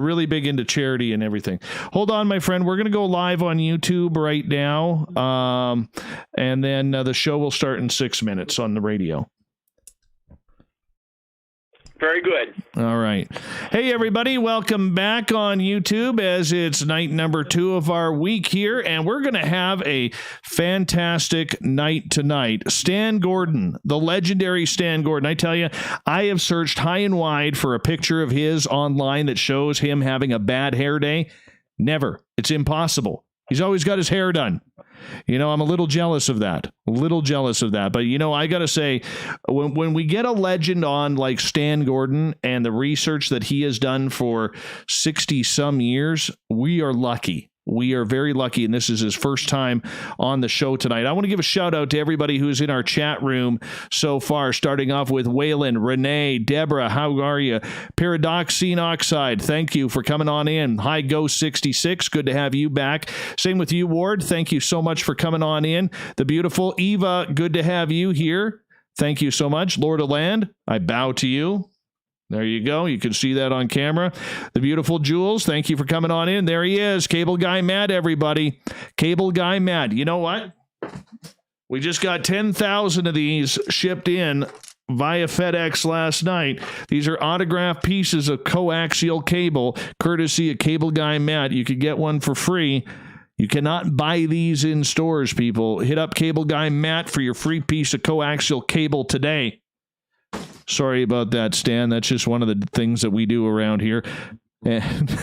really big into charity and everything. Hold on, my friend. We're going to go live on YouTube right now. And then the show will start in 6 minutes on the radio. Very good. All right. Hey, everybody. Welcome back on YouTube as it's night number 2 of our week here. And we're going to have a fantastic night tonight. Stan Gordon, the legendary Stan Gordon. I tell you, I have searched high and wide for a picture of his online that shows him having a bad hair day. Never. It's impossible. He's always got his hair done. You know, I'm a little jealous of that. But, you know, I got to say, when we get a legend on like Stan Gordon and the research that he has done for 60 some years, we are lucky. We are very lucky, and this is his first time on the show tonight. I want to give a shout out to everybody who's in our chat room so far, starting off with Waylon, Renee, Deborah, how are you? Paradoxine Oxide, thank you for coming on in. Hi, Ghost66, good to have you back. Same with you, Ward. Thank you so much for coming on in. The beautiful Eva, good to have you here. Thank you so much. Lord of Land, I bow to you. There you go. You can see that on camera. The beautiful Jules, thank you for coming on in. There he is. Cable Guy Matt, everybody. Cable Guy Matt. You know what? We just got 10,000 of these shipped in via FedEx last night. These are autographed pieces of coaxial cable, courtesy of Cable Guy Matt. You could get one for free. You cannot buy these in stores, people. Hit up Cable Guy Matt for your free piece of coaxial cable today. Sorry about that, Stan. That's just one of the things that we do around here. And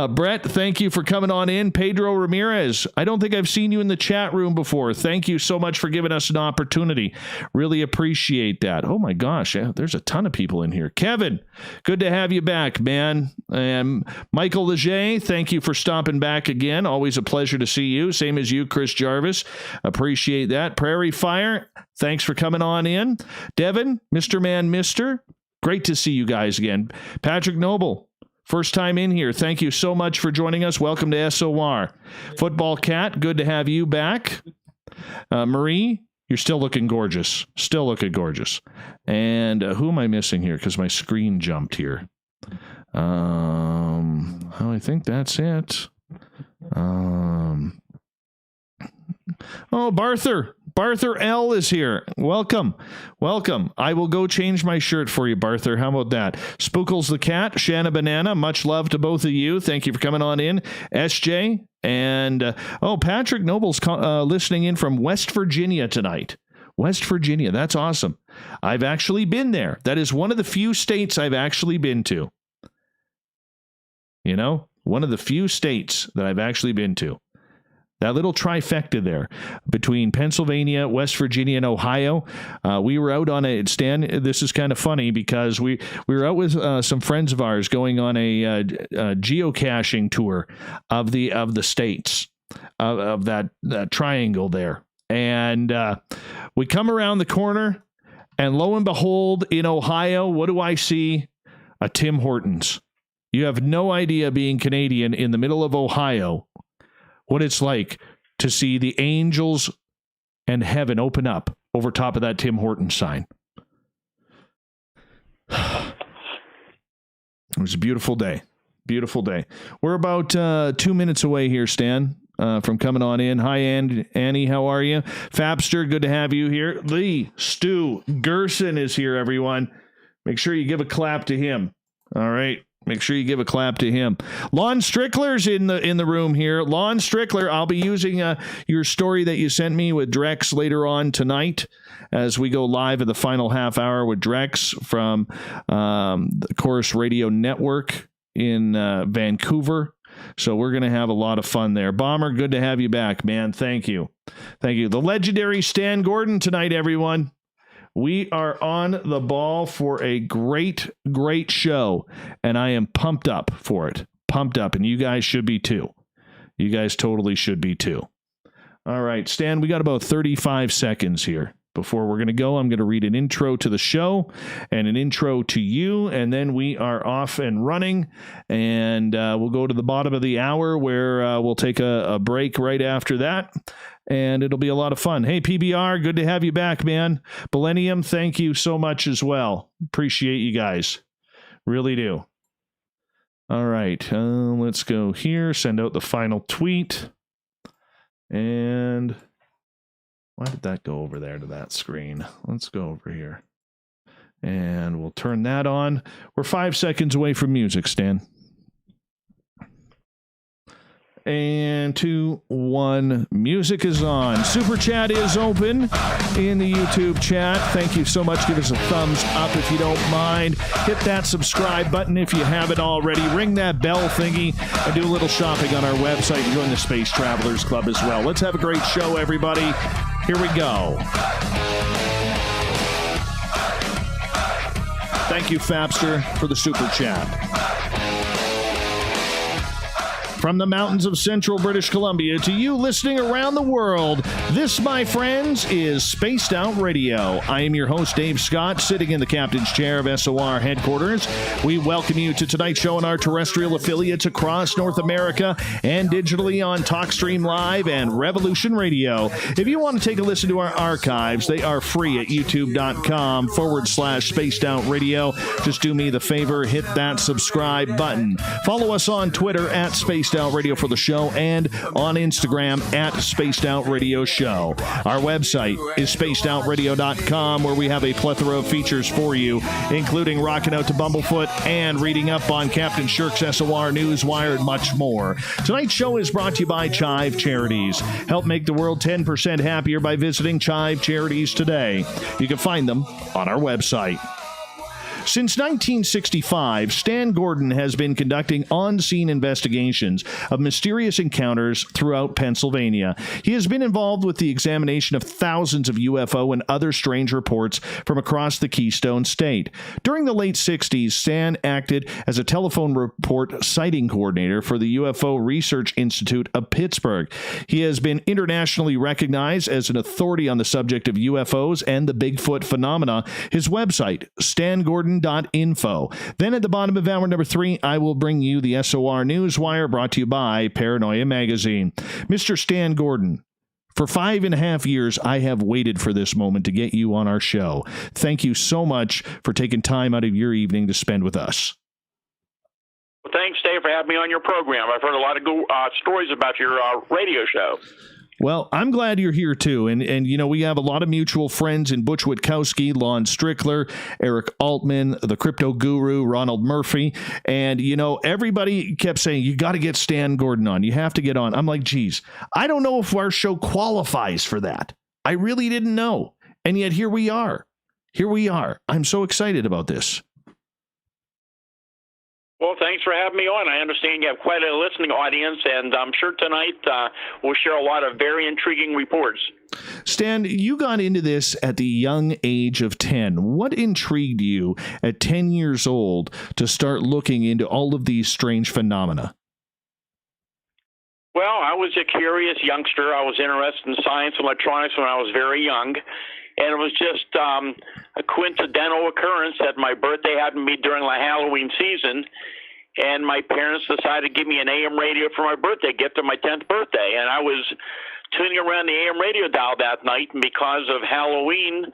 Brett, thank you for coming on in. Pedro Ramirez, I don't think I've seen you in the chat room before. Thank you so much for giving us an opportunity. Really appreciate that. Oh my gosh, there's a ton of people in here. Kevin, good to have you back, man. And Michael Leger, thank you for stopping back again. Always a pleasure to see you. Same as you, Chris Jarvis. Appreciate that. Prairie Fire, thanks for coming on in. Devin, Mr. Man, Mister, great to see you guys again. Patrick Noble, first time in here. Thank you so much for joining us. Welcome to SOR. Football Cat, good to have you back. Marie, you're still looking gorgeous. Still looking gorgeous. And who am I missing here? Because my screen jumped here. I think that's it. Barther. Barther L is here. Welcome. Welcome. I will go change my shirt for you, Barther. How about that? Spookles the Cat, Shanna Banana, much love to both of you. Thank you for coming on in. SJ and, Patrick Noble's listening in from West Virginia tonight. West Virginia. That's awesome. I've actually been there. That is one of the few states I've actually been to. You know, one of the few states that I've actually been to. That little trifecta there between Pennsylvania, West Virginia, and Ohio. We were out on a stand. This is kind of funny because we were out with some friends of ours going on a geocaching tour of the states of that triangle there. And we come around the corner, and lo and behold, in Ohio, what do I see? A Tim Hortons. You have no idea, being Canadian in the middle of Ohio, what it's like to see the angels and heaven open up over top of that Tim Hortons sign. It was a beautiful day. Beautiful day. We're about 2 minutes away here, Stan, from coming on in. Hi, Annie. How are you? Fabster, good to have you here. Lee Stu Gerson is here, everyone. Make sure you give a clap to him. All right. Make sure you give a clap to him. Lon Strickler's in the room here. Lon Strickler, I'll be using your story that you sent me with Drex later on tonight as we go live at the final half hour with Drex from the Chorus Radio Network in Vancouver. So we're going to have a lot of fun there. Bomber, good to have you back, man. Thank you. Thank you. The legendary Stan Gordon tonight, everyone. We are on the ball for a great, great show, and I am pumped up for it. Pumped up, and you guys should be too. You guys totally should be too. All right, Stan, we got about 35 seconds here before we're going to go. I'm going to read an intro to the show and an intro to you, and then we are off and running, and we'll go to the bottom of the hour where we'll take a break right after that. And it'll be a lot of fun. Hey, PBR, good to have you back, man. Millennium, thank you so much as well. Appreciate you guys. Really do. All right, let's go here. Send out the final tweet. And why did that go over there to that screen? Let's go over here. And we'll turn that on. We're 5 seconds away from music, Stan. And 2, 1, music is on. Super chat is open in the YouTube chat. Thank you so much. Give us a thumbs up if you don't mind. Hit that subscribe button if you haven't already. Ring that bell thingy and do a little shopping on our website and join the Space Travelers Club as well. Let's have a great show, everybody. Here we go. Thank you, Fapster, for the super chat. From the mountains of central British Columbia to you listening around the world, this, my friends, is Spaced Out Radio. I am your host, Dave Scott, sitting in the captain's chair of SOR headquarters. We welcome you to tonight's show on our terrestrial affiliates across North America and digitally on TalkStream Live and Revolution Radio. If you want to take a listen to our archives, they are free at youtube.com/Spaced Out Radio. Just do me the favor, hit that subscribe button. Follow us on Twitter at Spaced Out Radio for the show, and on Instagram at Spaced Out Radio Show. Our website is spacedoutradio.com, where we have a plethora of features for you, including rocking out to Bumblefoot and reading up on Captain Shirk's SOR Newswire and much more. Tonight's show is brought to you by Chive Charities. Help make the world 10% happier by visiting Chive Charities today. You can find them on our website. Since 1965, Stan Gordon has been conducting on-scene investigations of mysterious encounters throughout Pennsylvania. He has been involved with the examination of thousands of UFO and other strange reports from across the Keystone State. During the late 60s, Stan acted as a telephone report sighting coordinator for the UFO Research Institute of Pittsburgh. He has been internationally recognized as an authority on the subject of UFOs and the Bigfoot phenomena. His website, stangordon.info. Then at the bottom of hour number 3, I will bring you the SOR Newswire, brought to you by Paranoia Magazine. Mr. Stan Gordon, for 5.5 years, I have waited for this moment to get you on our show. Thank you so much for taking time out of your evening to spend with us. Well, thanks, Dave, for having me on your program. I've heard a lot of good stories about your radio show. Well, I'm glad you're here, too. And you know, we have a lot of mutual friends in Butch Witkowski, Lon Strickler, Eric Altman, the crypto guru, Ronald Murphy. And, you know, everybody kept saying, you got to get Stan Gordon on. You have to get on. I'm like, geez, I don't know if our show qualifies for that. I really didn't know. And yet here we are. Here we are. I'm so excited about this. Well, thanks for having me on. I understand you have quite a listening audience, and I'm sure tonight we'll share a lot of very intriguing reports. Stan, you got into this at the young age of 10. What intrigued you at 10 years old to start looking into all of these strange phenomena? Well, I was a curious youngster. I was interested in science and electronics when I was very young. And it was just a coincidental occurrence that my birthday happened to be during the Halloween season, and my parents decided to give me an AM radio for my birthday gift on my 10th birthday. And I was tuning around the AM radio dial that night, and because of Halloween,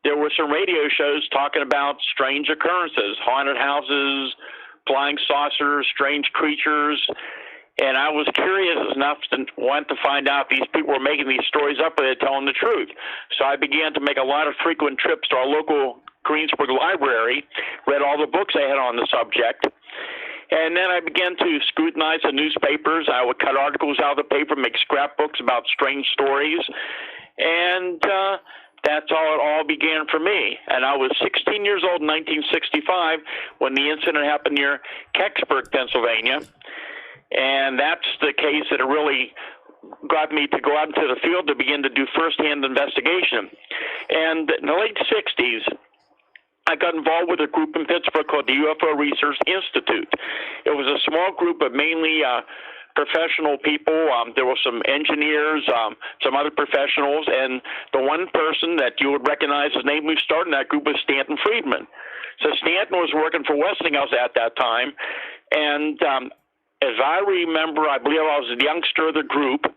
there were some radio shows talking about strange occurrences, haunted houses, flying saucers, strange creatures. And I was curious enough to want to find out if these people were making these stories up or they're telling the truth. So I began to make a lot of frequent trips to our local Greensburg library, read all the books they had on the subject. And then I began to scrutinize the newspapers. I would cut articles out of the paper, make scrapbooks about strange stories. And that's how it all began for me. And I was 16 years old in 1965 when the incident happened near Kecksburg, Pennsylvania. And that's the case that really got me to go out into the field to begin to do firsthand investigation. And in the late 60s, I got involved with a group in Pittsburgh called the UFO Research Institute. It was a small group of mainly professional people. There were some engineers, some other professionals, and the one person that you would recognize his name who started that group was Stanton Friedman. So Stanton was working for Westinghouse at that time, and as I remember, I believe I was the youngster of the group,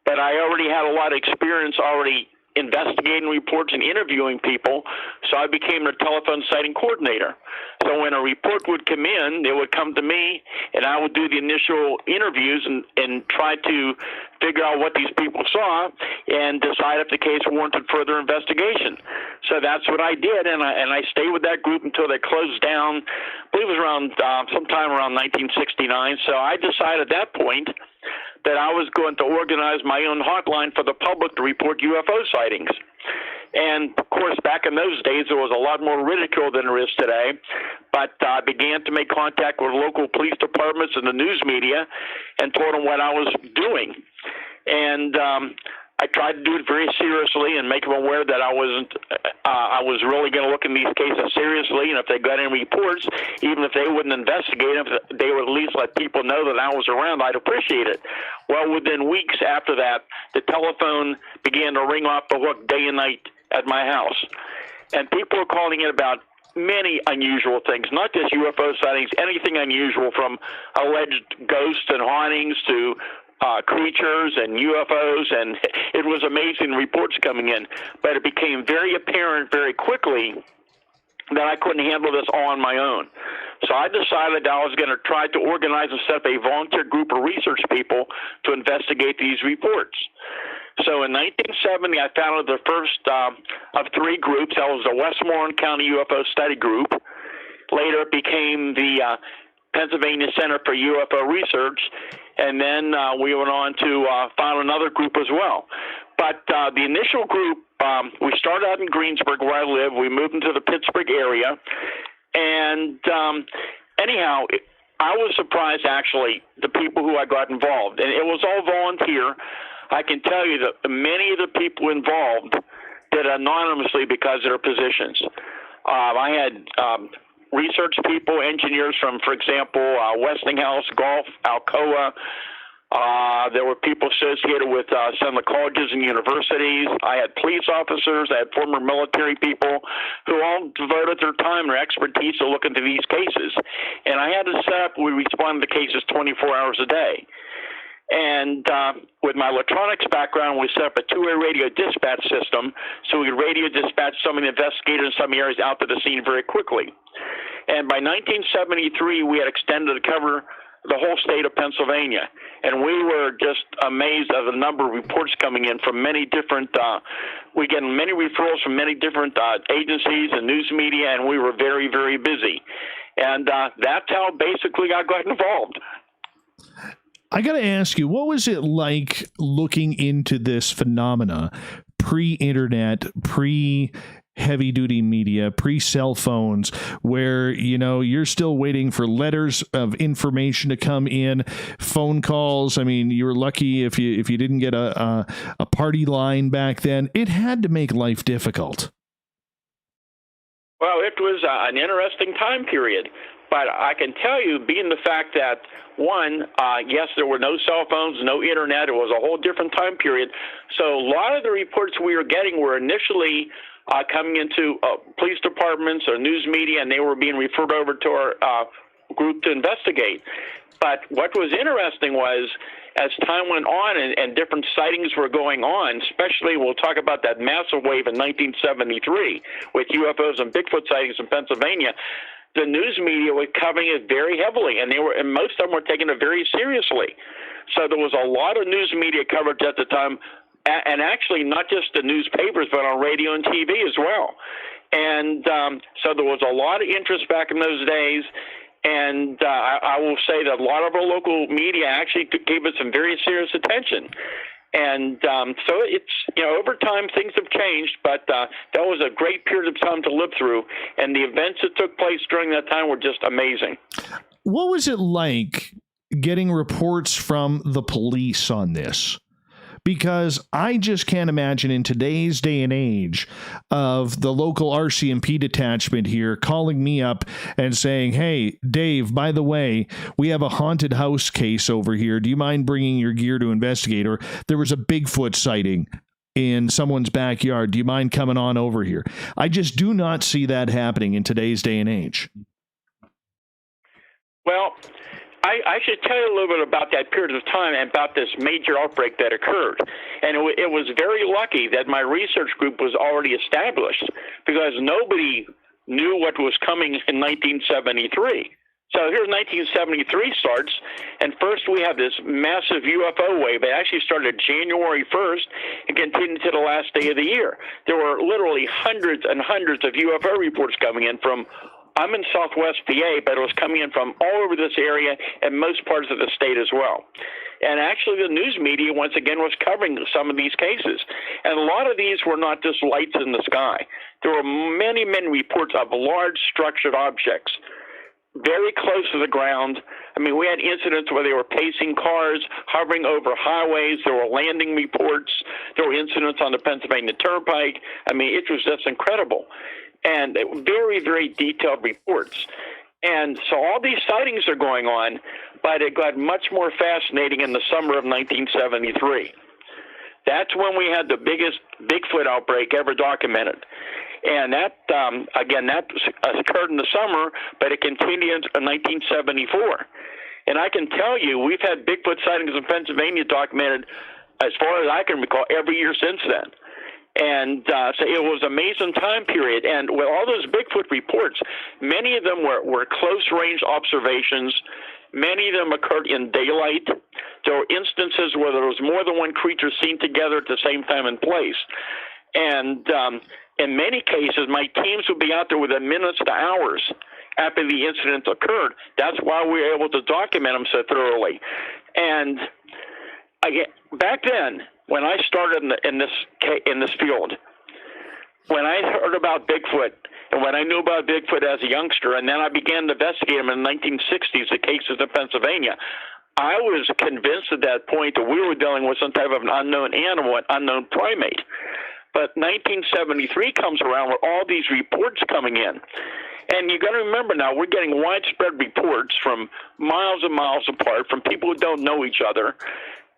but I already had a lot of experience already investigating reports and interviewing people, so I became a telephone sighting coordinator. So when a report would come in, it would come to me, and I would do the initial interviews and try to figure out what these people saw and decide if the case warranted further investigation. So that's what I did, and I stayed with that group until they closed down. I believe it was around sometime around 1969. So I decided at that point that I was going to organize my own hotline for the public to report UFO sightings. And, of course, back in those days, there was a lot more ridicule than there is today. But I began to make contact with local police departments and the news media and told them what I was doing. And I tried to do it very seriously and make them aware that I was really going to look in these cases seriously, and if they got any reports, even if they wouldn't investigate them, if they would at least let people know that I was around, I'd appreciate it. Well, within weeks after that, the telephone began to ring off the hook day and night at my house, and people were calling in about many unusual things, not just UFO sightings, anything unusual from alleged ghosts and hauntings to creatures and UFOs, and it was amazing reports coming in. But it became very apparent very quickly that I couldn't handle this all on my own. So I decided I was going to try to organize and set up a volunteer group of research people to investigate these reports. So in 1970, I founded the first of three groups. That was the Westmoreland County UFO Study Group. Later it became the Pennsylvania Center for UFO Research, and then we went on to found another group as well. But the initial group, we started out in Greensburg, where I live. We moved into the Pittsburgh area, and anyhow, I was surprised, actually, the people who I got involved. And it was all volunteer. I can tell you that many of the people involved did anonymously because of their positions. I had research people, engineers from, for example, Westinghouse, Gulf, Alcoa. There were people associated with some of the colleges and universities. I had police officers. I had former military people who all devoted their time, their expertise to look into these cases. And I had to set up, we responded to cases 24 hours a day. And with my electronics background, we set up a two-way radio dispatch system so we could radio dispatch some of the investigators in some areas out to the scene very quickly. And by 1973, we had extended to cover the whole state of Pennsylvania. And we were just amazed at the number of reports coming in from many different, we get many referrals from many different agencies and news media, and we were very, very busy. And that's how basically I got involved. I got to ask you, what was it like looking into this phenomena pre-internet, pre-heavy-duty media, pre-cell phones, where, you know, you're still waiting for letters of information to come in, phone calls? I mean, you were lucky if you didn't get a party line back then. It had to make life difficult. Well, it was an interesting time period. But I can tell you, being the fact that, one, yes, there were no cell phones, no internet. It was a whole different time period. So a lot of the reports we were getting were initially coming into police departments or news media, and they were being referred over to our group to investigate. But what was interesting was, as time went on and different sightings were going on, especially we'll talk about that massive wave in 1973 with UFOs and Bigfoot sightings in Pennsylvania, the news media was covering it very heavily, and most of them were taking it very seriously. So there was a lot of news media coverage at the time, and actually not just the newspapers, but on radio and TV as well. And so there was a lot of interest back in those days. And I will say that a lot of our local media actually gave it some very serious attention. And so it's, you know, over time things have changed, but that was a great period of time to live through. And the events that took place during that time were just amazing. What was it like getting reports from the police on this? Because I just can't imagine in today's day and age of the local RCMP detachment here calling me up and saying, hey, Dave, by the way, we have a haunted house case over here. Do you mind bringing your gear to investigate? Or there was a Bigfoot sighting in someone's backyard. Do you mind coming on over here? I just do not see that happening in today's day and age. Well, I should tell you a little bit about that period of time and about this major outbreak that occurred. And it was very lucky that my research group was already established, because nobody knew what was coming in 1973. So here's 1973 starts, and first we have this massive UFO wave. It actually started January 1st and continued to the last day of the year. There were literally hundreds and hundreds of UFO reports coming in from, I'm in Southwest PA, but it was coming in from all over this area and most parts of the state as well. And actually the news media, once again, was covering some of these cases. And a lot of these were not just lights in the sky. There were many, many reports of large structured objects very close to the ground. I mean, we had incidents where they were pacing cars, hovering over highways. There were landing reports. There were incidents on the Pennsylvania Turnpike. I mean, it was just incredible. And very, very detailed reports. And so all these sightings are going on, but it got much more fascinating in the summer of 1973. That's when we had the biggest Bigfoot outbreak ever documented. And that, again, that occurred in the summer, but it continued in 1974. And I can tell you, we've had Bigfoot sightings in Pennsylvania documented, as far as I can recall, every year since then. And so it was an amazing time period. And with all those Bigfoot reports, many of them were close-range observations. Many of them occurred in daylight. There were instances where there was more than one creature seen together at the same time and place. And in many cases, my teams would be out there within minutes to hours after the incident occurred. That's why we were able to document them so thoroughly. And again, back then, when I started in this field, when I heard about Bigfoot and when I knew about Bigfoot as a youngster, and then I began to investigate them in the 1960s, the cases in Pennsylvania, I was convinced at that point that we were dealing with some type of an unknown animal, an unknown primate. But 1973 comes around with all these reports coming in. And you got to remember now, we're getting widespread reports from miles and miles apart from people who don't know each other.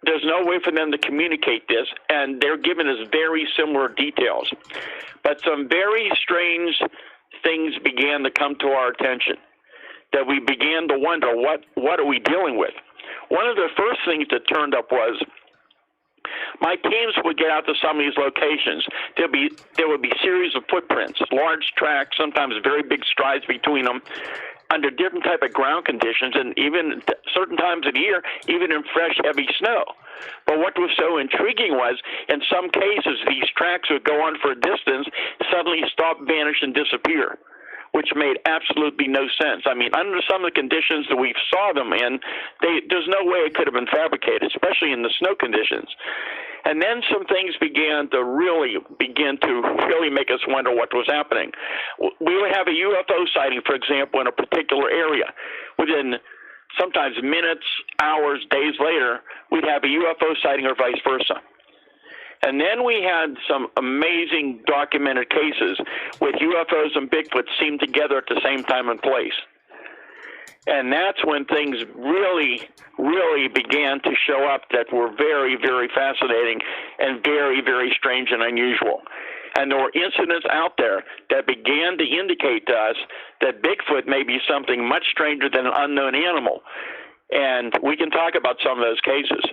There's no way for them to communicate this, and they're giving us very similar details. But some very strange things began to come to our attention, that we began to wonder, what are we dealing with? One of the first things that turned up was my teams would get out to some of these locations. There would be series of footprints, large tracks, sometimes very big strides between them, under different type of ground conditions, and even certain times of the year, even in fresh, heavy snow. But what was so intriguing was, in some cases, these tracks would go on for a distance, suddenly stop, vanish, and disappear, which made absolutely no sense. I mean, under some of the conditions that we saw them in, there's no way it could have been fabricated, especially in the snow conditions. And then some things began to really make us wonder what was happening. We would have a UFO sighting, for example, in a particular area. Within sometimes minutes, hours, days later, we'd have a UFO sighting or vice versa. And then we had some amazing documented cases with UFOs and Bigfoot seen together at the same time and place. And that's when things really, really began to show up that were very, very fascinating and very, very strange and unusual. And there were incidents out there that began to indicate to us that Bigfoot may be something much stranger than an unknown animal. And we can talk about some of those cases.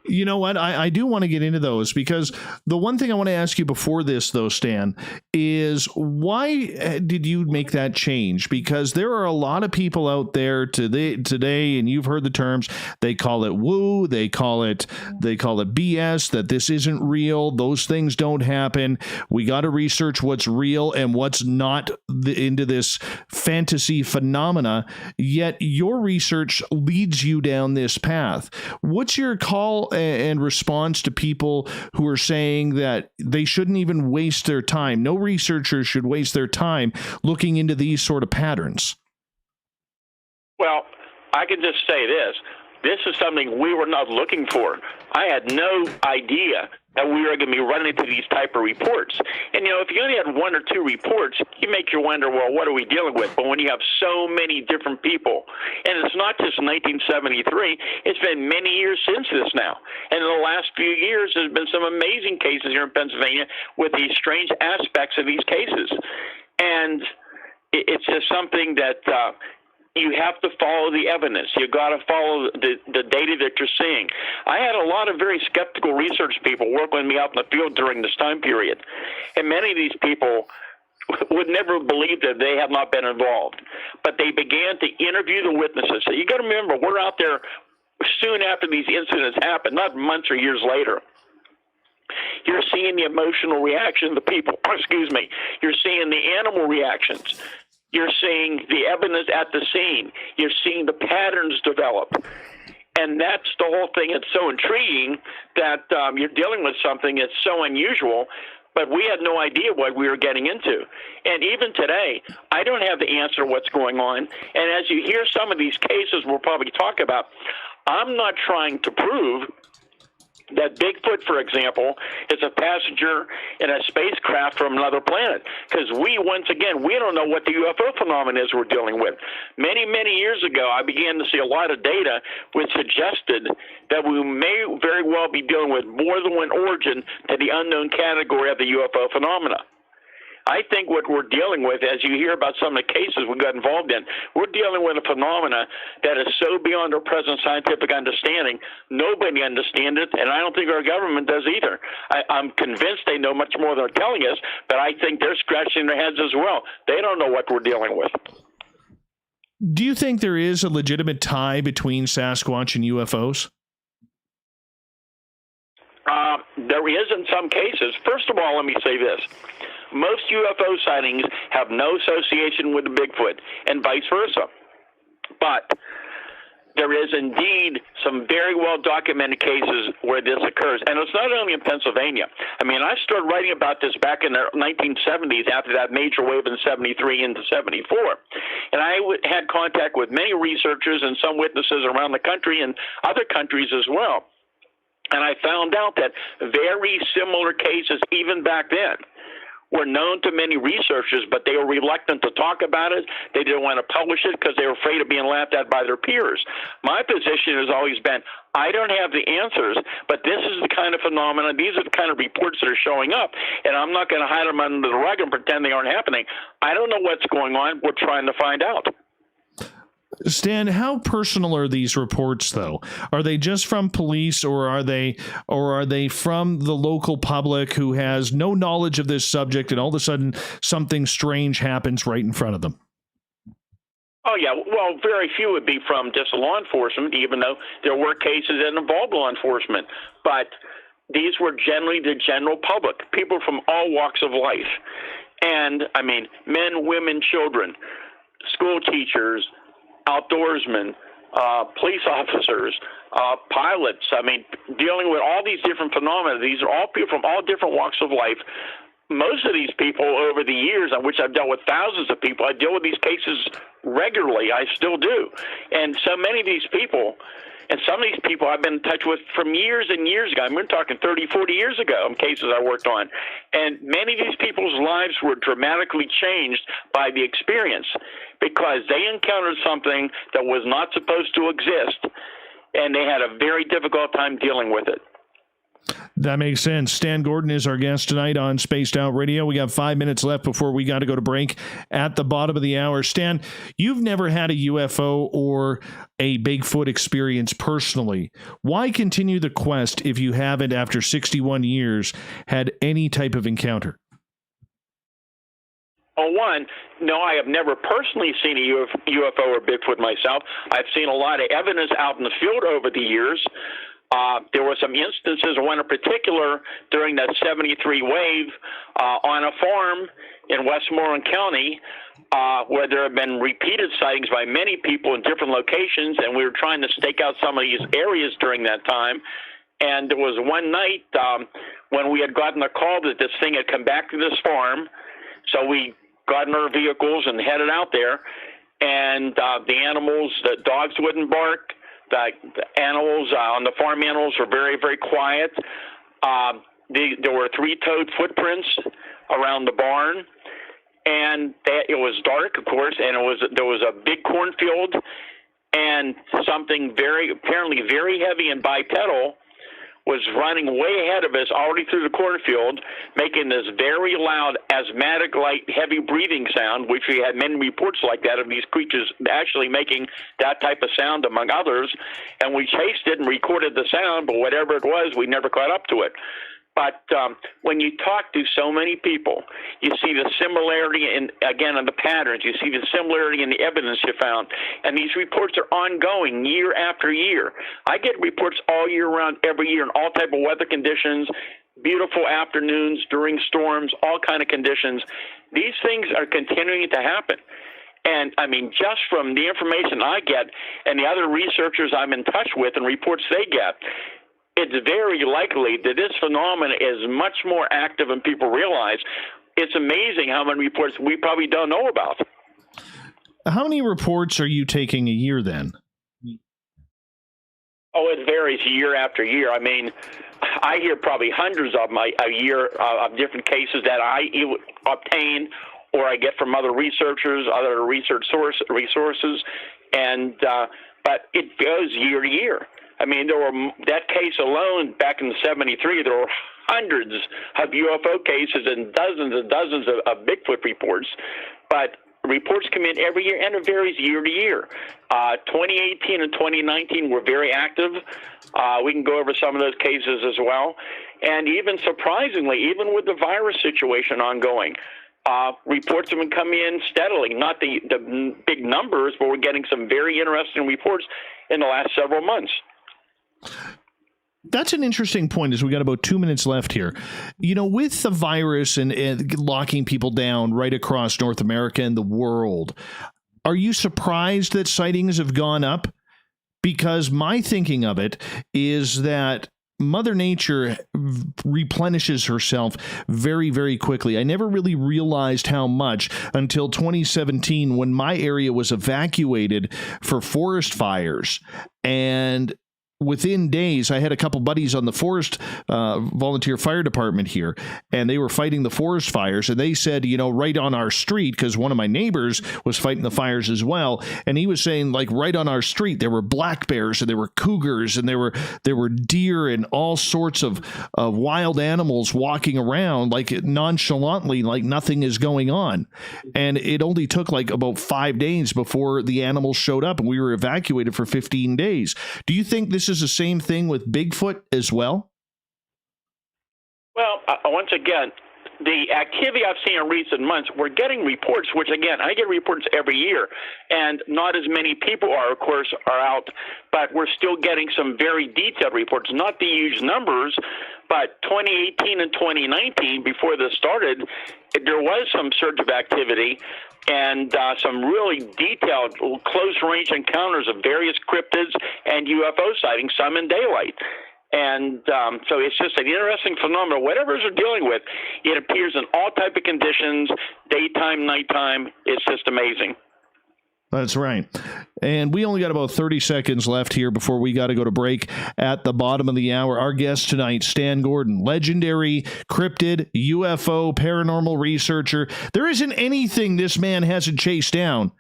You know what? I do want to get into those, because the one thing I want to ask you before this, though, Stan, is why did you make that change? Because there are a lot of people out there today, and you've heard the terms. They call it woo. They call it BS. That this isn't real. Those things don't happen. We got to research what's real and what's not into this fantasy phenomena. Yet your research leads you down this path. What's your call and response to people who are saying that they shouldn't even waste their time? No researcher should waste their time looking into these sort of patterns. Well, I can just say this. This is something we were not looking for. I had no idea that we were going to be running into these type of reports. And, if you only had one or two reports, you make you wonder, well, what are we dealing with? But when you have so many different people, and it's not just 1973, it's been many years since this now. And in the last few years, there's been some amazing cases here in Pennsylvania with these strange aspects of these cases. And it's just something that you have to follow the evidence. You got to follow the data that you're seeing. I had a lot of very skeptical research people work with me out in the field during this time period, and many of these people would never believe that they have not been involved. But they began to interview the witnesses. So you got to remember, we're out there soon after these incidents happen, not months or years later. You're seeing the emotional reaction of the people. Excuse me. You're seeing the animal reactions. You're seeing the evidence at the scene. You're seeing the patterns develop. And that's the whole thing. It's so intriguing that you're dealing with something that's so unusual, but we had no idea what we were getting into. And even today, I don't have the answer to what's going on. And as you hear some of these cases we'll probably talk about, I'm not trying to prove that Bigfoot, for example, is a passenger in a spacecraft from another planet. Because once again, we don't know what the UFO phenomenon is we're dealing with. Many, many years ago, I began to see a lot of data which suggested that we may very well be dealing with more than one origin to the unknown category of the UFO phenomena. I think what we're dealing with, as you hear about some of the cases we got involved in, we're dealing with a phenomena that is so beyond our present scientific understanding, nobody understands it, and I don't think our government does either. I'm convinced they know much more than they're telling us, but I think they're scratching their heads as well. They don't know what we're dealing with. Do you think there is a legitimate tie between Sasquatch and UFOs? There is in some cases. First of all, let me say this. Most UFO sightings have no association with the Bigfoot, and vice versa. But there is indeed some very well-documented cases where this occurs. And it's not only in Pennsylvania. I mean, I started writing about this back in the 1970s after that major wave in 73 into 74. And I had contact with many researchers and some witnesses around the country and other countries as well. And I found out that very similar cases, even back then, were known to many researchers, but they were reluctant to talk about it. They didn't want to publish it because they were afraid of being laughed at by their peers. My position has always been, I don't have the answers, but this is the kind of phenomena, these are the kind of reports that are showing up, and I'm not going to hide them under the rug and pretend they aren't happening. I don't know what's going on. We're trying to find out. Stan, how personal are these reports, though? Are they just from police, or are they from the local public who has no knowledge of this subject, and all of a sudden something strange happens right in front of them? Oh, yeah. Well, very few would be from just law enforcement, even though there were cases that involved law enforcement. But these were generally the general public, people from all walks of life. And, I mean, men, women, children, school teachers, outdoorsmen, police officers, pilots. I mean, dealing with all these different phenomena. These are all people from all different walks of life. Most of these people over the years, on which I've dealt with thousands of people, I deal with these cases regularly. I still do. And so many of these people, and some of these people I've been in touch with from years and years ago. I mean, we're talking 30, 40 years ago in cases I worked on. And many of these people's lives were dramatically changed by the experience because they encountered something that was not supposed to exist, and they had a very difficult time dealing with it. That makes sense. Stan Gordon is our guest tonight on Spaced Out Radio. We got 5 minutes left before we got to go to break at the bottom of the hour. Stan, you've never had a UFO or a Bigfoot experience personally. Why continue the quest if you haven't, after 61 years, had any type of encounter? Oh, one, no, I have never personally seen a UFO or Bigfoot myself. I've seen a lot of evidence out in the field over the years. There were some instances, one in particular, during that 73 wave on a farm in Westmoreland County where there have been repeated sightings by many people in different locations, and we were trying to stake out some of these areas during that time. And there was one night when we had gotten a call that this thing had come back to this farm, so we got in our vehicles and headed out there, and the animals, the dogs wouldn't bark. The animals on the farm animals were very, very quiet. There were three-toed footprints around the barn, and it was dark, of course, and there was a big cornfield, and something apparently very heavy and bipedal was running way ahead of us already through the cornfield, making this very loud, asthmatic-like, heavy breathing sound, which we had many reports like that of these creatures actually making that type of sound, among others. And we chased it and recorded the sound, but whatever it was, we never caught up to it. But when you talk to so many people, you see the similarity in the patterns. You see the similarity in the evidence you found. And these reports are ongoing year after year. I get reports all year round, every year, in all type of weather conditions, beautiful afternoons, during storms, all kind of conditions. These things are continuing to happen. And, I mean, just from the information I get and the other researchers I'm in touch with and reports they get, it's very likely that this phenomenon is much more active than people realize. It's amazing how many reports we probably don't know about. How many reports are you taking a year then? Oh, it varies year after year. I mean, I hear probably hundreds of them a year of different cases that I obtain or I get from other researchers, other resources, and but it goes year to year. I mean, there were that case alone back in '73. There were hundreds of UFO cases and dozens of Bigfoot reports. But reports come in every year, and it varies year to year. 2018 and 2019 were very active. We can go over some of those cases as well. And even surprisingly, even with the virus situation ongoing, reports have been coming in steadily. Not the big numbers, but we're getting some very interesting reports in the last several months. That's an interesting point, as we got about 2 minutes left here. You know, with the virus and locking people down right across North America and the world, are you surprised that sightings have gone up? Because my thinking of it is that Mother Nature replenishes herself very, very quickly. I never really realized how much until 2017, when my area was evacuated for forest fires. And within days, I had a couple buddies on the forest volunteer fire department here, and they were fighting the forest fires. And they said, you know, right on our street, because one of my neighbors was fighting the fires as well. And he was saying, like, right on our street, there were black bears and there were cougars and there were deer and all sorts of wild animals walking around like nonchalantly, like nothing is going on. And it only took like about 5 days before the animals showed up, and we were evacuated for 15 days. Do you think this is the same thing with Bigfoot as well? Well, once again, the activity I've seen in recent months, we're getting reports, which, again, I get reports every year, and not as many people of course, are out, but we're still getting some very detailed reports, not the huge numbers, but 2018 and 2019, before this started, there was some surge of activity and some really detailed close-range encounters of various cryptids and UFO sightings, some in daylight. And so it's just an interesting phenomenon. Whatever they're dealing with, it appears in all type of conditions, daytime, nighttime. It's just amazing. That's right. And we only got about 30 seconds left here before we got to go to break at the bottom of the hour. Our guest tonight, Stan Gordon, legendary cryptid, UFO, paranormal researcher. There isn't anything this man hasn't chased down.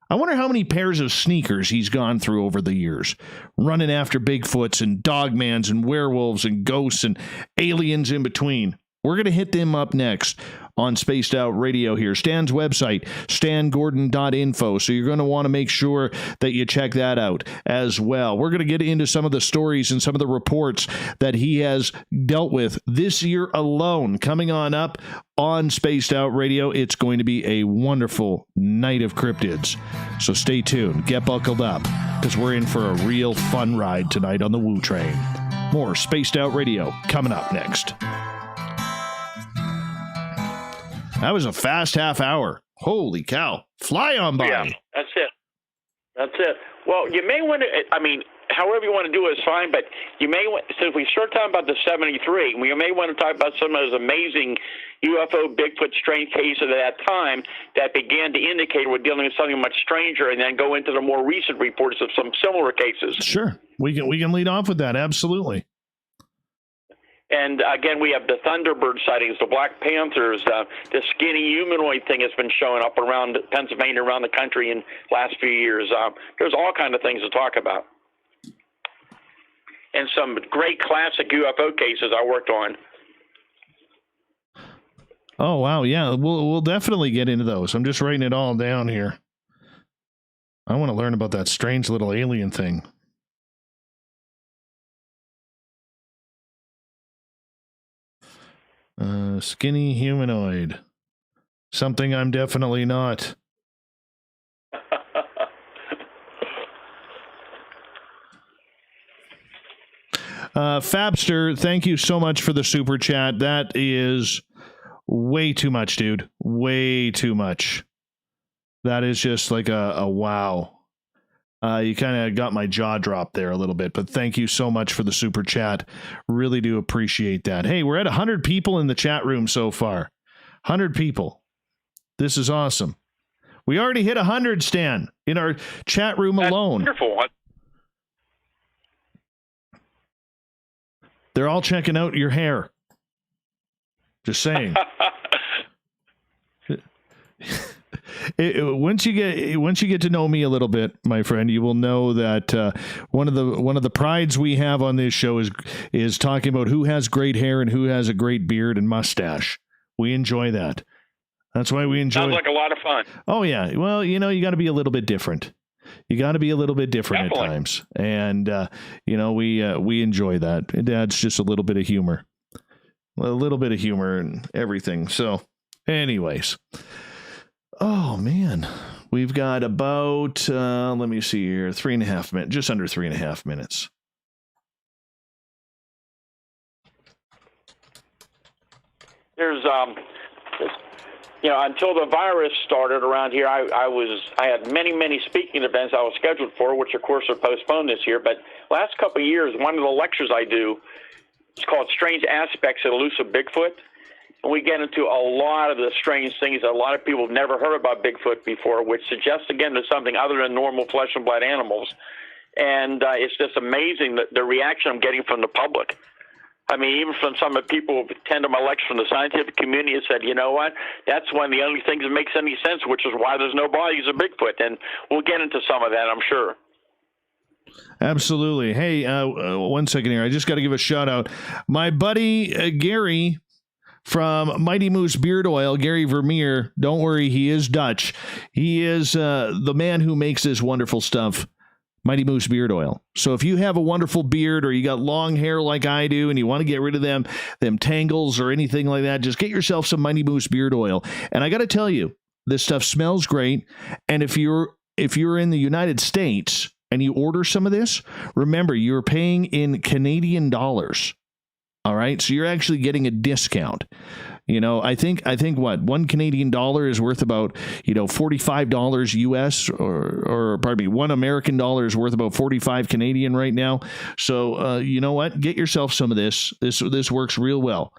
I wonder how many pairs of sneakers he's gone through over the years, running after Bigfoots and dogmans and werewolves and ghosts and aliens in between. We're going to hit them up next on Spaced Out Radio here. Stan's website, stangordon.info. So you're going to want to make sure that you check that out as well. We're going to get into some of the stories and some of the reports that he has dealt with this year alone. Coming on up on Spaced Out Radio, it's going to be a wonderful night of cryptids. So stay tuned. Get buckled up, because we're in for a real fun ride tonight on the Woo Train. More Spaced Out Radio coming up next. That was a fast half hour. Holy cow. Fly on by. Yeah, that's it. That's it. Well, you may want to, I mean, however you want to do it is fine, but you may want, since we start talking about the 73, we may want to talk about some of those amazing UFO Bigfoot strange cases at that time that began to indicate we're dealing with something much stranger, and then go into the more recent reports of some similar cases. Sure. We can lead off with that. Absolutely. And again, we have the Thunderbird sightings, the Black Panthers, the skinny humanoid thing has been showing up around Pennsylvania, around the country in the last few years. There's all kinds of things to talk about. and some great classic UFO cases I worked on. Oh, wow. Yeah, we'll definitely get into those. I'm just writing it all down here. I want to learn about that strange little alien thing. Skinny humanoid. Something I'm definitely not. Fabster, thank you so much for the super chat. That is way too much, dude. Way too much. That is just like a wow. You kind of got my jaw dropped there a little bit, but thank you so much for the super chat. Really do appreciate that. Hey, we're at 100 people in the chat room so far. 100 people. This is awesome. We already hit 100, Stan, in our chat room alone. Wonderful. They're all checking out your hair. Just saying. Once you get to know me a little bit, my friend, you will know that one of the prides we have on this show is talking about who has great hair and who has a great beard and mustache. We enjoy that. That's why we enjoy. Sounds like a lot of fun. Oh yeah, well, you got to be a little bit different. You got to be a little bit different Definitely. At times, and we enjoy that. It adds just a little bit of humor, and everything. So, anyways. Oh, man. We've got about, let me see here, 3.5 minutes, just under 3.5 minutes. There's, until the virus started around here, I had many speaking events I was scheduled for, which of course are postponed this year. But last couple of years, one of the lectures I do, it's called Strange Aspects of Elusive Bigfoot. And we get into a lot of the strange things that a lot of people have never heard about Bigfoot before, which suggests, again, there's something other than normal flesh and blood animals. And it's just amazing the reaction I'm getting from the public. I mean, even from some of the people who attend my lectures from the scientific community have said, you know what, that's one of the only things that makes any sense, which is why there's no bodies of Bigfoot. And we'll get into some of that, I'm sure. Absolutely. Hey, 1 second here. I just got to give a shout out. My buddy, Gary, from Mighty Moose Beard Oil, Gary Vermeer. Don't worry, he is Dutch. He is the man who makes this wonderful stuff, Mighty Moose Beard Oil. So if you have a wonderful beard or you got long hair like I do and you want to get rid of them tangles or anything like that, just get yourself some Mighty Moose Beard Oil. And I got to tell you, this stuff smells great. And if you're in the United States and you order some of this, remember, you're paying in Canadian dollars. All right. So you're actually getting a discount. I think what, $1 Canadian is worth about, $45 US or pardon me, $1 American is worth about 45 Canadian right now. So, you know what? Get yourself some of this. This works real well.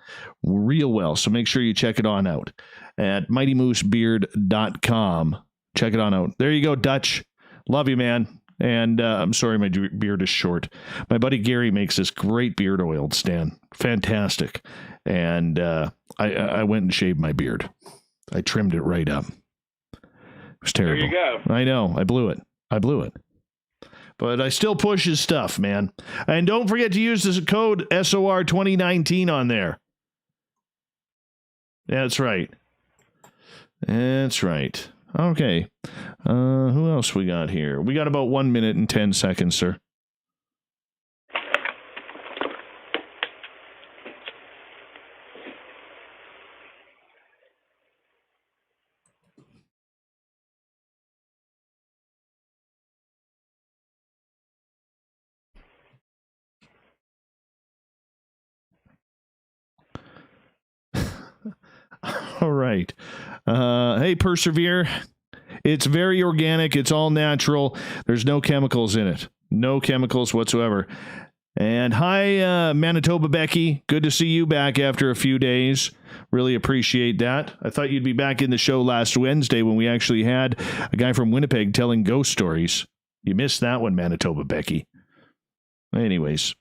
So make sure you check it on out at mightymoosebeard.com. Check it on out. There you go, Dutch. Love you, man. And I'm sorry, my beard is short. My buddy Gary makes this great beard oil, Stan. Fantastic. And I went and shaved my beard. I trimmed it right up. It was terrible. There you go. I know. I blew it. But I still push his stuff, man. And don't forget to use this code SOR 2019 on there. That's right. Okay. Who else we got here? We got about 1 minute and 10 seconds, sir. All right. Hey, Persevere. It's very organic. It's all natural. There's no chemicals in it. No chemicals whatsoever. And hi, Manitoba Becky. Good to see you back after a few days. Really appreciate that. I thought you'd be back in the show last Wednesday when we actually had a guy from Winnipeg telling ghost stories. You missed that one, Manitoba Becky. Anyways.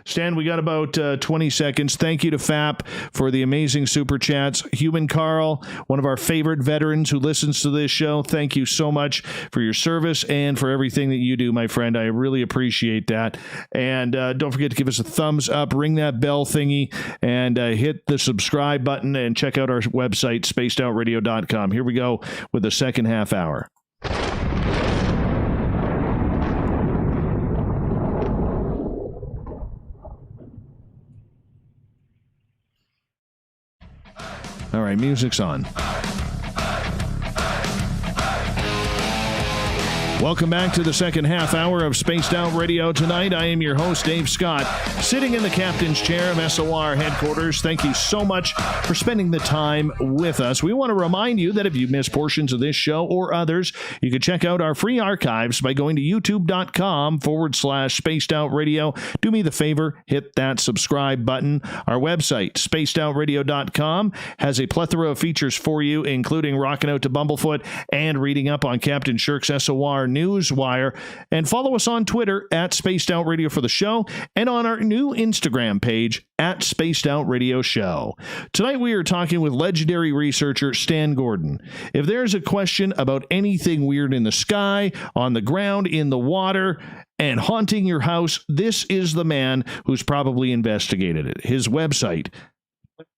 Stan, we got about 20 seconds. Thank you to FAP for the amazing super chats. Human Carl, one of our favorite veterans who listens to this show, thank you so much for your service and for everything that you do, my friend. I really appreciate that. And don't forget to give us a thumbs up, ring that bell thingy, and hit the subscribe button and check out our website, spacedoutradio.com. Here we go with the second half hour. All right, music's on. Welcome back to the second half hour of Spaced Out Radio tonight. I am your host, Dave Scott, sitting in the captain's chair of SOR headquarters. Thank you so much for spending the time with us. We want to remind you that if you missed portions of this show or others, you can check out our free archives by going to youtube.com/Spaced Out Radio. Do me the favor, hit that subscribe button. Our website, spacedoutradio.com, has a plethora of features for you, including rocking out to Bumblefoot and reading up on Captain Shirk's SOR Newswire, and follow us on Twitter at Spaced Out Radio for the show, and on our new Instagram page at Spaced Out Radio Show. Tonight we are talking with legendary researcher Stan Gordon. If there's a question about anything weird in the sky, on the ground, in the water, and haunting your house, this is the man who's probably investigated it. His website,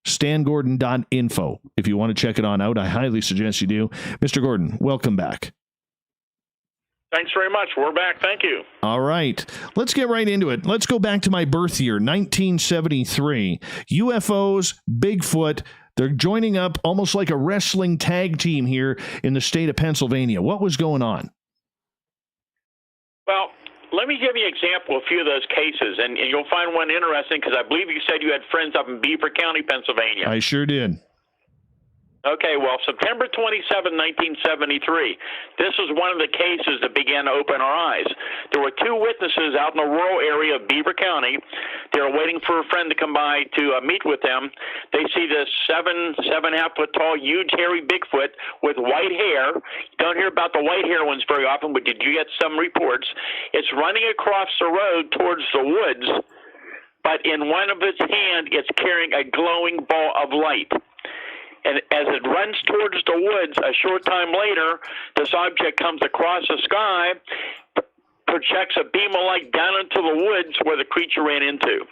stangordon.info. If you want to check it on out, I highly suggest you do. Mr. Gordon, welcome back. Thanks very much. We're back. Thank you. All right. Let's get right into it. Let's go back to my birth year, 1973. UFOs, Bigfoot, they're joining up almost like a wrestling tag team here in the state of Pennsylvania. What was going on? Well, let me give you an example of a few of those cases, and you'll find one interesting because I believe you said you had friends up in Beaver County, Pennsylvania. I sure did. Okay, well, September 27, 1973, this was one of the cases that began to open our eyes. There were two witnesses out in the rural area of Beaver County. They were waiting for a friend to come by to meet with them. They see this 7.5 foot tall, huge, hairy Bigfoot with white hair. You don't hear about the white hair ones very often, but you do get some reports. It's running across the road towards the woods, but in one of its hands, it's carrying a glowing ball of light. And as it runs towards the woods, a short time later, this object comes across the sky, projects a beam of light down into the woods where the creature ran into.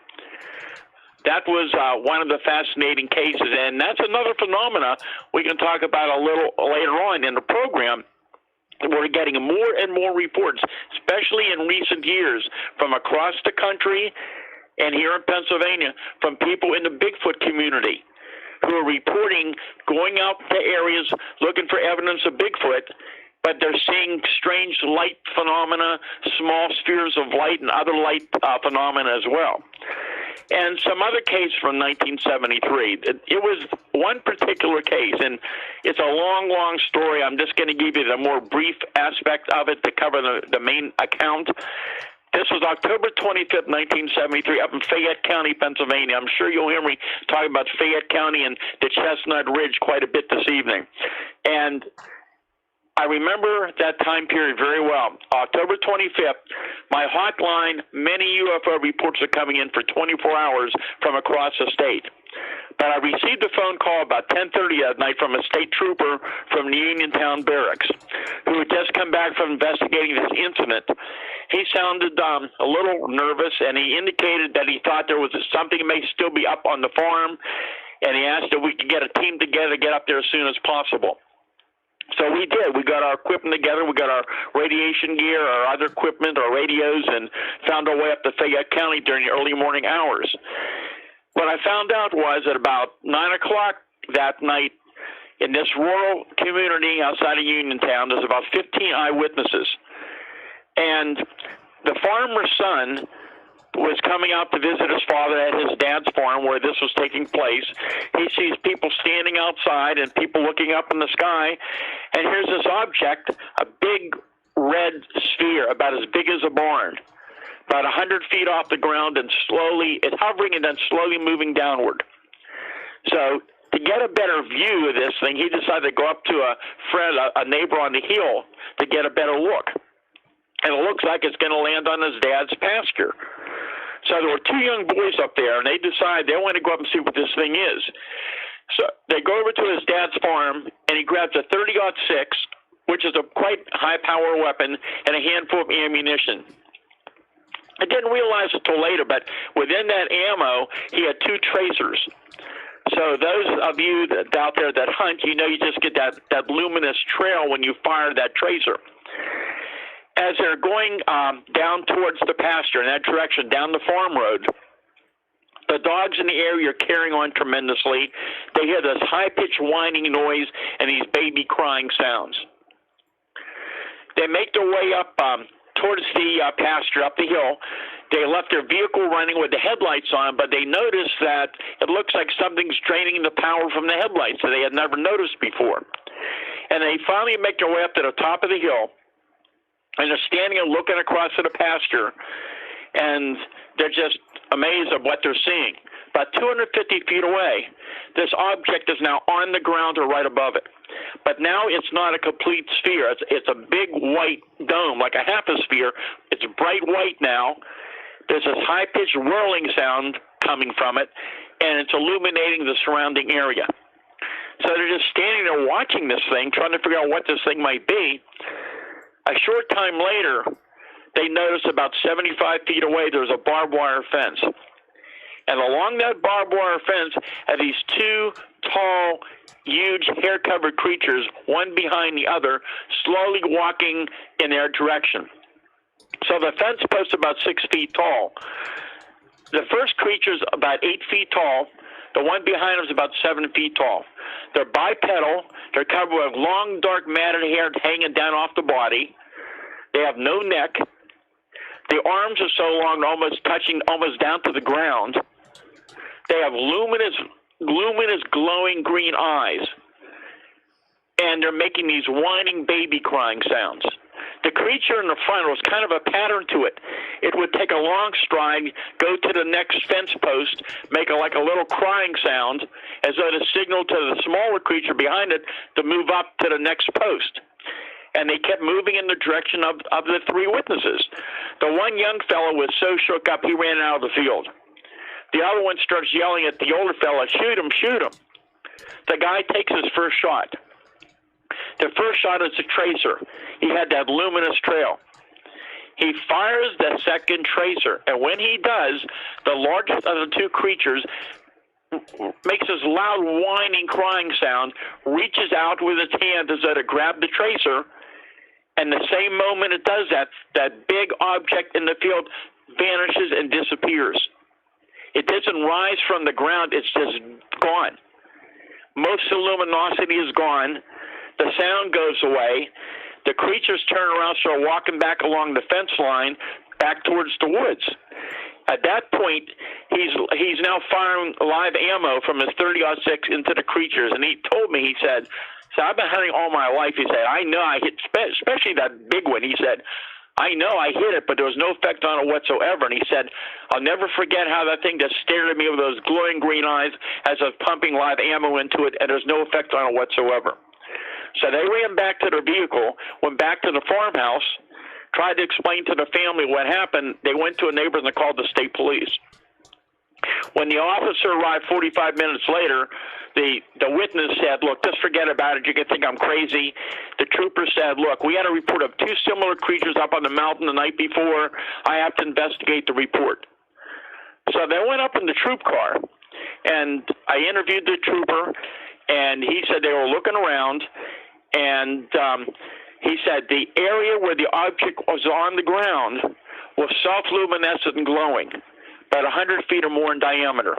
That was one of the fascinating cases, and that's another phenomena we can talk about a little later on in the program. We're getting more and more reports, especially in recent years, from across the country and here in Pennsylvania, from people in the Bigfoot community who are reporting going out to areas looking for evidence of Bigfoot, but they're seeing strange light phenomena, small spheres of light, and other light phenomena as well. And some other case from 1973. It was one particular case, and it's a long, long story. I'm just going to give you the more brief aspect of it to cover the main account. This was October 25th, 1973, up in Fayette County, Pennsylvania. I'm sure you'll hear me talking about Fayette County and the Chestnut Ridge quite a bit this evening. And I remember that time period very well. October 25th, my hotline, many UFO reports are coming in for 24 hours from across the state. But I received a phone call about 10:30 that night from a state trooper from the Uniontown Barracks who had just come back from investigating this incident. He sounded a little nervous, and he indicated that he thought there was something that may still be up on the farm, and he asked if we could get a team together, get up there as soon as possible. So we did. We got our equipment together. We got our radiation gear, our other equipment, our radios, and found our way up to Fayette County during the early morning hours. What I found out was at about 9 o'clock that night, in this rural community outside of Uniontown, there's about 15 eyewitnesses. And the farmer's son was coming out to visit his father at his dad's farm where this was taking place. He sees people standing outside and people looking up in the sky, and here's this object, a big red sphere about as big as a barn, about 100 feet off the ground, and slowly, it's hovering and then slowly moving downward. So to get a better view of this thing, he decided to go up to a friend, a neighbor on the hill, to get a better look. And it looks like it's going to land on his dad's pasture. So there were two young boys up there, and they decided they want to go up and see what this thing is. So they go over to his dad's farm, and he grabs a 30-06, which is a quite high-power weapon, and a handful of ammunition. I didn't realize it till later, but within that ammo, he had two tracers. So those of you out there that hunt, you know you just get that luminous trail when you fire that tracer. As they're going down towards the pasture in that direction, down the farm road, the dogs in the area are carrying on tremendously. They hear this high-pitched whining noise and these baby crying sounds. They make their way up towards the pasture, up the hill. They left their vehicle running with the headlights on, but they noticed that it looks like something's draining the power from the headlights that they had never noticed before. And they finally make their way up to the top of the hill, and they're standing and looking across to the pasture, and they're just amazed at what they're seeing. About 250 feet away, this object is now on the ground or right above it. But now it's not a complete sphere. It's a big white dome, like a half a sphere. It's bright white now. There's this high-pitched whirling sound coming from it, and it's illuminating the surrounding area. So they're just standing there watching this thing, trying to figure out what this thing might be. A short time later, they notice about 75 feet away there's a barbed wire fence. And along that barbed wire fence are these two tall, huge, hair-covered creatures, one behind the other, slowly walking in their direction. So the fence post is about 6 feet tall. The first creature's about 8 feet tall. The one behind them is about 7 feet tall. They're bipedal. They're covered with long, dark, matted hair hanging down off the body. They have no neck. The arms are so long, almost touching almost down to the ground. They have luminous, glowing green eyes. And they're making these whining, baby crying sounds. The creature in the front was kind of a pattern to it. It would take a long stride, go to the next fence post, make like a little crying sound, as though to signal to the smaller creature behind it to move up to the next post. And they kept moving in the direction of the three witnesses. The one young fellow was so shook up, he ran out of the field. The other one starts yelling at the older fellow, "Shoot him, shoot him." The guy takes his first shot. The first shot is a tracer. He had that luminous trail. He fires the second tracer, and when he does, the largest of the two creatures makes this loud whining, crying sound, reaches out with its hand as though to grab the tracer, and the same moment it does that, that big object in the field vanishes and disappears. It doesn't rise from the ground, it's just gone. Most of the luminosity is gone. The sound goes away. The creatures turn around, start walking back along the fence line, back towards the woods. At that point, he's now firing live ammo from his 30-06 into the creatures. And he told me, he said, "So I've been hunting all my life." He said, "I know I hit, especially that big one." He said, "I know I hit it, but there was no effect on it whatsoever." And he said, "I'll never forget how that thing just stared at me with those glowing green eyes as I was pumping live ammo into it, and there's no effect on it whatsoever." So they ran back to their vehicle, went back to the farmhouse, tried to explain to the family what happened. They went to a neighbor and they called the state police. When the officer arrived 45 minutes later, the witness said, "Look, just forget about it. You can think I'm crazy." The trooper said, "Look, we had a report of two similar creatures up on the mountain the night before. I have to investigate the report." So they went up in the troop car, and I interviewed the trooper, and he said they were looking around, and he said the area where the object was on the ground was self-luminescent and glowing, about 100 feet or more in diameter.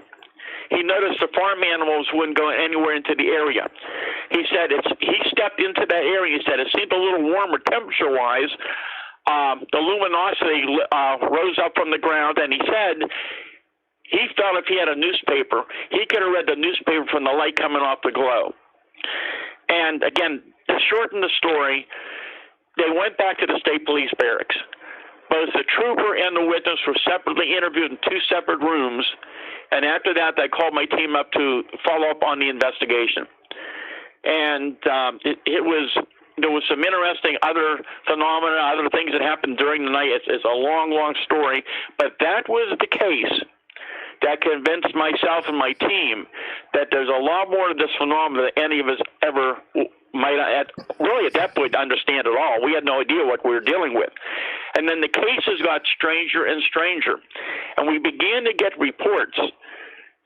He noticed the farm animals wouldn't go anywhere into the area. He said he stepped into that area. He said it seemed a little warmer temperature-wise. The luminosity rose up from the ground, and he said he felt if he had a newspaper, he could have read the newspaper from the light coming off the glow. And again, to shorten the story, they went back to the state police barracks. Both the trooper and the witness were separately interviewed in two separate rooms, and after that, they called my team up to follow up on the investigation. And it was there was some interesting other phenomena, other things that happened during the night. It's a long, long story, but that was the case that convinced myself and my team that there's a lot more to this phenomenon than any of us ever might really at that point understand at all. We had no idea what we were dealing with. And then the cases got stranger and stranger, and we began to get reports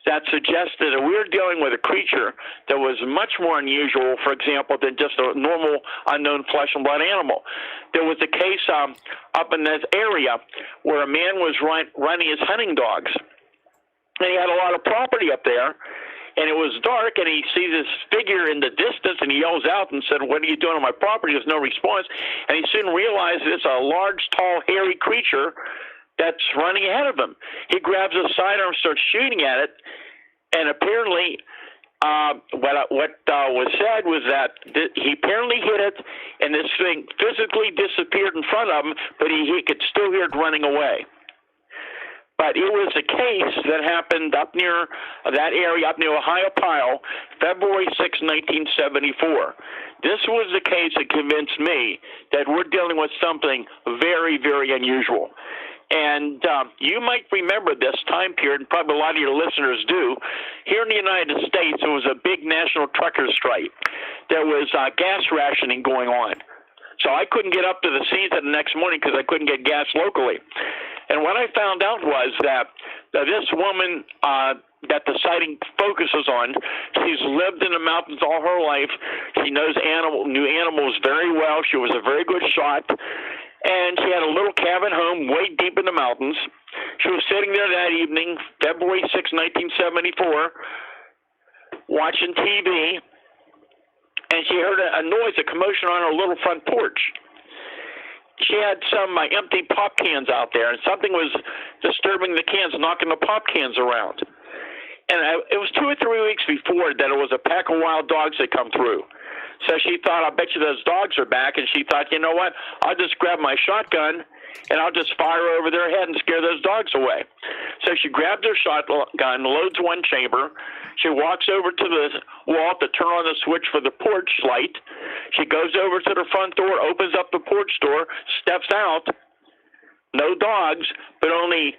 that suggested that we were dealing with a creature that was much more unusual, for example, than just a normal unknown flesh and blood animal. There was a case up in this area where a man was running his hunting dogs, and he had a lot of property up there, and it was dark, and he sees this figure in the distance, and he yells out and said, "What are you doing on my property?" There's no response, and he soon realized it's a large, tall, hairy creature that's running ahead of him. He grabs a sidearm and starts shooting at it, and apparently what was said was that he apparently hit it, and this thing physically disappeared in front of him, but he could still hear it running away. But it was a case that happened up near that area, up near Ohio Pile, February 6, 1974. This was the case that convinced me that we're dealing with something very, very unusual. And you might remember this time period, and probably a lot of your listeners do. Here in the United States, there was a big national truckers' strike. There was gas rationing going on. So I couldn't get up to the scenes the next morning because I couldn't get gas locally. And what I found out was that this woman that the sighting focuses on, she's lived in the mountains all her life. She knew animals very well. She was a very good shot. And she had a little cabin home way deep in the mountains. She was sitting there that evening, February 6, 1974, watching TV, and she heard a noise, a commotion on her little front porch. She had some empty pop cans out there, and something was disturbing the cans, knocking the pop cans around. And it was 2 or 3 weeks before that it was a pack of wild dogs that come through. So she thought, I bet you those dogs are back. And she thought, you know what, I'll just grab my shotgun and I'll just fire over their head and scare those dogs away. So she grabs her shotgun, loads one chamber. She walks over to the wall to turn on the switch for the porch light. She goes over to the front door, opens up the porch door, steps out. No dogs, but only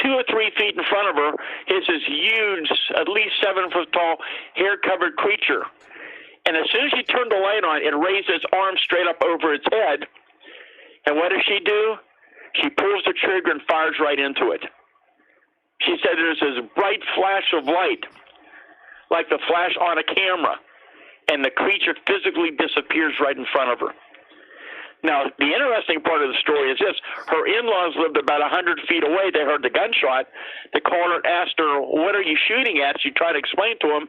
2 or 3 feet in front of her is this huge, at least 7 foot tall, hair-covered creature. And as soon as she turned the light on, it raised its arm straight up over its head. And what does she do? She pulls the trigger and fires right into it. She said there's this bright flash of light, like the flash on a camera, and the creature physically disappears right in front of her. Now, the interesting part of the story is this. Her in-laws lived about 100 feet away. They heard the gunshot. The caller asked her, "What are you shooting at?" She tried to explain to him.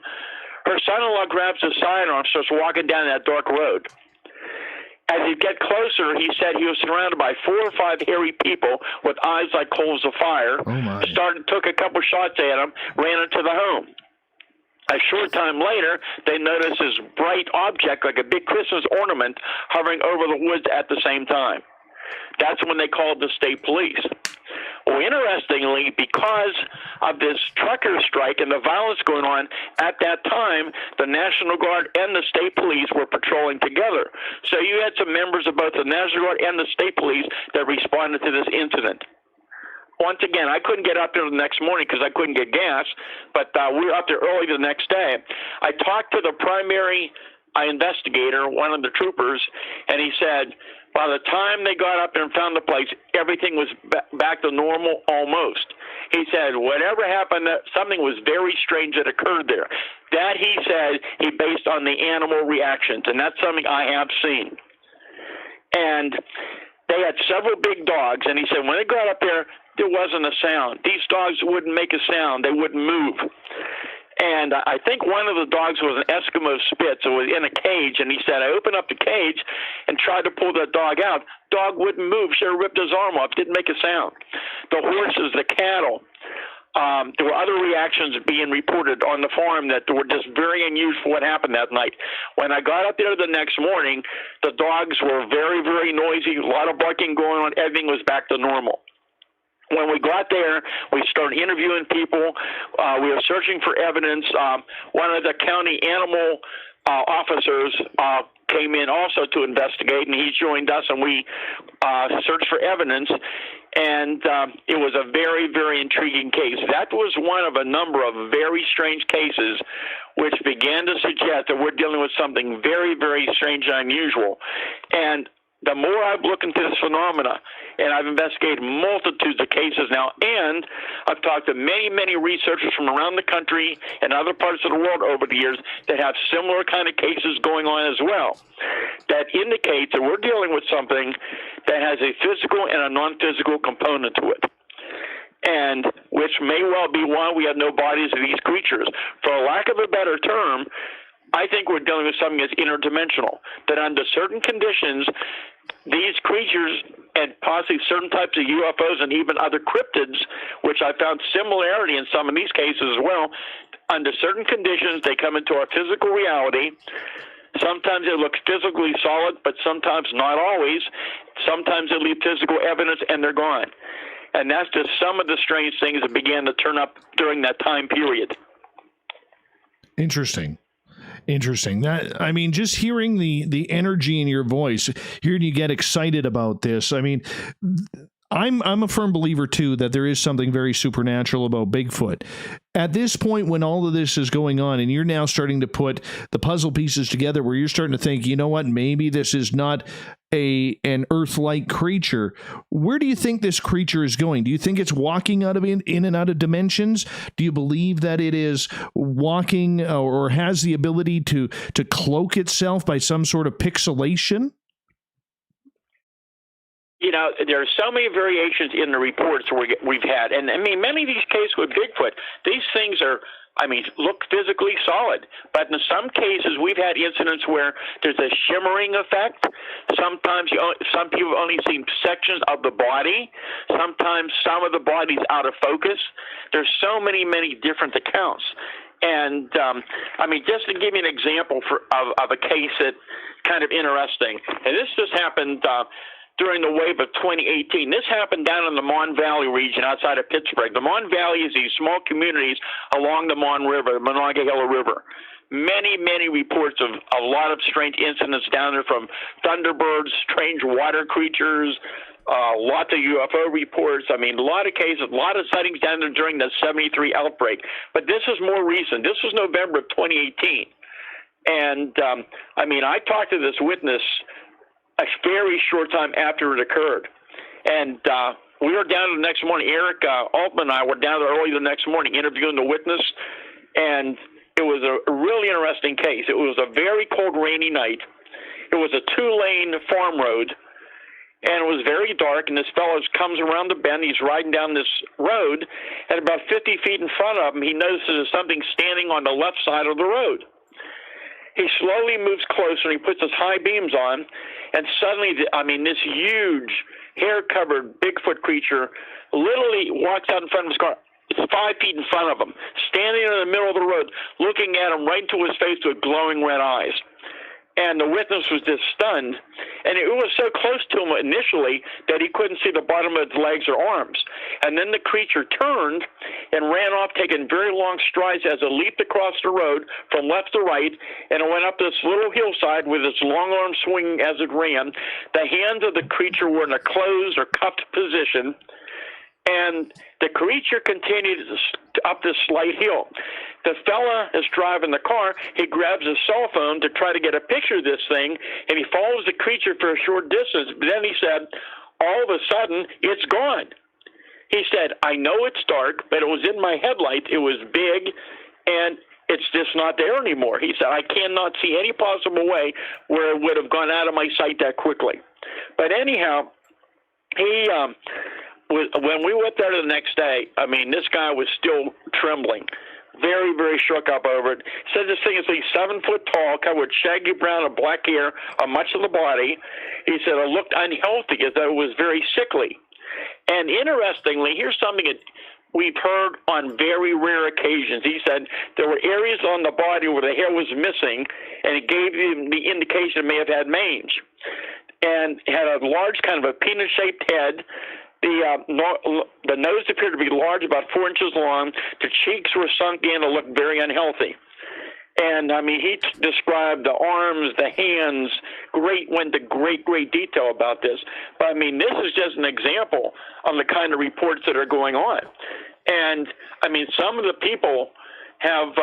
Her son-in-law grabs his sidearm and starts walking down that dark road. As he get closer, he said he was surrounded by 4 or 5 hairy people with eyes like coals of fire. Took a couple shots at him, ran into the home. A short time later, they noticed this bright object, like a big Christmas ornament, hovering over the woods at the same time. That's when they called the state police. Well, interestingly, because of this trucker strike and the violence going on at that time, the National Guard and the state police were patrolling together. So you had some members of both the National Guard and the state police that responded to this incident. Once again, I couldn't get up there the next morning because I couldn't get gas, but we were up there early the next day. I talked to the primary investigator, one of the troopers, and he said, by the time they got up there and found the place, everything was back to normal almost. He said, whatever happened, something was very strange that occurred there. That, he said, he based on the animal reactions, and that's something I have seen. And they had several big dogs, and he said when they got up there wasn't a sound. These dogs wouldn't make a sound. They wouldn't move. And I think one of the dogs was an Eskimo Spitz. It was in a cage, and he said, I opened up the cage and tried to pull that dog out. Dog wouldn't move. Should have ripped his arm off. Didn't make a sound. The horses, the cattle, there were other reactions being reported on the farm that were just very unusual what happened that night. When I got up there the next morning, the dogs were very, very noisy, a lot of barking going on. Everything was back to normal. When we got there, we started interviewing people. We were searching for evidence. One of the county animal officers came in also to investigate, and he joined us, and we searched for evidence. And it was a very, very intriguing case. That was one of a number of very strange cases which began to suggest that we're dealing with something very, very strange and unusual. And the more I've looked into this phenomena, and I've investigated multitudes of cases now, and I've talked to many, many researchers from around the country and other parts of the world over the years that have similar kind of cases going on as well, that indicates that we're dealing with something that has a physical and a non-physical component to it, and which may well be why we have no bodies of these creatures. For lack of a better term, I think we're dealing with something that's interdimensional, that under certain conditions, these creatures and possibly certain types of UFOs and even other cryptids, which I found similarity in some of these cases as well, under certain conditions, they come into our physical reality. Sometimes they look physically solid, but sometimes not always. Sometimes they leave physical evidence and they're gone. And that's just some of the strange things that began to turn up during that time period. Interesting. That, I mean, just hearing the energy in your voice, hearing you get excited about this. I mean, I'm a firm believer too that there is something very supernatural about Bigfoot. At this point, when all of this is going on, and you're now starting to put the puzzle pieces together, where you're starting to think, you know what, maybe this is not an Earth-like creature. Where do you think this creature is going? Do you think it's walking out of in and out of dimensions? Do you believe that it is walking or has the ability to cloak itself by some sort of pixelation? You know, there are so many variations in the reports we've had. And, I mean, many of these cases with Bigfoot, these things are, I mean, look physically solid. But in some cases, we've had incidents where there's a shimmering effect. Sometimes some people only see sections of the body. Sometimes some of the body's out of focus. There's so many, many different accounts. And, I mean, just to give you an example of a case that's kind of interesting, and this just happened during the wave of 2018. This happened down in the Mon Valley region outside of Pittsburgh. The Mon Valley is these small communities along the Mon River, the Monongahela River. Many, many reports of a lot of strange incidents down there, from thunderbirds, strange water creatures, lots of UFO reports. I mean, a lot of cases, a lot of sightings down there during the 73 outbreak. But this is more recent. This was November of 2018. And, I mean, I talked to this witness a very short time after it occurred. And we were down the next morning. Eric Altman and I were down there early the next morning interviewing the witness, and it was a really interesting case. It was a very cold, rainy night. It was a 2-lane farm road, and it was very dark, and this fellow comes around the bend. He's riding down this road, and about 50 feet in front of him, he notices there's something standing on the left side of the road. He slowly moves closer, and he puts his high beams on, and suddenly, I mean, this huge, hair-covered Bigfoot creature literally walks out in front of his car. It's 5 feet in front of him, standing in the middle of the road, looking at him right into his face with glowing red eyes. And the witness was just stunned. And it was so close to him initially that he couldn't see the bottom of his legs or arms. And then the creature turned and ran off, taking very long strides as it leaped across the road from left to right, and it went up this little hillside with its long arms swinging as it ran. The hands of the creature were in a closed or cupped position, and the creature continued up this slight hill. The fella is driving the car. He grabs his cell phone to try to get a picture of this thing, and he follows the creature for a short distance. But then he said, all of a sudden, it's gone. He said, I know it's dark, but it was in my headlights. It was big, and it's just not there anymore. He said, I cannot see any possible way where it would have gone out of my sight that quickly. But anyhow, he when we went there the next day, I mean, this guy was still trembling, very, very shook up over it. Said this thing is like 7 foot tall, covered with shaggy brown and black hair on much of the body. He said it looked unhealthy, as though it was very sickly. And interestingly, here's something that we've heard on very rare occasions. He said there were areas on the body where the hair was missing, and it gave him the indication it may have had mange. And had a large, kind of a peanut-shaped head. The nose appeared to be large, about 4 inches long. The cheeks were sunk in and looked very unhealthy. And I mean, he described the arms, the hands, went to great detail about this. But I mean, this is just an example of the kind of reports that are going on. And I mean, some of the people have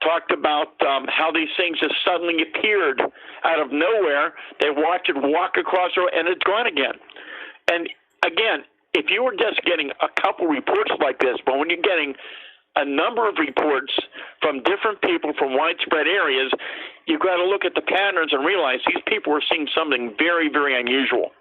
talked about how these things just suddenly appeared out of nowhere. They watch it walk across the road, and it's gone again. And again, if you were just getting a couple reports like this, but when you're getting a number of reports from different people from widespread areas, you've got to look at the patterns and realize these people are seeing something very, very unusual.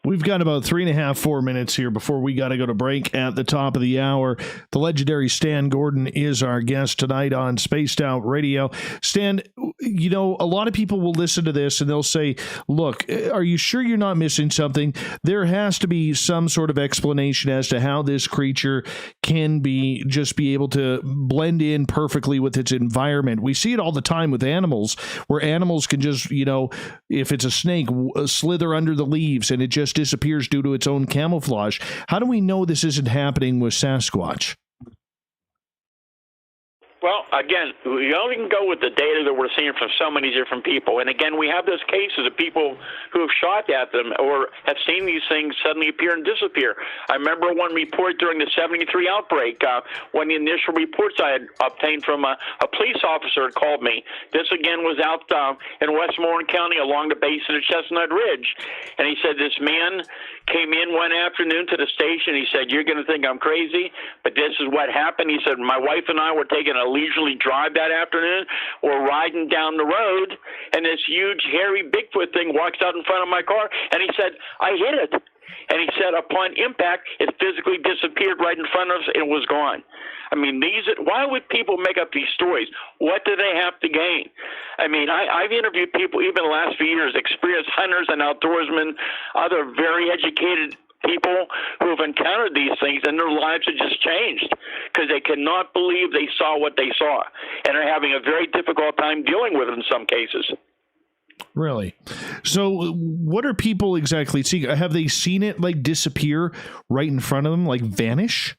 We've got about 3.5, 4 minutes here before we got to go to break at the top of the hour. The legendary Stan Gordon is our guest tonight on Spaced Out Radio. Stan, you know, a lot of people will listen to this and they'll say, look, are you sure you're not missing something? There has to be some sort of explanation as to how this creature can be able to blend in perfectly with its environment. We see it all the time with animals, where animals can just, you know, if it's a snake, slither under the leaves and it just disappears due to its own camouflage. How do we know this isn't happening with Sasquatch? Well, again, we only can go with the data that we're seeing from so many different people. And again, we have those cases of people who have shot at them or have seen these things suddenly appear and disappear. I remember one report during the 73 outbreak, when the initial reports I had obtained from a police officer had called me. This, again, was out in Westmoreland County along the base of the Chestnut Ridge. And he said this man came in one afternoon to the station. He said, "You're going to think I'm crazy, but this is what happened." He said, "My wife and I were taking a leisurely drive that afternoon. We're riding down the road, and this huge, hairy Bigfoot thing walks out in front of my car." And he said, "I hit it." And he said, upon impact, it physically disappeared right in front of us and was gone. I mean, why would people make up these stories? What do they have to gain? I mean, I've interviewed people even the last few years, experienced hunters and outdoorsmen, other very educated people who have encountered these things, and their lives have just changed because they cannot believe they saw what they saw and are having a very difficult time dealing with it in some cases. Really? So what are people exactly seeing? Have they seen it like disappear right in front of them, like vanish?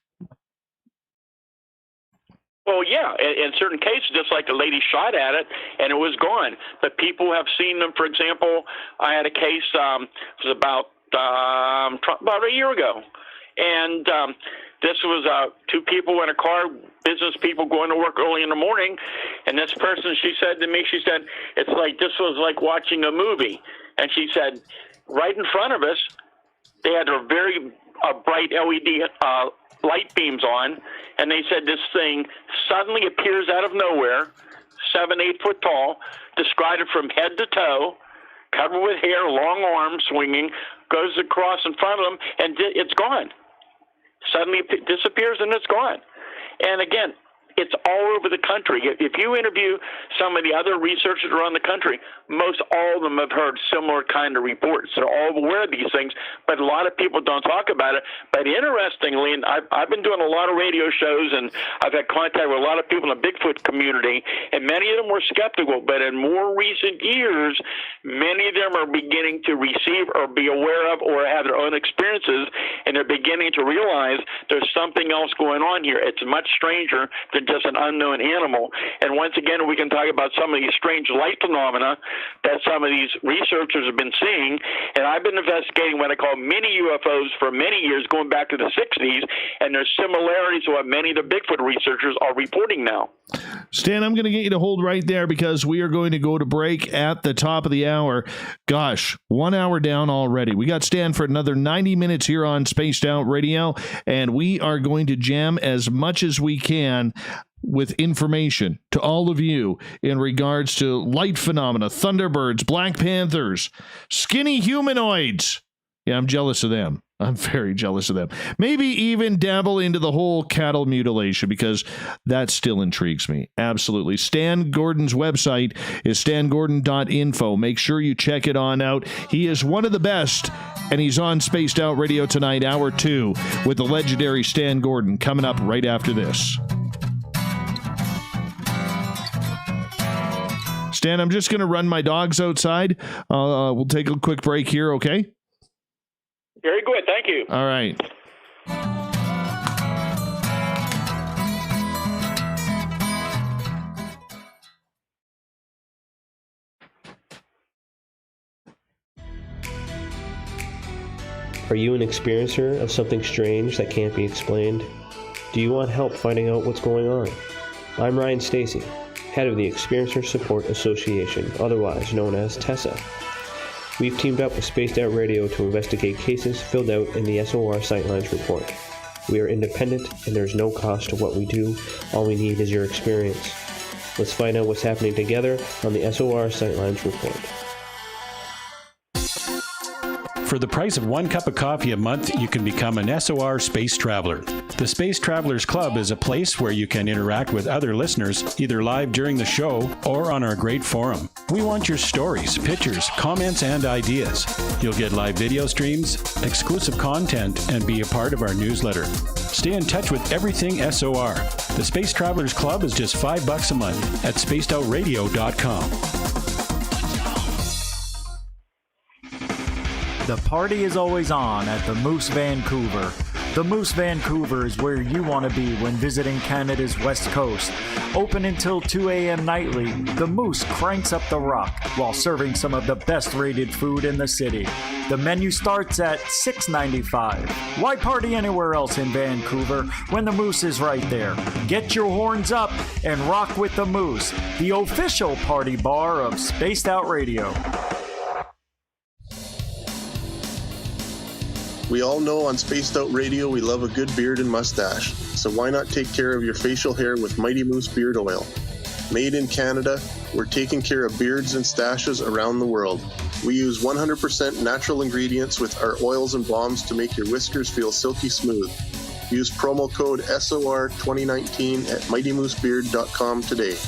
Well, yeah, in certain cases, just like the lady shot at it and it was gone. But people have seen them. For example, I had a case, it was about a year ago. And this was two people in a car, business people going to work early in the morning. And this person, she said to me, she said, it's like this was like watching a movie. And she said, right in front of us, they had a very bright LED light beams on. And they said this thing suddenly appears out of nowhere, 7-8 foot tall, described it from head to toe, covered with hair, long arms swinging, goes across in front of them, and it's gone. Suddenly it disappears and it's gone. And again, it's all over the country. If you interview some of the other researchers around the country, most all of them have heard similar kind of reports. They're all aware of these things, but a lot of people don't talk about it. But interestingly, and I've been doing a lot of radio shows, and I've had contact with a lot of people in the Bigfoot community, and many of them were skeptical. But in more recent years, many of them are beginning to receive or be aware of or have their own experiences, and they're beginning to realize there's something else going on here. It's much stranger than just an unknown animal. And once again, we can talk about some of these strange light phenomena that some of these researchers have been seeing. And I've been investigating what I call mini UFOs for many years, going back to the 60s, and there's similarities to what many of the Bigfoot researchers are reporting now. Stan, I'm going to get you to hold right there because we are going to go to break at the top of the hour. Gosh, 1 hour down already. We got Stan for another 90 minutes here on Spaced Out Radio, and we are going to jam as much as we can with information to all of you in regards to light phenomena, Thunderbirds, Black Panthers, skinny humanoids. Yeah, I'm jealous of them. I'm very jealous of them. Maybe even dabble into the whole cattle mutilation because that still intrigues me. Absolutely. Stan Gordon's website is stangordon.info. Make sure you check it on out. He is one of the best, and he's on Spaced Out Radio tonight, hour 2, with the legendary Stan Gordon, coming up right after this. Stan, I'm just going to run my dogs outside. We'll take a quick break here, okay? Very good. Thank you. All right. Are you an experiencer of something strange that can't be explained? Do you want help finding out what's going on? I'm Ryan Stacy, head of the Experiencer Support Association, otherwise known as TESA. We've teamed up with Spaced Out Radio to investigate cases filled out in the SOR Sightlines report. We are independent and there's no cost to what we do. All we need is your experience. Let's find out what's happening together on the SOR Sightlines report. For the price of 1 cup of coffee a month, you can become an SOR Space Traveler. The Space Travelers Club is a place where you can interact with other listeners, either live during the show or on our great forum. We want your stories, pictures, comments, and ideas. You'll get live video streams, exclusive content, and be a part of our newsletter. Stay in touch with everything SOR. The Space Travelers Club is just $5 a month at spacedoutradio.com. The party is always on at the Moose Vancouver. The Moose Vancouver is where you want to be when visiting Canada's West Coast. Open until 2 a.m. nightly, the Moose cranks up the rock while serving some of the best rated food in the city. The menu starts at $6.95. Why party anywhere else in Vancouver when the Moose is right there? Get your horns up and rock with the Moose, the official party bar of Spaced Out Radio. We all know on Spaced Out Radio we love a good beard and mustache, so why not take care of your facial hair with Mighty Moose Beard Oil? Made in Canada, we're taking care of beards and stashes around the world. We use 100% natural ingredients with our oils and balms to make your whiskers feel silky smooth. Use promo code SOR2019 at mightymoosebeard.com today.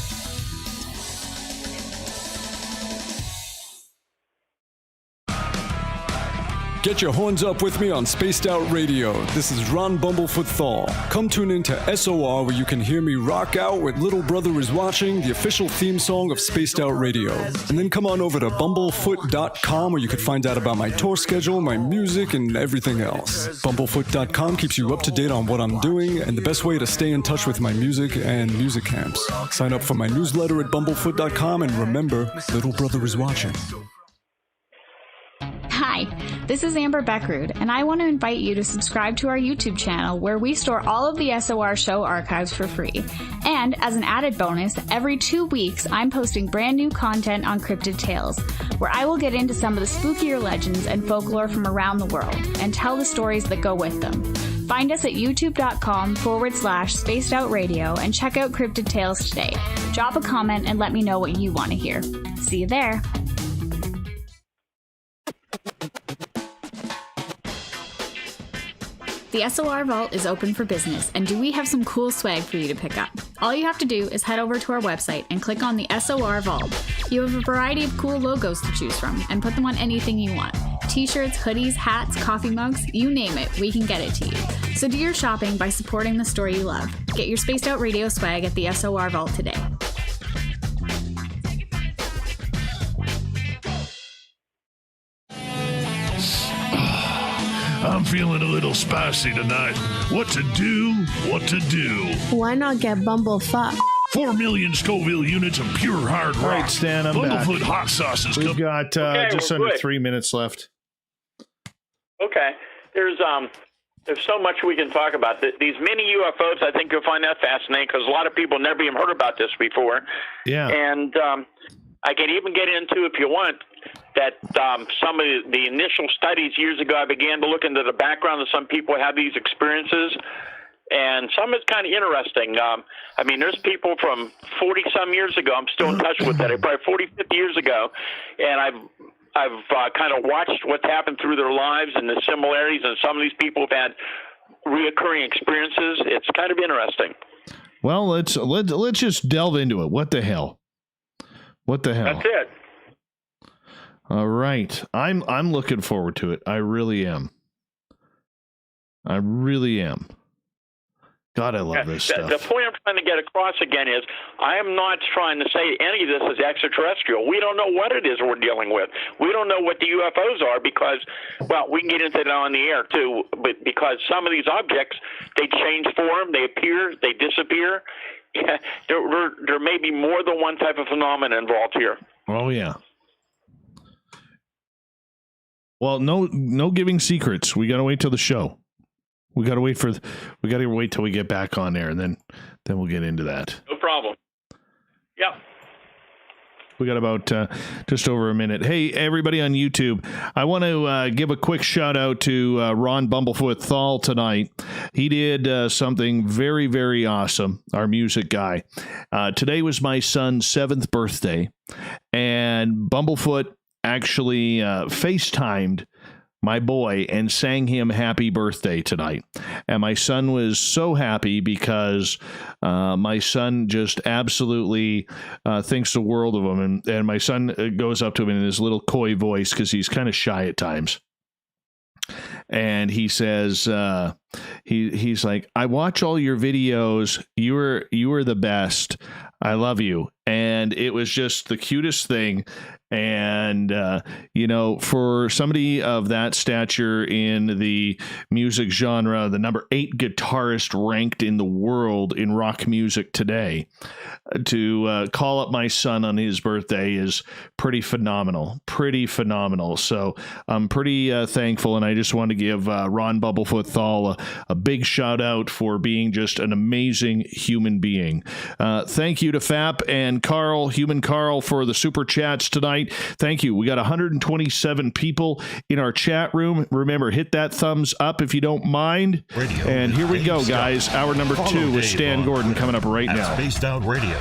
Get your horns up with me on Spaced Out Radio. This is Ron Bumblefoot Thal. Come tune in to SOR where you can hear me rock out with Little Brother Is Watching, the official theme song of Spaced Out Radio. And then come on over to bumblefoot.com where you can find out about my tour schedule, my music, and everything else. Bumblefoot.com keeps you up to date on what I'm doing and the best way to stay in touch with my music and music camps. Sign up for my newsletter at bumblefoot.com and remember, Little Brother Is Watching. Hi, this is Amber Beckrud, and I want to invite you to subscribe to our YouTube channel where we store all of the SOR show archives for free. And as an added bonus, every 2 weeks I'm posting brand new content on Cryptid Tales, where I will get into some of the spookier legends and folklore from around the world and tell the stories that go with them. Find us at youtube.com/spacedoutradio and check out Cryptid Tales today. Drop a comment and let me know what you want to hear. See you there. The SOR Vault is open for business, and do we have some cool swag for you to pick up? All you have to do is head over to our website and click on the SOR Vault. You have a variety of cool logos to choose from, and put them on anything you want. T-shirts, hoodies, hats, coffee mugs, you name it, we can get it to you. So do your shopping by supporting the store you love. Get your Spaced Out Radio swag at the SOR Vault today. I'm feeling a little spicy tonight. What to do? What to do? Why not get Bumblefuck? 4 million Scoville units of pure hard rock. All right, Stan, I'm back. Bumblefoot hot sauces. We've got just under 3 minutes left. Okay. There's so much we can talk about. These mini UFOs, I think you'll find that fascinating because a lot of people never even heard about this before. Yeah. And I can even get into, if you want, that some of the initial studies years ago, I began to look into the background of some people who have these experiences, and some is kind of interesting. I mean, there's people from 40-some years ago, I'm still in touch with that, probably 40, 50 years ago, and I've kind of watched what's happened through their lives and the similarities, and some of these people have had reoccurring experiences. It's kind of interesting. Well, let's just delve into it. What the hell? What the hell? That's it. All right. I'm looking forward to it. I really am. I really am. God, I love this stuff. The point I'm trying to get across again is I am not trying to say any of this is extraterrestrial. We don't know what it is we're dealing with. We don't know what the UFOs are because, well, we can get into that on the air too, but because some of these objects, they change form, they appear, they disappear. Yeah, there may be more than one type of phenomenon involved here. Oh, yeah. Well, no giving secrets. We got to wait till the show. We got to wait till we get back on there, and then we'll get into that. No problem. Yeah. We got about just over a minute. Hey, everybody on YouTube, I want to give a quick shout out to Ron Bumblefoot Thal tonight. He did something very, very awesome, our music guy. Today was my son's 7th birthday, and Bumblefoot actually FaceTimed my boy and sang him happy birthday tonight. And my son was so happy because my son just absolutely thinks the world of him. And my son goes up to him in his little coy voice because he's kind of shy at times. And he says, he's like, I watch all your videos. You were the best. I love you. And it was just the cutest thing. And, for somebody of that stature in the music genre, the number 8 guitarist ranked in the world in rock music today, to call up my son on his birthday is pretty phenomenal. So I'm pretty thankful. And I just want to give Ron Bumblefoot Thal a big shout out for being just an amazing human being. Thank you to FAP and Human Carl, for the super chats tonight. Thank you. We got 127 people in our chat room. Remember, hit that thumbs up if you don't mind. Radio and here we go, guys. Hour number 2 with Stan Gordon coming up right now. Spaced Out Radio.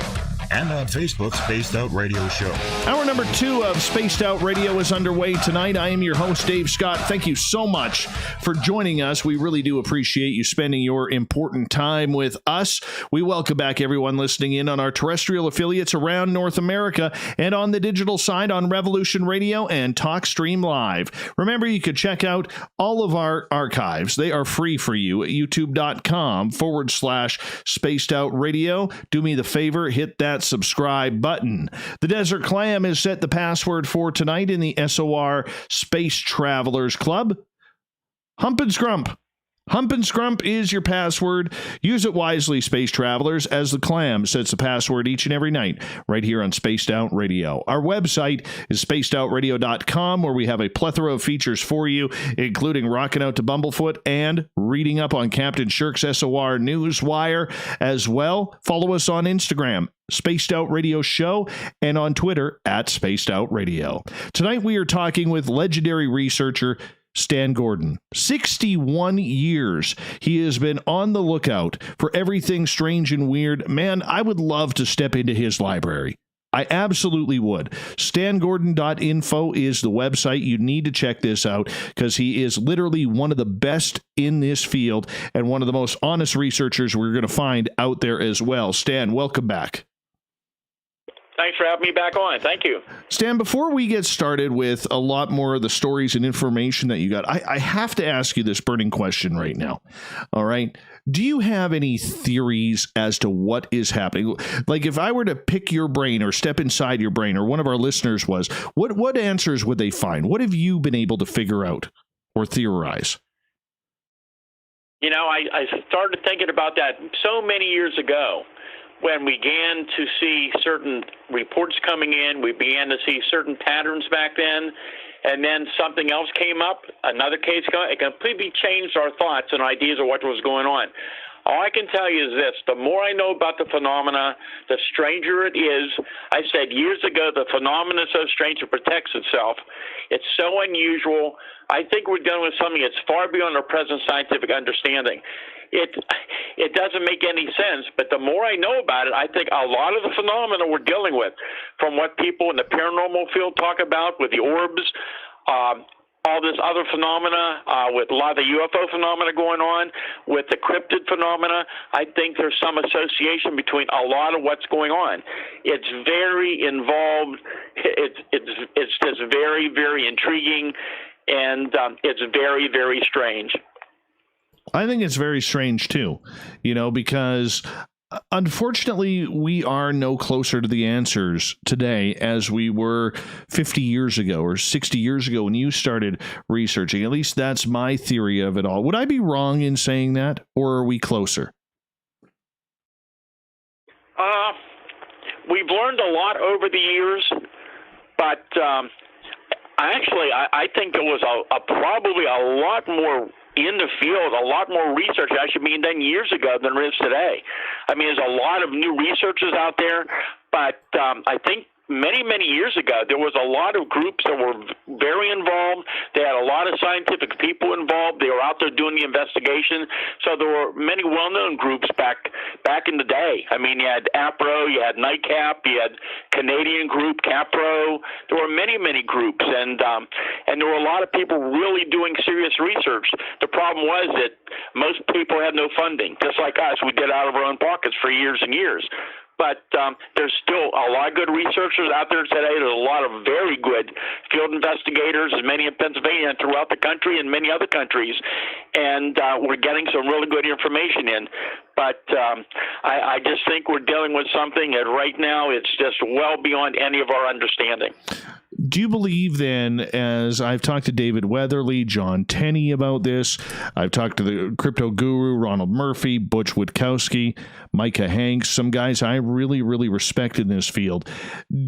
And on Facebook, Spaced Out Radio Show. Hour number 2 of Spaced Out Radio is underway tonight. I am your host, Dave Scott. Thank you so much for joining us. We really do appreciate you spending your important time with us. We welcome back everyone listening in on our terrestrial affiliates around North America and on the digital side on Revolution Radio and TalkStream Live. Remember, you could check out all of our archives. They are free for you at youtube.com/Spaced Out Radio. Do me the favor, hit that subscribe button. The Desert Clam is set the password for tonight in the SOR Space Travelers Club. Hump and Scrump. Hump and Scrump is your password. Use it wisely, Space Travelers, as the Clam sets the password each and every night right here on Spaced Out Radio. Our website is spacedoutradio.com, where we have a plethora of features for you, including rocking out to Bumblefoot and reading up on Captain Shirk's SOR Newswire as well. Follow us on Instagram, Spaced Out Radio Show, and on Twitter at Spaced Out Radio. Tonight we are talking with legendary researcher Stan Gordon. 61 years he has been on the lookout for everything strange and weird. Man, I would love to step into his library. I absolutely would. StanGordon.info is the website. You need to check this out because he is literally one of the best in this field and one of the most honest researchers we're going to find out there as well. Stan, welcome back. Thanks for having me back on. Thank you. Stan, before we get started with a lot more of the stories and information that you got, I have to ask you this burning question right now. All right. Do you have any theories as to what is happening? Like, if I were to pick your brain or step inside your brain, or one of our listeners was, what answers would they find? What have you been able to figure out or theorize? You know, I started thinking about that so many years ago. When we began to see certain reports coming in, we began to see certain patterns back then, and then something else came up, another case came up. It completely changed our thoughts and ideas of what was going on. All I can tell you is this: the more I know about the phenomena, the stranger it is. I said years ago, the phenomena is so strange it protects itself. It's so unusual. I think we're dealing with something that's far beyond our present scientific understanding. It doesn't make any sense, but the more I know about it, I think a lot of the phenomena we're dealing with, from what people in the paranormal field talk about with the orbs, all this other phenomena, with a lot of the UFO phenomena going on, with the cryptid phenomena, I think there's some association between a lot of what's going on. It's very involved. It's just very, very intriguing, and it's very, very strange. I think it's very strange, too, because unfortunately, we are no closer to the answers today as we were 50 years ago or 60 years ago when you started researching. At least that's my theory of it all. Would I be wrong in saying that, or are we closer? We've learned a lot over the years, but I think there was probably a lot more in the field, a lot more research actually being done years ago than there is today. I mean, there's a lot of new researchers out there, but I think many years ago, there was a lot of groups that were very involved. They had a lot of scientific people involved. They were out there doing the investigation. So there were many well-known groups back in the day. I mean, you had APRO, you had NICAP, you had Canadian group, CAPRO. There were many groups, and there were a lot of people really doing serious research. The problem was that most people had no funding, just like us. We did out of our own pockets for years and years. But there's still a lot of good researchers out there today. There's a lot of very good field investigators, as many in Pennsylvania and throughout the country and many other countries. And we're getting some really good information in. But I just think we're dealing with something that right now it's just well beyond any of our understanding. Do you believe then, as I've talked to David Weatherly, John Tenney about this, I've talked to the crypto guru, Ronald Murphy, Butch Witkowski, Micah Hanks, some guys I really respect in this field.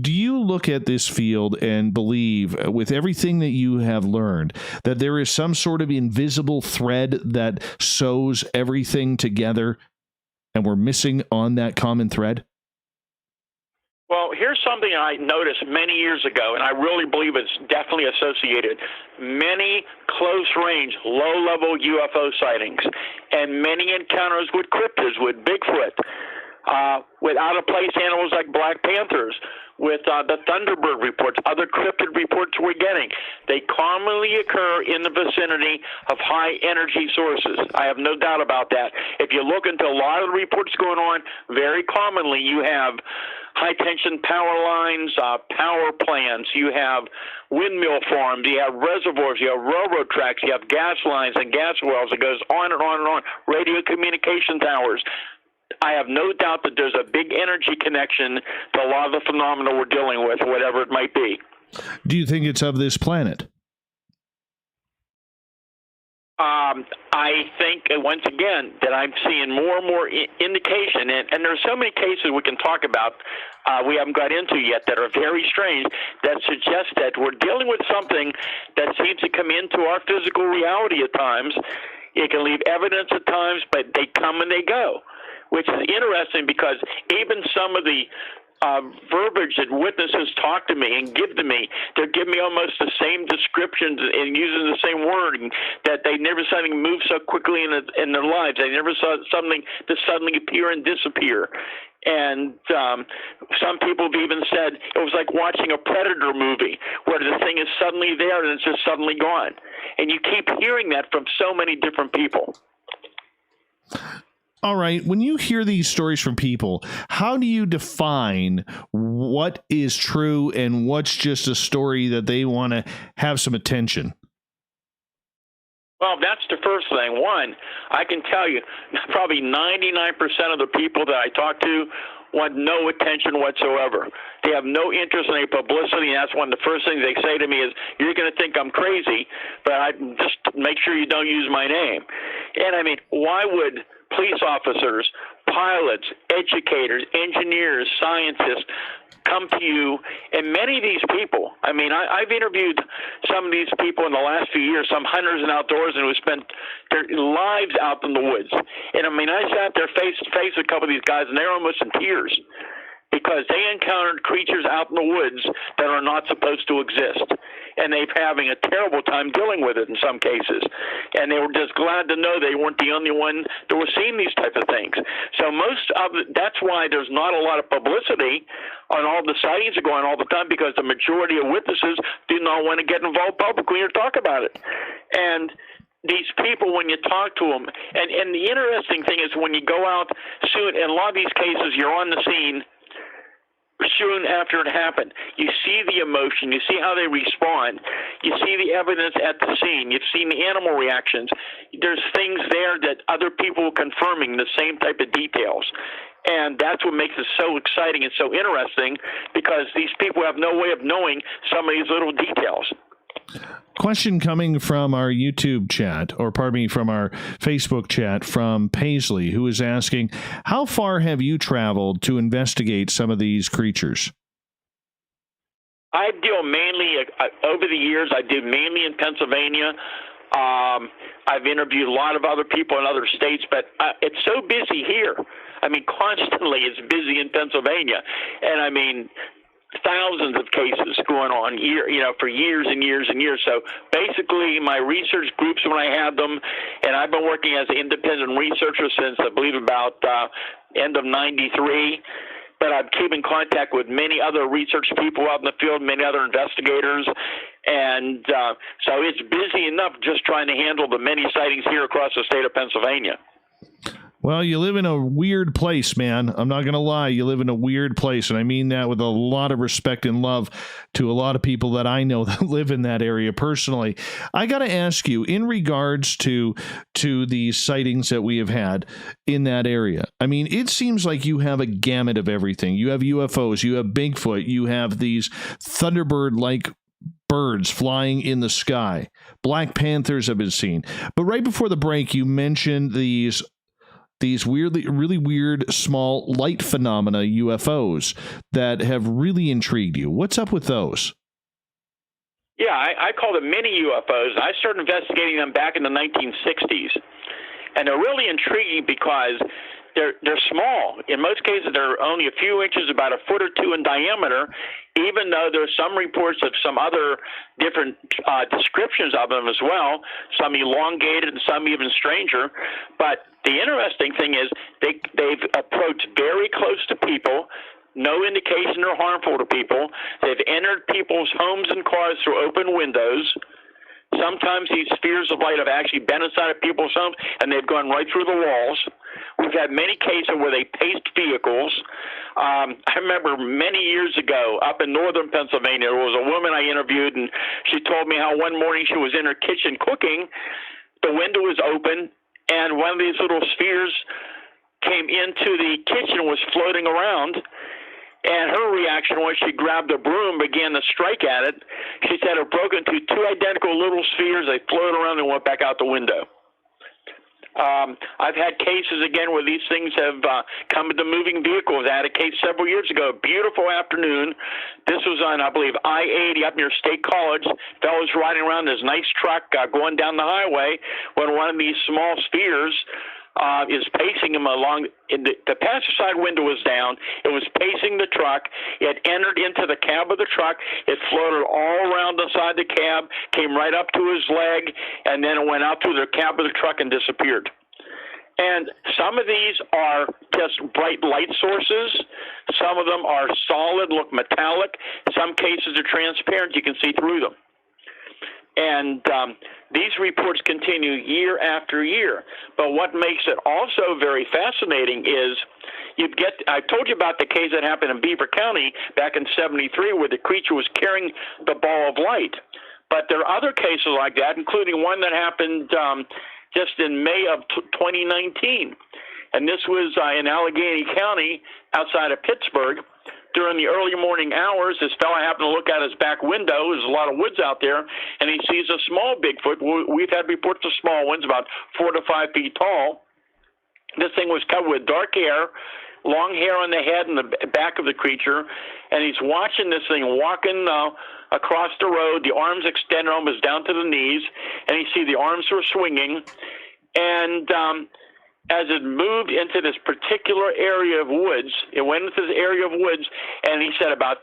Do you look at this field and believe, with everything that you have learned, that there is some sort of invisible thread that sews everything together and we're missing on that common thread? Well, here's something I noticed many years ago, and I really believe it's definitely associated. Many close-range, low-level UFO sightings, and many encounters with cryptids, with Bigfoot, with out-of-place animals like black panthers, with the Thunderbird reports, other cryptid reports we're getting. They commonly occur in the vicinity of high-energy sources. I have no doubt about that. If you look into a lot of the reports going on, very commonly you have high-tension power lines, power plants, you have windmill farms, you have reservoirs, you have railroad tracks, you have gas lines and gas wells. It goes on and on and on. Radio communication towers. I have no doubt that there's a big energy connection to a lot of the phenomena we're dealing with, whatever it might be. Do you think it's of this planet? I think, once again, that I'm seeing more and more indication, and there's so many cases we can talk about we haven't got into yet that are very strange, that suggest that we're dealing with something that seems to come into our physical reality at times. It can leave evidence at times, but they come and they go, which is interesting because even some of the verbiage that witnesses talk to me and give to me, they're giving me almost the same descriptions and using the same wording, that they never saw something move so quickly in their lives. They never saw something to suddenly appear and disappear. And some people have even said it was like watching a Predator movie where the thing is suddenly there and it's just suddenly gone. And you keep hearing that from so many different people. All right. When you hear these stories from people, how do you define what is true and what's just a story that they want to have some attention? Well, that's the first thing. One, I can tell you, probably 99% of the people that I talk to want no attention whatsoever. They have no interest in any publicity, and that's one of the first things they say to me is, you're going to think I'm crazy, but I just make sure you don't use my name. And I mean, why would police officers, pilots, educators, engineers, scientists come to you? And many of these people, I mean, I've interviewed some of these people in the last few years, some hunters and outdoorsmen who spent their lives out in the woods. And I mean, I sat there face to face with a couple of these guys, and they're almost in tears because they encountered creatures out in the woods that are not supposed to exist. And they're having a terrible time dealing with it in some cases. And they were just glad to know they weren't the only one that were seeing these type of things. So that's why there's not a lot of publicity on all the sightings that are going on all the time, because the majority of witnesses do not want to get involved publicly or talk about it. And these people, when you talk to them, and the interesting thing is when you go out soon, in a lot of these cases, you're on the scene soon after it happened. You see the emotion, you see how they respond, you see the evidence at the scene, you've seen the animal reactions. There's things there that other people are confirming the same type of details. And that's what makes it so exciting and so interesting, because these people have no way of knowing some of these little details. Question coming from our YouTube chat, or pardon me, from our Facebook chat from Paisley, who is asking, how far have you traveled to investigate some of these creatures? I deal mainly, over the years, I do mainly in Pennsylvania. I've interviewed a lot of other people in other states, but it's so busy here. I mean, constantly it's busy in Pennsylvania. And I mean, thousands of cases going on for years and years and years. So basically my research groups, when I had them, and I've been working as an independent researcher since I believe about end of 93, but I'm keeping contact with many other research people out in the field, many other investigators. And so it's busy enough just trying to handle the many sightings here across the state of Pennsylvania. Well, you live in a weird place, man. I'm not going to lie. You live in a weird place, and I mean that with a lot of respect and love to a lot of people that I know that live in that area personally. I got to ask you, in regards to the sightings that we have had in that area, I mean, it seems like you have a gamut of everything. You have UFOs, you have Bigfoot, you have these Thunderbird-like birds flying in the sky. Black Panthers have been seen. But right before the break, you mentioned these really weird small light phenomena, UFOs, that have really intrigued you. What's up with those? Yeah, I call them mini UFOs. I started investigating them back in the 1960s. And they're really intriguing because they're small. In most cases, they're only a few inches, about a foot or two in diameter, even though there's some reports of some other different descriptions of them as well, some elongated and some even stranger. But the interesting thing is they've approached very close to people, no indication they're harmful to people. They've entered people's homes and cars through open windows. Sometimes these spheres of light have actually been inside of people's homes, and they've gone right through the walls. We've had many cases where they paced vehicles. I remember many years ago up in northern Pennsylvania, there was a woman I interviewed, and she told me how one morning she was in her kitchen cooking. The window was open, and one of these little spheres came into the kitchen and was floating around. And her reaction was she grabbed a broom, began to strike at it. She said it broke into two identical little spheres. They floated around and went back out the window. I've had cases, again, where these things have come into moving vehicles. I had a case several years ago, a beautiful afternoon. This was on, I believe, I-80 up near State College. Fellow was riding around this nice truck going down the highway when one of these small spheres is pacing him along. The passenger side window was down. It was pacing the truck. It entered into the cab of the truck. It floated all around the side of the cab, came right up to his leg, and then it went out through the cab of the truck and disappeared. And some of these are just bright light sources. Some of them are solid, look metallic. Some cases are transparent. You can see through them. And these reports continue year after year. But what makes it also very fascinating is I told you about the case that happened in Beaver County back in 73 where the creature was carrying the ball of light. But there are other cases like that, including one that happened just in May of 2019. And this was in Allegheny County outside of Pittsburgh. During the early morning hours, this fellow happened to look out his back window. There's a lot of woods out there, and he sees a small Bigfoot. We've had reports of small ones, about 4 to 5 feet tall. This thing was covered with dark hair, long hair on the head and the back of the creature, and he's watching this thing walking across the road, the arms extended almost down to the knees, and you see the arms were swinging. And as it moved into this particular area of woods, it went into this area of woods, and he said as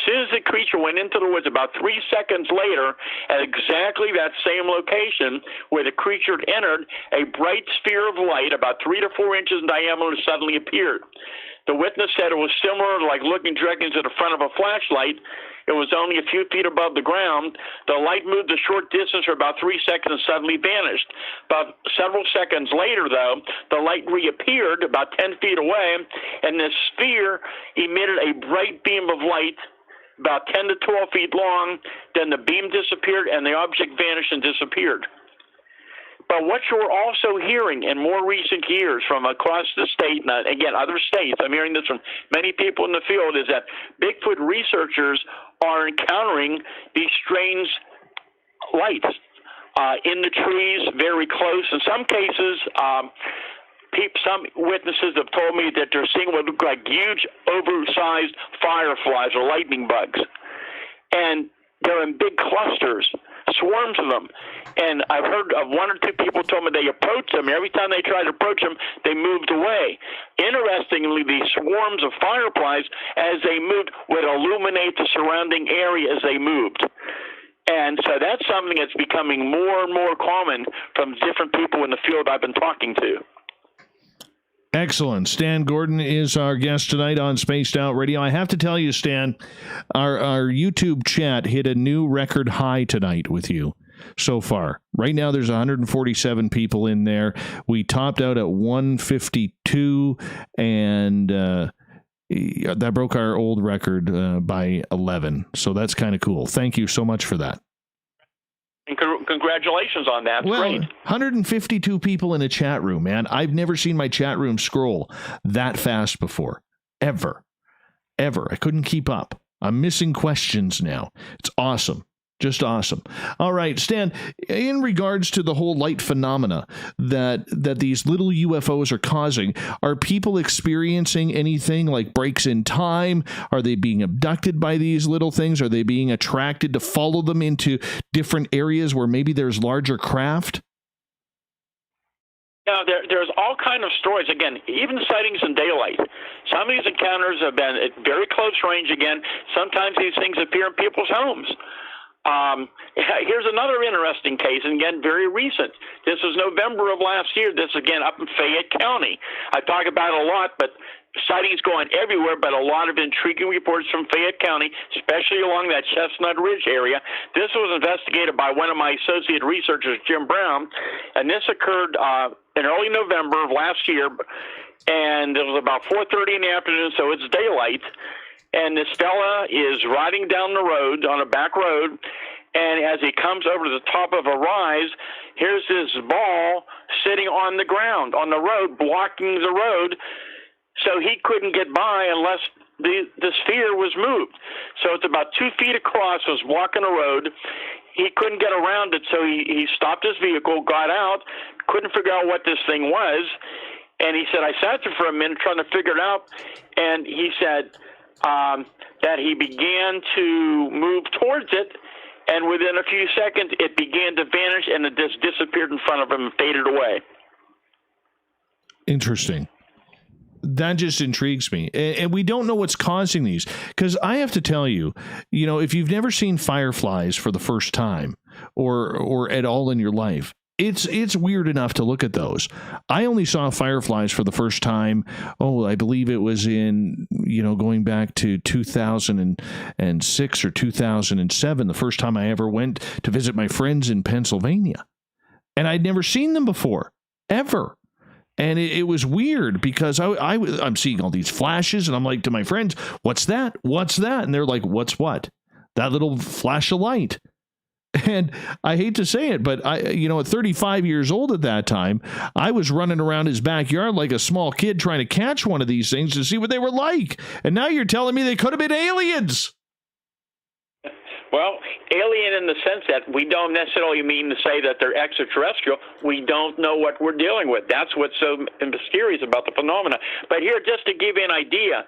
soon as the creature went into the woods, about 3 seconds later, at exactly that same location where the creature had entered, a bright sphere of light, about 3 to 4 inches in diameter, suddenly appeared. The witness said it was similar to like looking directly into the front of a flashlight. It was only a few feet above the ground. The light moved a short distance for about 3 seconds and suddenly vanished. About several seconds later, though, the light reappeared about 10 feet away, and this sphere emitted a bright beam of light about 10 to 12 feet long. Then the beam disappeared, and the object vanished and disappeared. But what you're also hearing in more recent years from across the state, and again, other states, I'm hearing this from many people in the field, is that Bigfoot researchers are encountering these strange lights in the trees, very close. In some cases, some witnesses have told me that they're seeing what look like huge, oversized fireflies or lightning bugs. and they're in big clusters, swarms of them. And I've heard of one or two people told me they approached them. Every time they tried to approach them, they moved away. Interestingly, these swarms of fireflies, as they moved, would illuminate the surrounding area as they moved. And so that's something that's becoming more and more common from different people in the field I've been talking to. Excellent. Stan Gordon is our guest tonight on Spaced Out Radio. I have to tell you, Stan, our YouTube chat hit a new record high tonight with you so far. Right now, there's 147 people in there. We topped out at 152, and that broke our old record by 11. So that's kind of cool. Thank you so much for that. And congratulations on that. Well, Great. 152 people in a chat room, man. I've never seen my chat room scroll that fast before. Ever. I couldn't keep up. I'm missing questions now. It's awesome. Just awesome. All right, Stan, in regards to the whole light phenomena that these little UFOs are causing, are people experiencing anything like breaks in time? Are they being abducted by these little things? Are they being attracted to follow them into different areas where maybe there's larger craft? Now, there's all kind of stories. Again, even sightings in daylight. Some of these encounters have been at very close range again. Sometimes these things appear in people's homes. Here's another interesting case, and again, very recent. This was November of last year. This, again, up in Fayette County. I talk about it a lot, but sightings going everywhere, but a lot of intriguing reports from Fayette County, especially along that Chestnut Ridge area. This was investigated by one of my associate researchers, Jim Brown, and this occurred in early November of last year, and it was about 4:30 in the afternoon, so it's daylight. And this fella is riding down the road, on a back road, and as he comes over to the top of a rise, here's this ball sitting on the ground, on the road, blocking the road, so he couldn't get by unless the sphere was moved. So it's about 2 feet across, was blocking the road. He couldn't get around it, so he stopped his vehicle, got out, couldn't figure out what this thing was, and he said, I sat there for a minute trying to figure it out, and he said that he began to move towards it, and within a few seconds, it began to vanish, and it just disappeared in front of him and faded away. Interesting. That just intrigues me. And we don't know what's causing these. Because I have to tell you, if you've never seen fireflies for the first time or at all in your life, it's weird enough to look at those. I only saw fireflies for the first time, I believe it was in, going back to 2006 or 2007, the first time I ever went to visit my friends in Pennsylvania. And I'd never seen them before, ever. And it was weird because I'm seeing all these flashes, and I'm like to my friends, what's that? What's that? And they're like, what's what? That little flash of light. And I hate to say it, but at 35 years old at that time, I was running around his backyard like a small kid trying to catch one of these things to see what they were like. And now you're telling me they could have been aliens. Well, alien in the sense that we don't necessarily mean to say that they're extraterrestrial. We don't know what we're dealing with. That's what's so mysterious about the phenomena. But here, just to give you an idea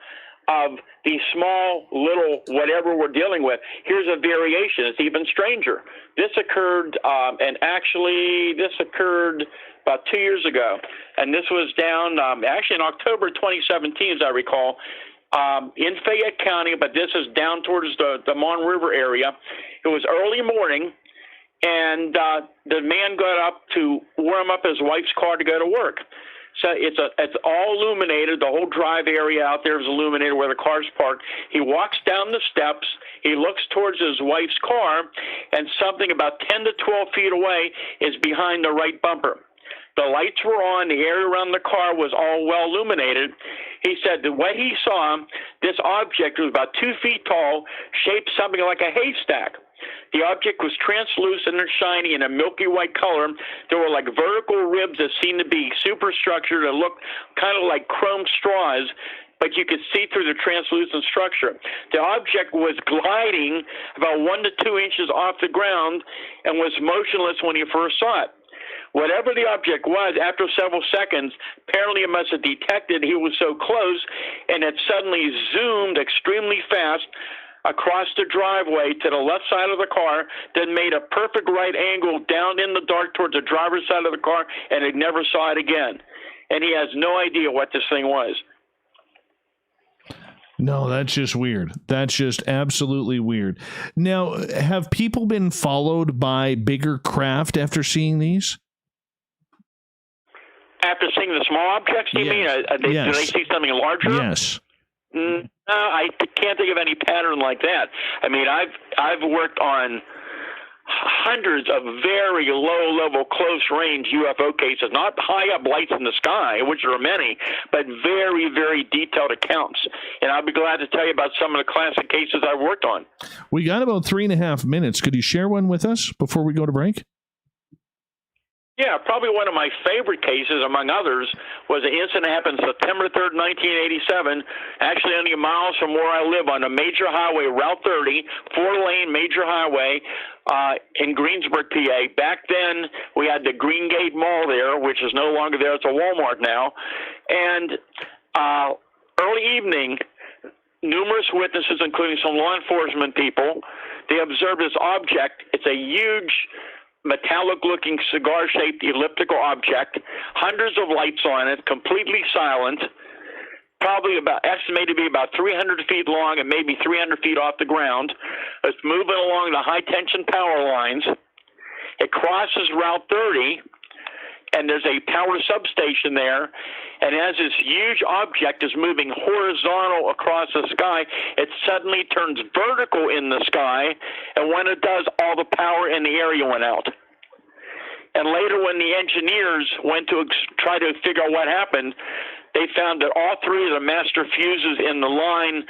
of the small, little, whatever we're dealing with, here's a variation. It's even stranger. This occurred, this occurred about 2 years ago. And this was down, actually in October 2017, as I recall, in Fayette County, but this is down towards the Mon River area. It was early morning, and the man got up to warm up his wife's car to go to work. So it's all illuminated. The whole drive area out there is illuminated where the car's parked. He walks down the steps. He looks towards his wife's car, and something about 10 to 12 feet away is behind the right bumper. The lights were on. The area around the car was all well illuminated. He said that what he saw, this object was about 2 feet tall, shaped something like a haystack. The object was translucent and shiny in a milky white color. There were like vertical ribs that seemed to be superstructured and looked kind of like chrome straws, but you could see through the translucent structure. The object was gliding about 1 to 2 inches off the ground and was motionless when he first saw it. Whatever the object was, after several seconds, apparently it must have detected he was so close, and it suddenly zoomed extremely fast across the driveway to the left side of the car, then made a perfect right angle down in the dark towards the driver's side of the car, and he never saw it again. And he has no idea what this thing was. No, that's just weird. That's just absolutely weird. Now, have people been followed by bigger craft after seeing these? After seeing the small objects, do you mean? Do they see something larger? Yes. No, I can't think of any pattern like that. I mean, I've worked on hundreds of very low-level, close-range UFO cases, not high-up lights in the sky, which there are many, but very, very detailed accounts. And I'll be glad to tell you about some of the classic cases I've worked on. We got about 3.5 minutes. Could you share one with us before we go to break? Yeah, probably one of my favorite cases, among others, was an incident that happened September 3rd, 1987, actually only miles from where I live on a major highway, Route 30, 4-lane major highway in Greensburg, PA. Back then, we had the Green Gate Mall there, which is no longer there. It's a Walmart now. And early evening, numerous witnesses, including some law enforcement people, they observed this object. It's a huge metallic-looking cigar-shaped elliptical object, hundreds of lights on it, completely silent, probably estimated to be about 300 feet long and maybe 300 feet off the ground. It's moving along the high-tension power lines. It crosses Route 30, and there's a power substation there, and as this huge object is moving horizontal across the sky, it suddenly turns vertical in the sky, and when it does, all the power in the area went out. And later, when the engineers went to try to figure out what happened, they found that all three of the master fuses in the line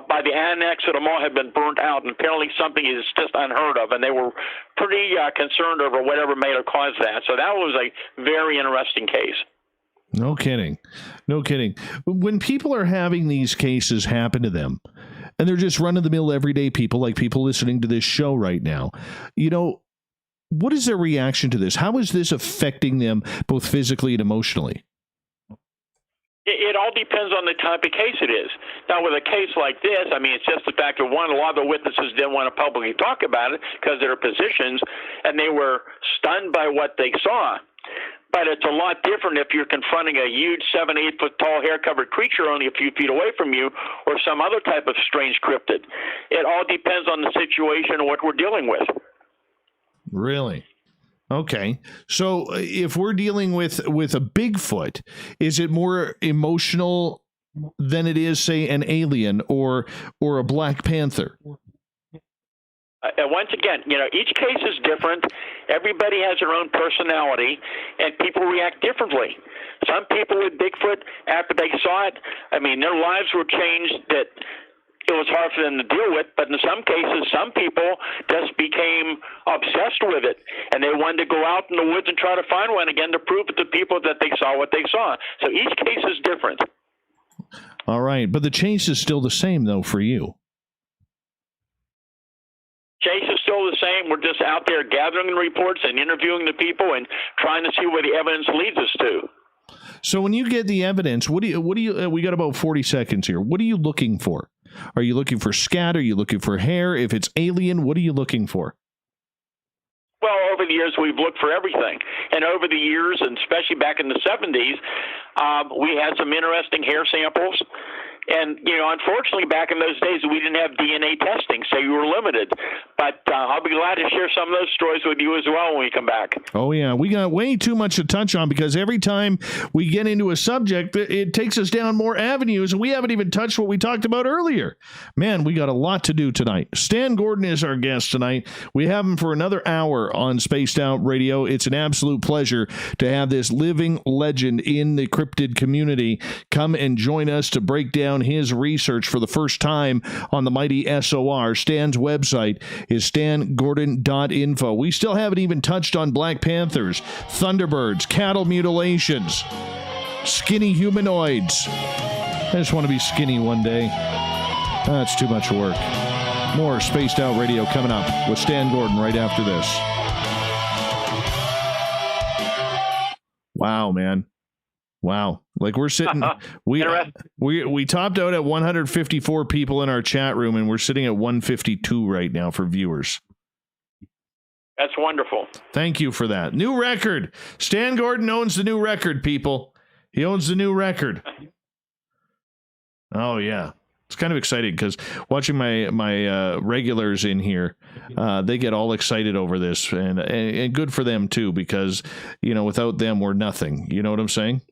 by the annex of the mall had been burnt out, and apparently something is just unheard of, and they were pretty concerned over whatever may have caused that. So that was a very interesting case. No kidding. No kidding. When people are having these cases happen to them, and they're just run-of-the-mill everyday people, like people listening to this show right now, you know, what is their reaction to this? How is this affecting them both physically and emotionally? It all depends on the type of case it is. Now, with a case like this, I mean, it's just the fact that, one, a lot of the witnesses didn't want to publicly talk about it because of their positions, and they were stunned by what they saw. But it's a lot different if you're confronting a huge 7-8 foot tall hair-covered creature only a few feet away from you, or some other type of strange cryptid. It all depends on the situation and what we're dealing with. Really? Okay. So if we're dealing with a Bigfoot, is it more emotional than it is, say, an alien or a Black Panther? Once again, you know, each case is different. Everybody has their own personality, and people react differently. Some people with Bigfoot, after they saw it, I mean, their lives were changed that it was hard for them to deal with, but in some cases, some people just became obsessed with it, and they wanted to go out in the woods and try to find one again to prove it to people that they saw what they saw. So each case is different. All right, but the chase is still the same, though, for you. Chase is still the same. We're just out there gathering the reports and interviewing the people and trying to see where the evidence leads us to. So when you get the evidence, what do you we got about 40 seconds here. What are you looking for? Are you looking for scat? Are you looking for hair? If it's alien, what are you looking for? Well, over the years, we've looked for everything. And over the years, and especially back in the 70s, we had some interesting hair samples. And, you know, unfortunately, back in those days, we didn't have DNA testing, so you were limited. But I'll be glad to share some of those stories with you as well when we come back. Oh, yeah. We got way too much to touch on because every time we get into a subject, it takes us down more avenues, and we haven't even touched what we talked about earlier. Man, we got a lot to do tonight. Stan Gordon is our guest tonight. We have him for another hour on Spaced Out Radio. It's an absolute pleasure to have this living legend in the cryptid community come and join us to break down his research for the first time on the mighty SOR. Stan's website is stangordon.info. We still haven't even touched on Black Panthers, Thunderbirds, cattle mutilations, skinny humanoids. I just want to be skinny one day. That's too much work. More Spaced Out Radio coming up with Stan Gordon right after this. Wow, man. Wow. Like we're sitting, we topped out at 154 people in our chat room, and we're sitting at 152 right now for viewers. That's wonderful. Thank you for that. New record. Stan Gordon owns the new record, people. He owns the new record. Oh, yeah. It's kind of exciting because watching my regulars in here, they get all excited over this, and good for them, too, because, without them, we're nothing. You know what I'm saying?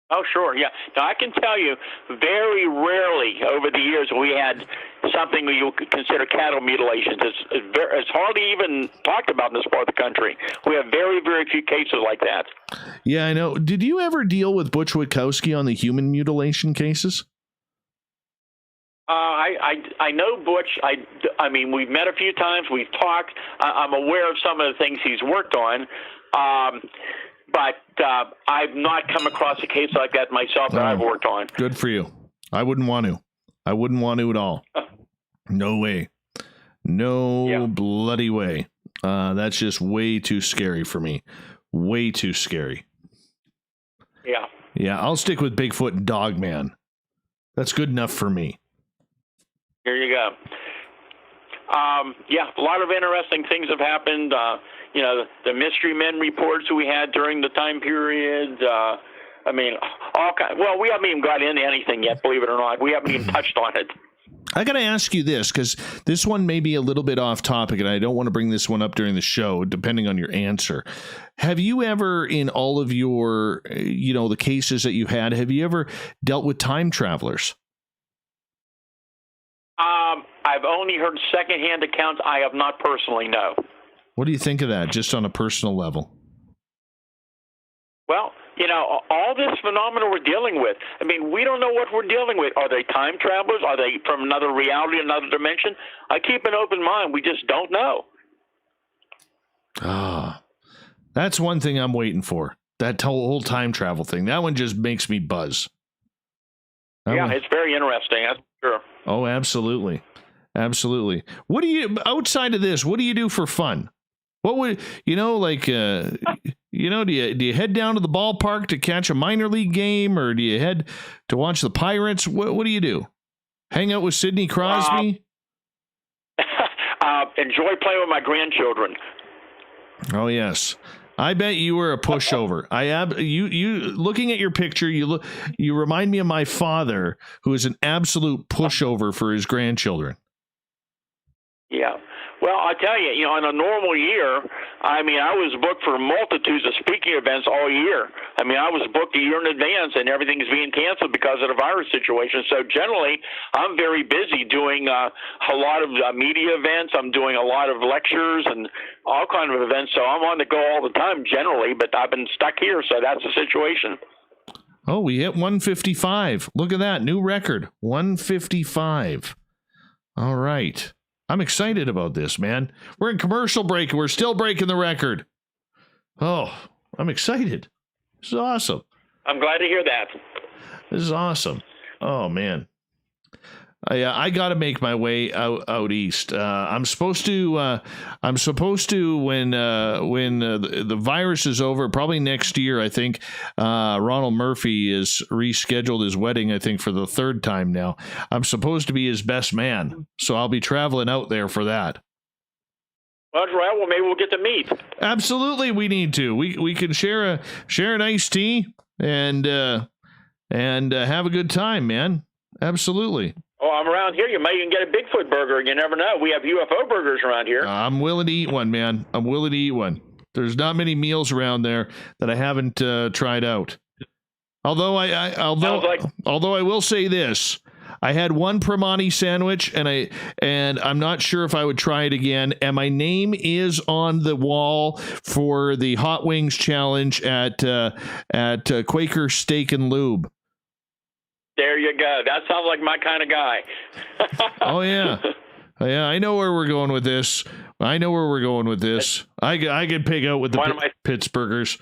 Oh, sure, yeah. Now, I can tell you, very rarely over the years we had something you could consider cattle mutilations. It's hardly even talked about in this part of the country. We have very, very few cases like that. Yeah, I know. Did you ever deal with Butch Witkowski on the human mutilation cases? I know Butch. I mean, we've met a few times. We've talked. I'm aware of some of the things he's worked on. But I've not come across a case like that myself that I've worked on. Good for you. I wouldn't want to. I wouldn't want to at all. No way. No bloody way. That's just way too scary for me. Way too scary. Yeah. Yeah, I'll stick with Bigfoot and Dogman. That's good enough for me. Here you go. Yeah, a lot of interesting things have happened. The Mystery Men reports we had during the time period. I mean, all kind. Well, we haven't even got into anything yet, believe it or not. We haven't even touched on it. I got to ask you this, because this one may be a little bit off topic, and I don't want to bring this one up during the show, depending on your answer. Have you ever, in all of your, the cases that you had, have you ever dealt with time travelers? I've only heard secondhand accounts. I have not personally, no. What do you think of that, just on a personal level? Well, all this phenomenon we're dealing with, I mean, we don't know what we're dealing with. Are they time travelers? Are they from another reality, another dimension? I keep an open mind. We just don't know. That's one thing I'm waiting for. That whole time travel thing. That one just makes me buzz. It's very interesting. That's sure. Oh, absolutely. Absolutely. What do you, outside of this, what do you do for fun? What would, do you head down to the ballpark to catch a minor league game, or do you head to watch the Pirates? What do you do? Hang out with Sidney Crosby? Enjoy playing with my grandchildren. Oh, yes. I bet you were a pushover. You looking at your picture, you remind me of my father, who is an absolute pushover for his grandchildren. Yeah. Well, I tell you, in a normal year, I mean, I was booked for multitudes of speaking events all year. I mean, I was booked a year in advance, and everything is being canceled because of the virus situation. So generally, I'm very busy doing a lot of media events. I'm doing a lot of lectures and all kinds of events. So I'm on the go all the time generally, but I've been stuck here, so that's the situation. Oh, we hit 155. Look at that. New record. 155. All right. I'm excited about this, man. We're in commercial break, and we're still breaking the record. Oh, I'm excited. This is awesome. I'm glad to hear that. This is awesome. Oh, man. I got to make my way out east. I'm supposed to when the virus is over, probably next year. I think Ronald Murphy is rescheduled his wedding. I think for the third time now. I'm supposed to be his best man, so I'll be traveling out there for that. That's right. Well, maybe we'll get to meet. Absolutely, we need to. We can share an iced tea and have a good time, man. Absolutely. Oh, I'm around here. You might even get a Bigfoot burger. You never know. We have UFO burgers around here. I'm willing to eat one, man. I'm willing to eat one. There's not many meals around there that I haven't tried out. Although I will say this, I had one Primani sandwich, and I'm not sure if I would try it again. And my name is on the wall for the Hot Wings Challenge at Quaker Steak and Lube. There you go. That sounds like my kind of guy. Oh, yeah. Yeah, I know where we're going with this. I could pig out with the Pittsburghers.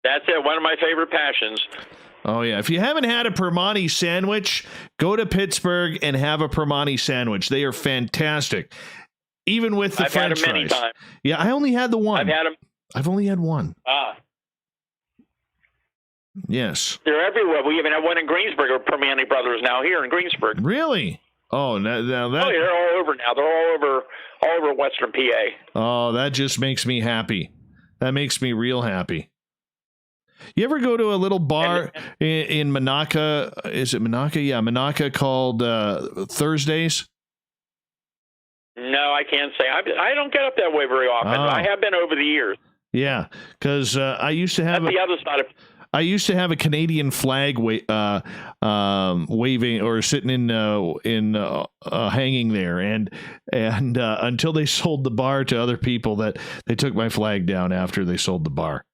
That's it. One of my favorite passions. Oh, yeah. If you haven't had a Primani sandwich, go to Pittsburgh and have a Primani sandwich. They are fantastic. Even with the French fries. I've had them many times. Yeah, I only had the one. I've had them. I've only had one. Yes. They're everywhere. We even have one in Greensburg, or Permiani Brothers now here in Greensburg. Really? Oh, now that. Oh, yeah, they're all over now. They're all over Western PA. Oh, that just makes me happy. That makes me real happy. You ever go to a little bar in Monaca? Is it Monaca? Yeah, Monaca, called Thursdays. No, I can't say. I don't get up that way very often. Oh. I have been over the years. Yeah, because I used to have the other side of. I used to have a Canadian flag waving or sitting in hanging there, and until they sold the bar to other people, that they took my flag down after they sold the bar.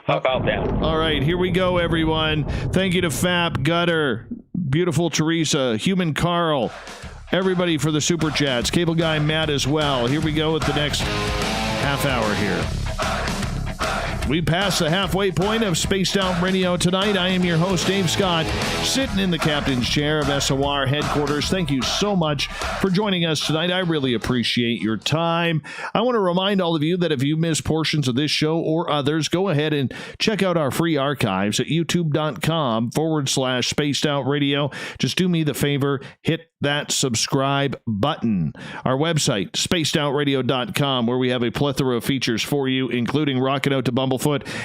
How about that? All right, here we go, everyone. Thank you to Fap, Gutter, Beautiful Teresa, Human Carl, everybody for the super chats. Cable Guy Matt as well. Here we go with the next half hour here. We passed the halfway point of Spaced Out Radio tonight. I am your host, Dave Scott, sitting in the captain's chair of SOR headquarters. Thank you so much for joining us tonight. I really appreciate your time. I want to remind all of you that if you miss portions of this show or others, go ahead and check out our free archives at youtube.com/Spaced Out Radio. Just do me the favor, hit that subscribe button. Our website, spacedoutradio.com, where we have a plethora of features for you, including rocking out to Bumblefoot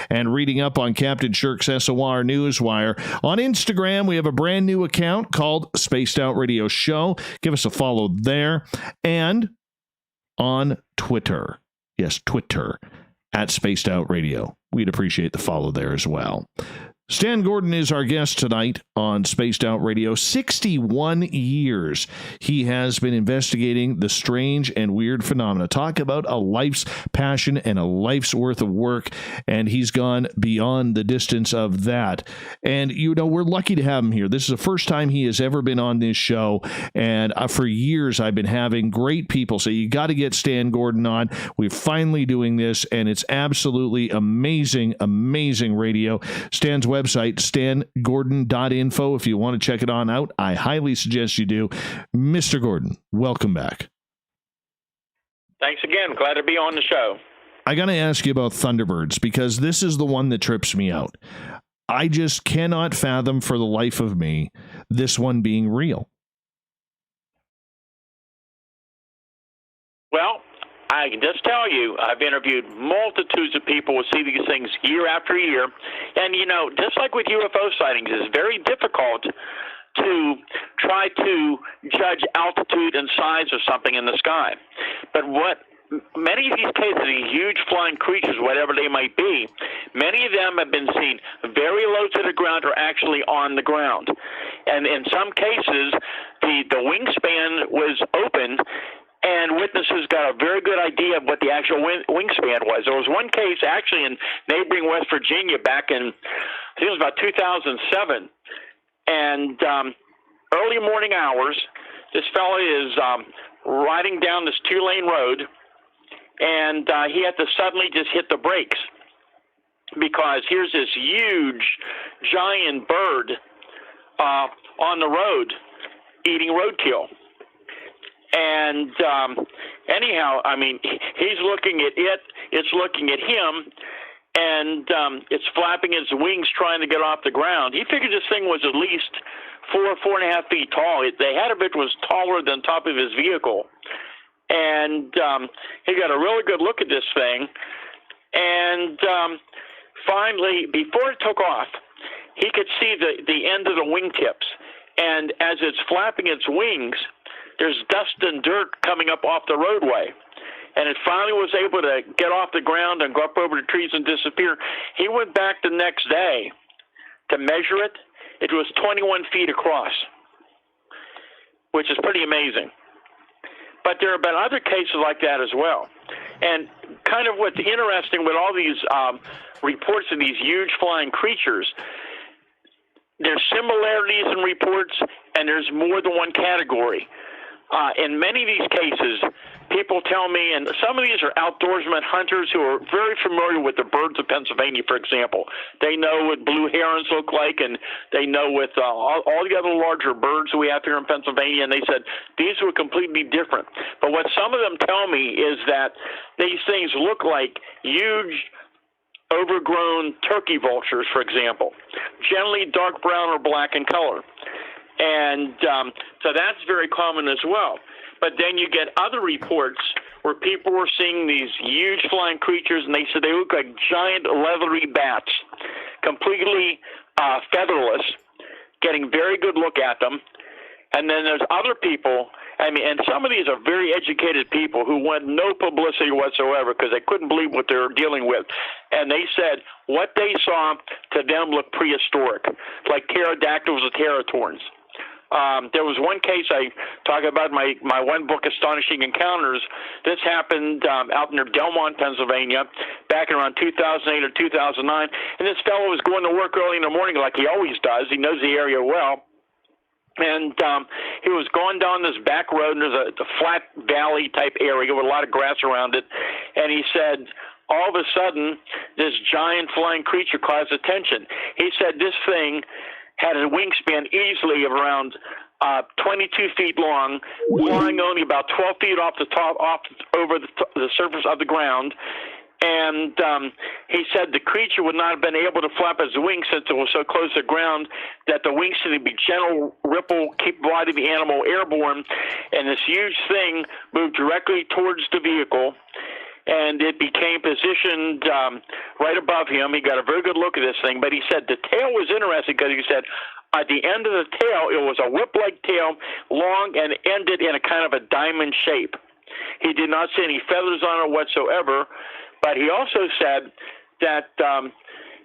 and reading up on Captain Shirk's SOR Newswire. On Instagram, we have a brand new account called Spaced Out Radio Show. Give us a follow there. And on Twitter, yes, Twitter, at Spaced Out Radio. We'd appreciate the follow there as well. Stan Gordon is our guest tonight on Spaced Out Radio. 61 years he has been investigating the strange and weird phenomena. Talk about a life's passion and a life's worth of work, and he's gone beyond the distance of that. And, you know, we're lucky to have him here. This is the first time he has ever been on this show, and for years I've been having great people say, you got to get Stan Gordon on. We're finally doing this, and it's absolutely amazing, amazing radio. Stan's website, stangordon.info. If you want to check it on out, I highly suggest you do. Mr. Gordon, welcome back. Thanks again. Glad to be on the show. I got to ask you about Thunderbirds, because this is the one that trips me out. I just cannot fathom for the life of me this one being real. Well, I can just tell you, I've interviewed multitudes of people who see these things year after year. And, you know, just like with UFO sightings, it's very difficult to try to judge altitude and size of something in the sky. But what many of these cases, these huge flying creatures, whatever they might be, many of them have been seen very low to the ground or actually on the ground. And in some cases, the wingspan was open, and witnesses got a very good idea of what the actual wingspan was. There was one case actually in neighboring West Virginia back in, I think it was about 2007. And early morning hours, this fellow is riding down this 2-lane road, and he had to suddenly just hit the brakes because here's this huge, giant bird on the road eating roadkill. And anyhow, I mean, he's looking at it, it's looking at him, and it's flapping its wings trying to get off the ground. He figured this thing was at least 4.5 feet tall. The head of it was taller than the top of his vehicle. And he got a really good look at this thing. And finally, before it took off, he could see the end of the wingtips. And as it's flapping its wings, there's dust and dirt coming up off the roadway. And it finally was able to get off the ground and go up over the trees and disappear. He went back the next day to measure it. It was 21 feet across, which is pretty amazing. But there have been other cases like that as well. And kind of what's interesting with all these reports of these huge flying creatures, there's similarities in reports, and there's more than one category. In many of these cases, people tell me, and some of these are outdoorsmen, hunters who are very familiar with the birds of Pennsylvania, for example. They know what blue herons look like, and they know with all the other larger birds we have here in Pennsylvania, and they said these were completely different. But what some of them tell me is that these things look like huge overgrown turkey vultures, for example, generally dark brown or black in color. And so that's very common as well. But then you get other reports where people were seeing these huge flying creatures, and they said they look like giant leathery bats, completely featherless, getting very good look at them. And then there's other people, and some of these are very educated people who want no publicity whatsoever because they couldn't believe what they were dealing with. And they said what they saw to them looked prehistoric, like pterodactyls with teratorns. There was one case I talk about in my one book, Astonishing Encounters. This happened out near Delmont, Pennsylvania, back in around 2008 or 2009. And this fellow was going to work early in the morning like he always does. He knows the area well. And he was going down this back road, and there's a flat valley type area with a lot of grass around it. And he said, all of a sudden, this giant flying creature caught his attention. He said this thing had a wingspan easily of around 22 feet long, flying only about 12 feet off the top, over the surface of the ground. And he said the creature would not have been able to flap its wings since it was so close to the ground, that the wings should be gentle ripple, keep the body of the animal airborne. And this huge thing moved directly towards the vehicle, and it became positioned right above him. He got a very good look at this thing, but he said the tail was interesting because he said at the end of the tail, it was a whip-like tail, long, and ended in a kind of a diamond shape. He did not see any feathers on it whatsoever, but he also said that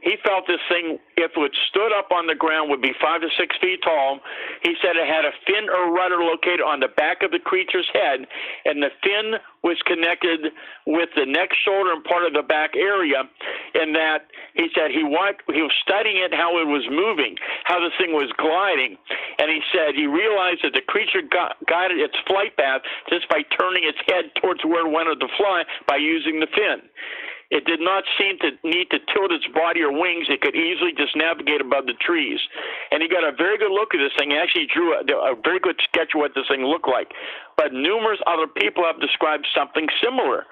he felt this thing, if it stood up on the ground, would be 5 to 6 feet tall. He said it had a fin or rudder located on the back of the creature's head, and the fin was connected with the neck, shoulder, and part of the back area. And that he said he was studying it, how it was moving, how the thing was gliding, and he said he realized that the creature guided its flight path just by turning its head towards where it wanted to fly by using the fin. It did not seem to need to tilt its body or wings. It could easily just navigate above the trees. And he got a very good look at this thing. He actually drew a very good sketch of what this thing looked like. But numerous other people have described something similar.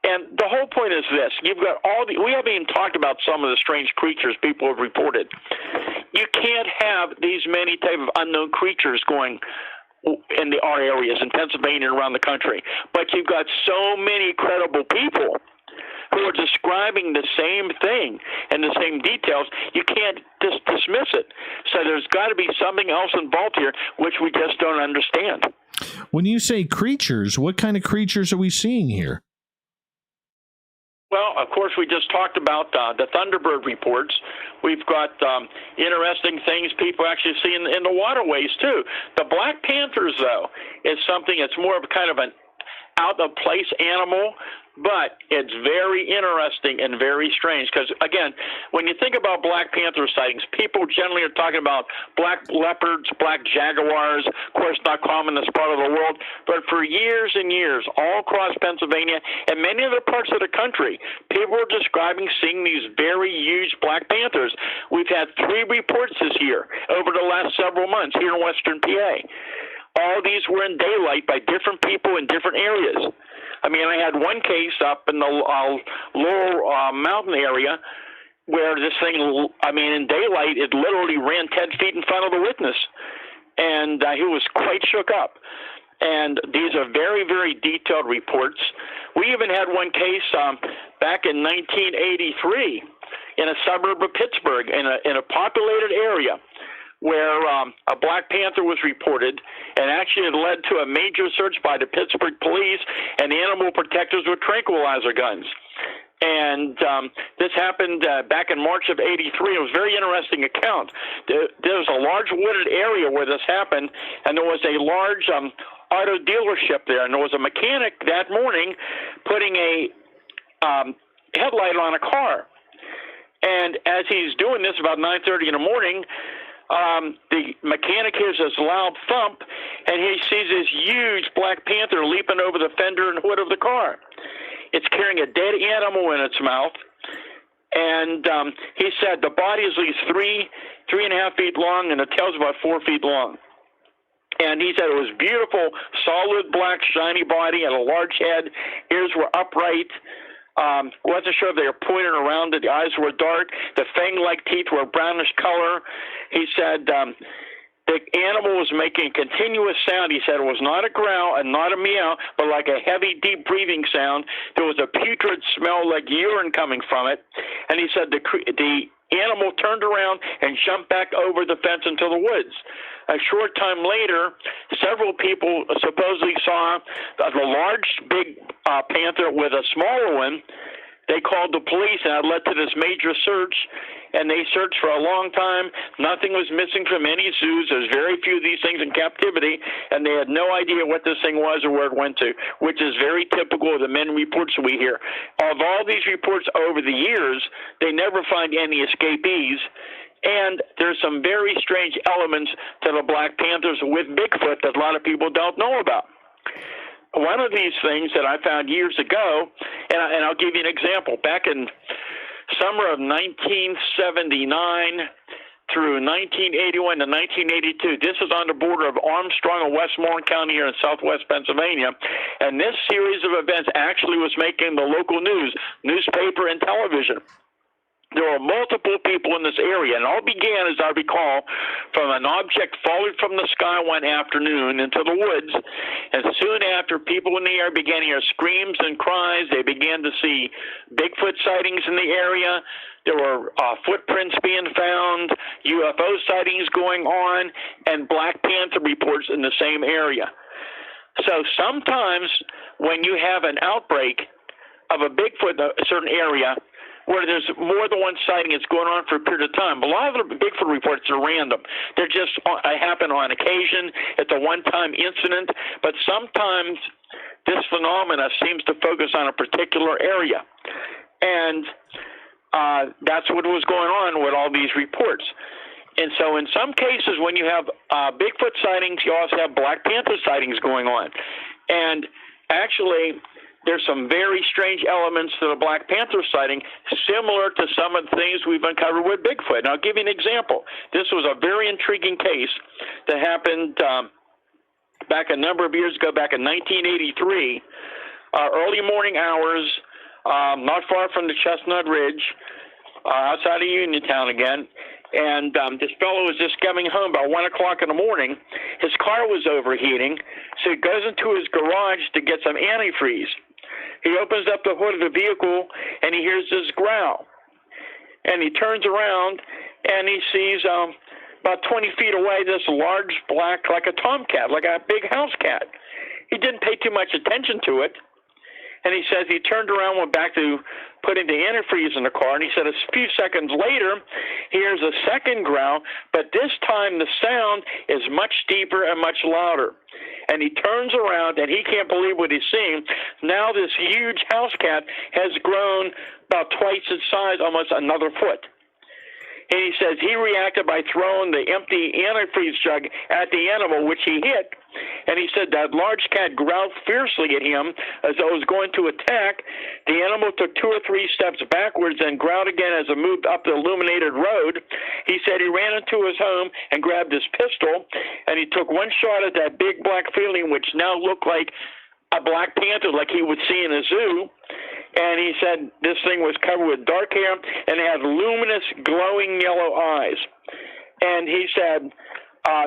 And the whole point is this. You've got we haven't even talked about some of the strange creatures people have reported. You can't have these many type of unknown creatures going in our areas in Pennsylvania and around the country. But you've got so many credible people who are describing the same thing and the same details. You can't just dismiss it. So there's got to be something else involved here, which we just don't understand. When you say creatures, what kind of creatures are we seeing here? Well, of course, we just talked about the Thunderbird reports. We've got interesting things people actually see in the waterways, too. The Black Panthers, though, is something that's more of kind of an out-of-place animal, but it's very interesting and very strange because, again, when you think about Black Panther sightings, people generally are talking about black leopards, black jaguars, of course not common in this part of the world, but for years and years, all across Pennsylvania and many other parts of the country, people are describing seeing these very huge Black Panthers. We've had 3 reports this year over the last several months here in Western PA. All these were in daylight by different people in different areas. I mean, I had one case up in the lower mountain area where this thing, in daylight, it literally ran 10 feet in front of the witness. And he was quite shook up. And these are very, very detailed reports. We even had one case back in 1983 in a suburb of Pittsburgh in a populated area, where a Black Panther was reported, and actually it led to a major search by the Pittsburgh police and animal protectors with tranquilizer guns. And this happened back in March of '83. It was a very interesting account. There was a large wooded area where this happened, and there was a large auto dealership there, and there was a mechanic that morning putting a headlight on a car. And as he's doing this about 9:30 in the morning, the mechanic hears this loud thump, and he sees this huge Black Panther leaping over the fender and hood of the car. It's carrying a dead animal in its mouth, and he said the body is at least 3.5 feet long, and the tail's about 4 feet long. And he said it was beautiful, solid black, shiny body, and a large head. Ears were upright. Wasn't sure if they were pointed around. The eyes were dark. The fang-like teeth were brownish color. He said the animal was making a continuous sound. He said it was not a growl and not a meow, but like a heavy, deep breathing sound. There was a putrid smell like urine coming from it. And he said the animal turned around and jumped back over the fence into the woods. A short time later, several people supposedly saw the large, big panther with a smaller one. They called the police, and that led to this major search, and they searched for a long time. Nothing was missing from any zoos. There's very few of these things in captivity, and they had no idea what this thing was or where it went to, which is very typical of the many reports we hear. Of all these reports over the years, they never find any escapees, and there's some very strange elements to the Black Panthers with Bigfoot that a lot of people don't know about. One of these things that I found years ago, and I'll give you an example. Back in summer of 1979 through 1981 to 1982, this is on the border of Armstrong and Westmoreland County here in southwest Pennsylvania, and this series of events actually was making the local news, newspaper and television. There were multiple people in this area, and it all began, as I recall, from an object falling from the sky one afternoon into the woods, and soon after, people in the air began to hear screams and cries. They began to see Bigfoot sightings in the area. There were footprints being found, UFO sightings going on, and Black Panther reports in the same area. So sometimes when you have an outbreak of a Bigfoot in a certain area, where there's more than one sighting, it's going on for a period of time. A lot of the Bigfoot reports are random. They're just happen on occasion. It's a one-time incident. But sometimes this phenomena seems to focus on a particular area. And that's what was going on with all these reports. And so in some cases, when you have Bigfoot sightings, you also have Black Panther sightings going on. And actually, there's some very strange elements to the Black Panther sighting, similar to some of the things we've uncovered with Bigfoot. And I'll give you an example. This was a very intriguing case that happened back a number of years ago, back in 1983, early morning hours, not far from the Chestnut Ridge, outside of Uniontown again. And this fellow was just coming home about 1 o'clock in the morning. His car was overheating, so he goes into his garage to get some antifreeze. He opens up the hood of the vehicle, and he hears this growl. And he turns around, and he sees about 20 feet away this large black, like a tomcat, like a big house cat. He didn't pay too much attention to it. And he says he turned around, went back to putting the antifreeze in the car, and he said a few seconds later, he hears a second growl, but this time the sound is much deeper and much louder. And he turns around, and he can't believe what he's seeing. Now this huge house cat has grown about twice its size, almost another foot. And he says he reacted by throwing the empty antifreeze jug at the animal, which he hit. And he said that large cat growled fiercely at him as though it was going to attack. The animal took 2 or 3 steps backwards and growled again as it moved up the illuminated road. He said he ran into his home and grabbed his pistol, and he took one shot at that big black feeling, which now looked like a Black Panther like he would see in a zoo. And he said this thing was covered with dark hair and had luminous, glowing yellow eyes. And he said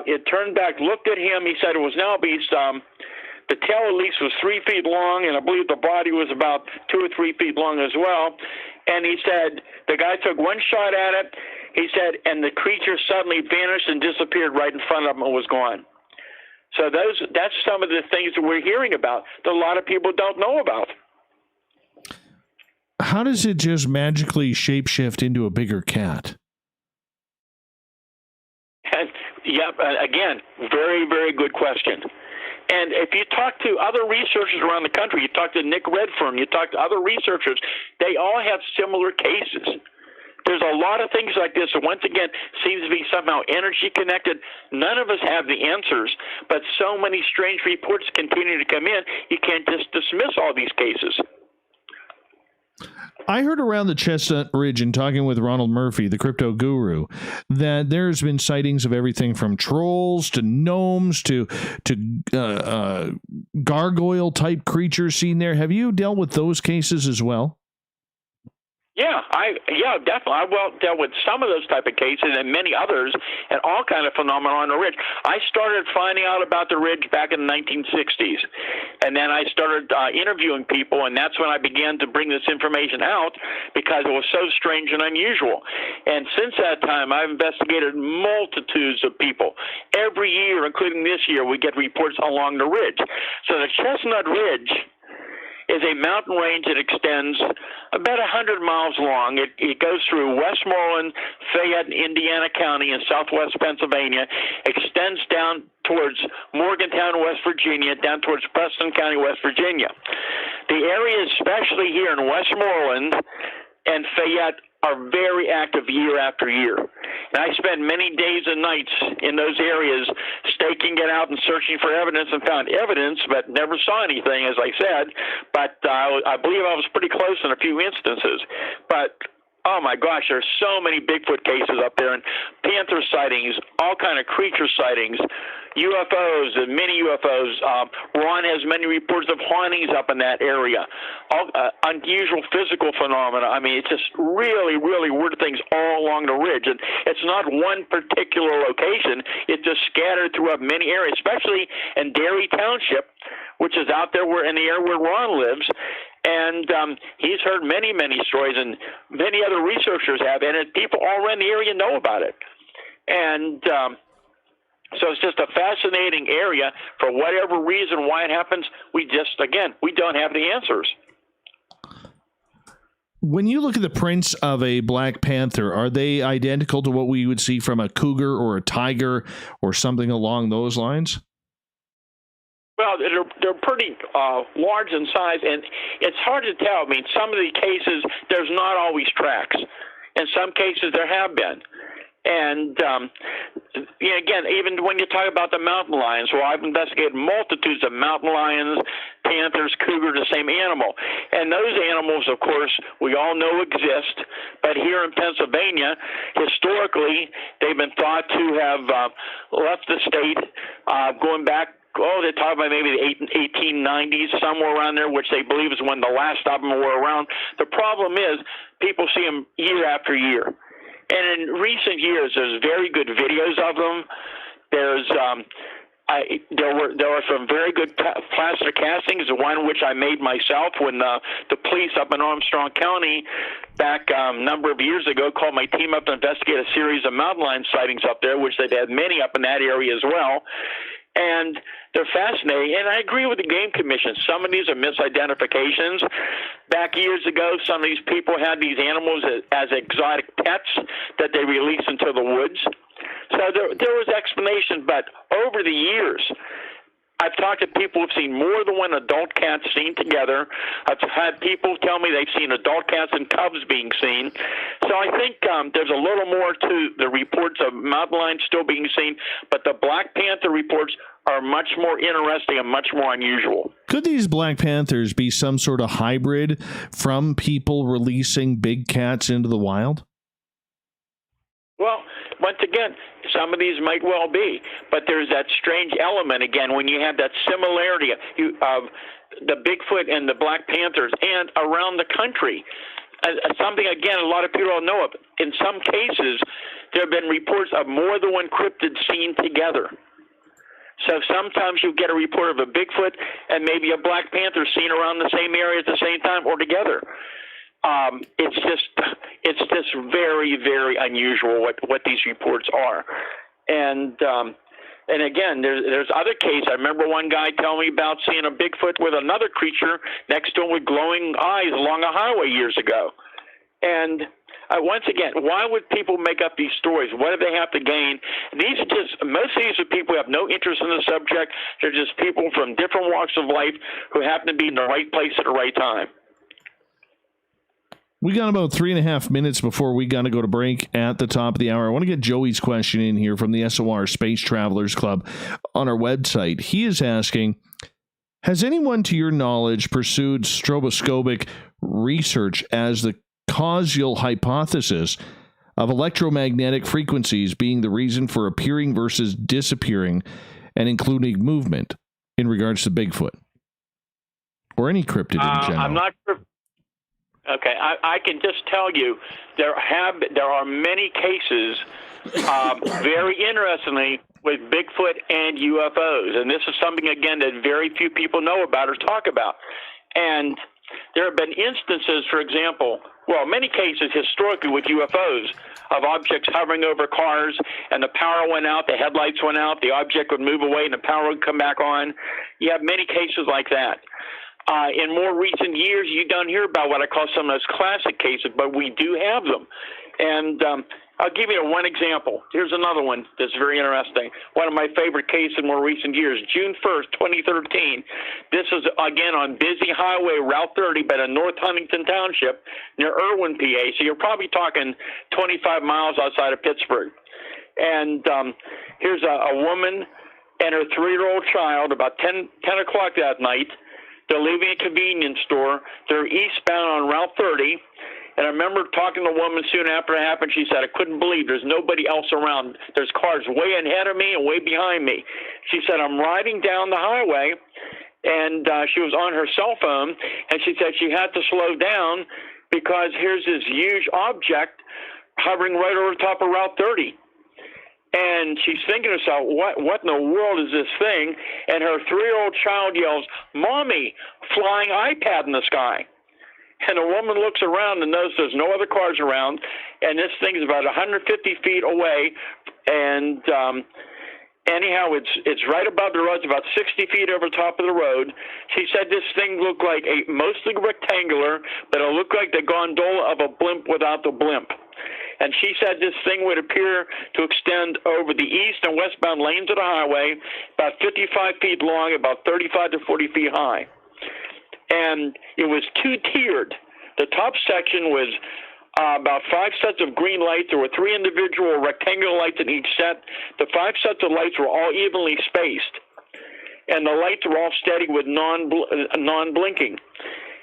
it turned back, looked at him. He said it was now a beast. The tail at least was 3 feet long, and I believe the body was about 2 or 3 feet long as well. And he said the guy took one shot at it. He said, and the creature suddenly vanished and disappeared right in front of him and was gone. So that's some of the things that we're hearing about that a lot of people don't know about. How does it just magically shapeshift into a bigger cat? And, again, very, very good question. And if you talk to other researchers around the country, you talk to Nick Redfern, you talk to other researchers, they all have similar cases. There's a lot of things like this that, once again, seems to be somehow energy connected. None of us have the answers, but so many strange reports continue to come in, you can't just dismiss all these cases. I heard around the Chestnut Ridge in talking with Ronald Murphy, the crypto guru, that there's been sightings of everything from trolls to gnomes to gargoyle-type creatures seen there. Have you dealt with those cases as well? Yeah, definitely. I dealt with some of those type of cases and many others, and all kind of phenomena on the ridge. I started finding out about the ridge back in the 1960s, and then I started interviewing people, and that's when I began to bring this information out because it was so strange and unusual. And since that time, I've investigated multitudes of people. Every year, including this year, we get reports along the ridge. So the Chestnut Ridge is a mountain range that extends about 100 miles long. It goes through Westmoreland, Fayette, and Indiana County in southwest Pennsylvania, extends down towards Morgantown, West Virginia, down towards Preston County, West Virginia. The areas, especially here in Westmoreland and Fayette, are very active year after year. And I spent many days and nights in those areas staking it out and searching for evidence, and found evidence, but never saw anything, as I said. But I believe I was pretty close in a few instances. But oh my gosh, there's so many Bigfoot cases up there, and panther sightings, all kind of creature sightings, UFOs and many UFOs. Ron has many reports of hauntings up in that area, all unusual physical phenomena. I mean, it's just really, really weird things all along the ridge, and it's not one particular location. It's just scattered throughout many areas, especially in Derry Township, which is out there in the area where Ron lives. And he's heard many, many stories, and many other researchers have, and people all around the area know about it. And so it's just a fascinating area. For whatever reason why it happens, we don't have the answers. When you look at the prints of a black panther, are they identical to what we would see from a cougar or a tiger or something along those lines? Well, they're pretty large in size, and it's hard to tell. I mean, some of the cases, there's not always tracks. In some cases, there have been. And, again, even when you talk about the mountain lions, well, I've investigated multitudes of mountain lions, panthers, cougar, the same animal. And those animals, of course, we all know exist. But here in Pennsylvania, historically, they've been thought to have left the state going back. They talk about maybe the 1890s, somewhere around there, which they believe is when the last of them were around. The problem is people see them year after year. And in recent years, there's very good videos of them. There were some very good plaster castings, the one which I made myself when the police up in Armstrong County back a number of years ago called my team up to investigate a series of mountain lion sightings up there, which they'd had many up in that area as well. And they're fascinating, and I agree with the Game Commission. Some of these are misidentifications. Back years ago, some of these people had these animals as exotic pets that they released into the woods. So there was explanation, but over the years, I've talked to people who've seen more than one adult cat seen together. I've had people tell me they've seen adult cats and cubs being seen. So I think there's a little more to the reports of mountain lions still being seen, but the Black Panther reports are much more interesting and much more unusual. Could these Black Panthers be some sort of hybrid from people releasing big cats into the wild? Well, once again, some of these might well be, but there's that strange element again when you have that similarity of the Bigfoot and the Black Panthers and around the country. Something, again, a lot of people don't know of. In some cases, there have been reports of more than one cryptid seen together. So sometimes you get a report of a Bigfoot and maybe a Black Panther seen around the same area at the same time or together. It's just very, very unusual what these reports are. And again, there's other cases. I remember one guy telling me about seeing a Bigfoot with another creature next to him with glowing eyes along a highway years ago. And once again, why would people make up these stories? What do they have to gain? Most of these are people who have no interest in the subject. They're just people from different walks of life who happen to be in the right place at the right time. We got about 3.5 minutes before we got to go to break at the top of the hour. I want to get Joey's question in here from the SOR Space Travelers Club on our website. He is asking, has anyone to your knowledge pursued stroboscopic research as the causal hypothesis of electromagnetic frequencies being the reason for appearing versus disappearing and including movement in regards to Bigfoot or any cryptid in general? I'm not sure. Okay, I can just tell you there are many cases, very interestingly, with Bigfoot and UFOs, and this is something again that very few people know about or talk about. And there have been instances, for example, many cases historically with UFOs of objects hovering over cars, and the power went out, the headlights went out, the object would move away, and the power would come back on. You have many cases like that. In more recent years, you don't hear about what I call some of those classic cases, but we do have them. And I'll give you one example. Here's another one that's very interesting. One of my favorite cases in more recent years, June 1st, 2013. This is, again, on busy highway Route 30, but in North Huntington Township near Irwin, PA. So you're probably talking 25 miles outside of Pittsburgh. And here's a woman and her 3-year-old child about 10 o'clock that night. They're leaving a convenience store. They're eastbound on Route 30. And I remember talking to a woman soon after it happened. She said, I couldn't believe there's nobody else around. There's cars way ahead of me and way behind me. She said, I'm riding down the highway, and she was on her cell phone, and she said she had to slow down because here's this huge object hovering right over the top of Route 30. And she's thinking to herself, what in the world is this thing? And her 3-year-old child yells, Mommy, flying iPad in the sky. And the woman looks around and knows there's no other cars around, and this thing's about 150 feet away. And anyhow, it's right above the road. It's about 60 feet over top of the road. She said this thing looked like mostly rectangular, but it looked like the gondola of a blimp without the blimp. And she said this thing would appear to extend over the east and westbound lanes of the highway, about 55 feet long, about 35 to 40 feet high. And it was two-tiered. The top section was about 5 sets of green lights. There were 3 individual rectangular lights in each set. The 5 sets of lights were all evenly spaced, and the lights were all steady with non-blinking.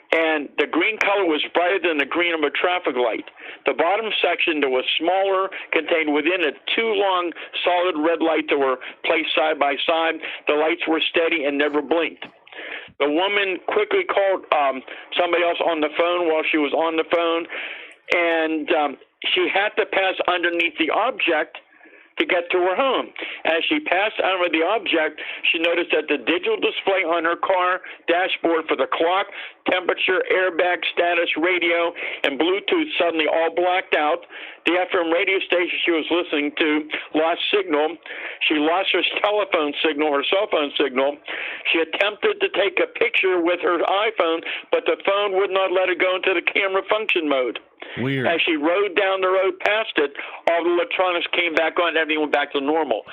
And the green color was brighter than the green of a traffic light. The bottom section that was smaller contained within it 2 long, solid red lights that were placed side by side. The lights were steady and never blinked. The woman quickly called somebody else on the phone while she was on the phone, and she had to pass underneath the object to get to her home. As she passed under the object, she noticed that the digital display on her car dashboard for the clock, temperature, airbag, status, radio, and Bluetooth suddenly all blacked out. The FM radio station she was listening to lost signal. She lost her telephone signal, her cell phone signal. She attempted to take a picture with her iPhone, but the phone would not let her go into the camera function mode. Weird. As she rode down the road past it, all the electronics came back on, everything went back to normal.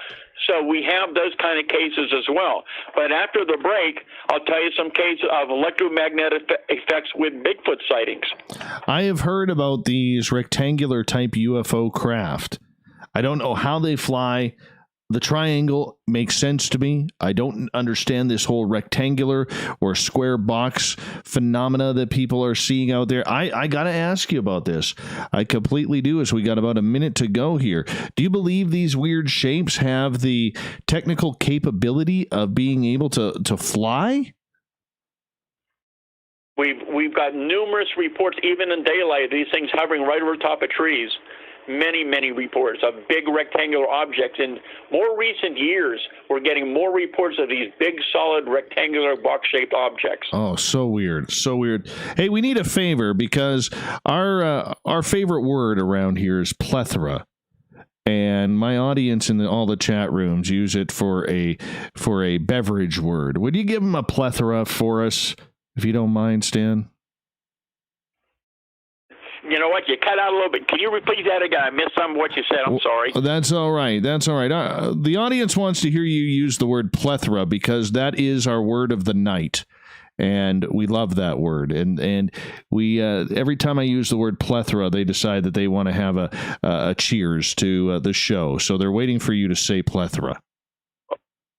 So we have those kind of cases as well. But after the break, I'll tell you some cases of electromagnetic effects with Bigfoot sightings. I have heard about these rectangular type UFO craft. I don't know how they fly. The triangle makes sense to me. I don't understand this whole rectangular or square box phenomena that people are seeing out there. I got to ask you about this. I completely do, as we got about a minute to go here. Do you believe these weird shapes have the technical capability of being able to fly? We've got numerous reports, even in daylight, these things hovering right over top of trees. Many reports of big rectangular objects. In more recent years, we're getting more reports of these big, solid, rectangular, box-shaped objects. Oh, so weird. So weird. Hey, we need a favor because our favorite word around here is plethora. And my audience in all the chat rooms use it for a beverage word. Would you give them a plethora for us, if you don't mind, Stan? You know what? You cut out a little bit. Can you repeat that again? I missed some of what you said. I'm sorry. That's all right. That's all right. The audience wants to hear you use the word plethora because that is our word of the night. And we love that word. And we every time I use the word plethora, they decide that they want to have a cheers to the show. So they're waiting for you to say plethora.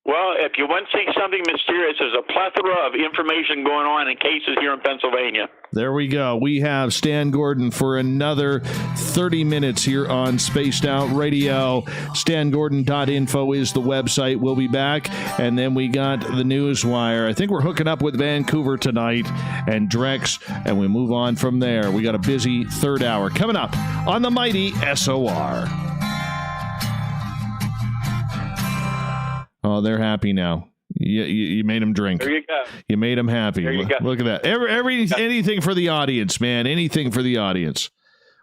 Well, if if you want to see something mysterious, there's a plethora of information going on in cases here in Pennsylvania. There we go. We have Stan Gordon for another 30 minutes here on Spaced Out Radio. StanGordon.info is the website. We'll be back. And then we got the Newswire. I think we're hooking up with Vancouver tonight and Drex, and we move on from there. We got a busy third hour coming up on the mighty SOR. Oh, they're happy now. You made them drink. There you go. You made them happy. There you go. Look at that. Anything for the audience, man. Anything for the audience.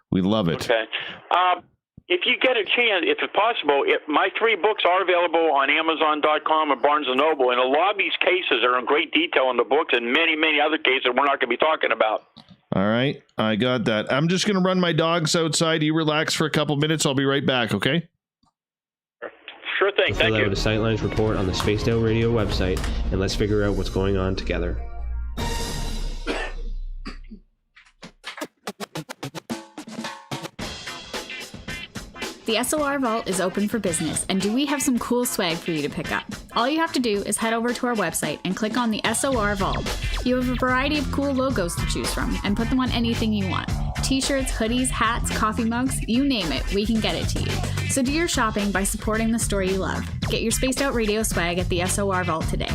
We love it. Okay. If you get a chance, if it's possible, my 3 books are available on Amazon.com and Barnes & Noble, and a lot of these cases are in great detail in the books, and many, many other cases we're not going to be talking about. All right. I got that. I'm just going to run my dogs outside. You relax for a couple minutes. I'll be right back, okay? Sure thing. Thank you. Fill out a Sightlines report on the Spaced Out Radio website, and let's figure out what's going on together. The SOR Vault is open for business, and do we have some cool swag for you to pick up? All you have to do is head over to our website and click on the SOR Vault. You have a variety of cool logos to choose from, and put them on anything you want. T-shirts, hoodies, hats, coffee mugs, you name it, we can get it to you. So do your shopping by supporting the store you love. Get your Spaced Out Radio swag at the SOR Vault today.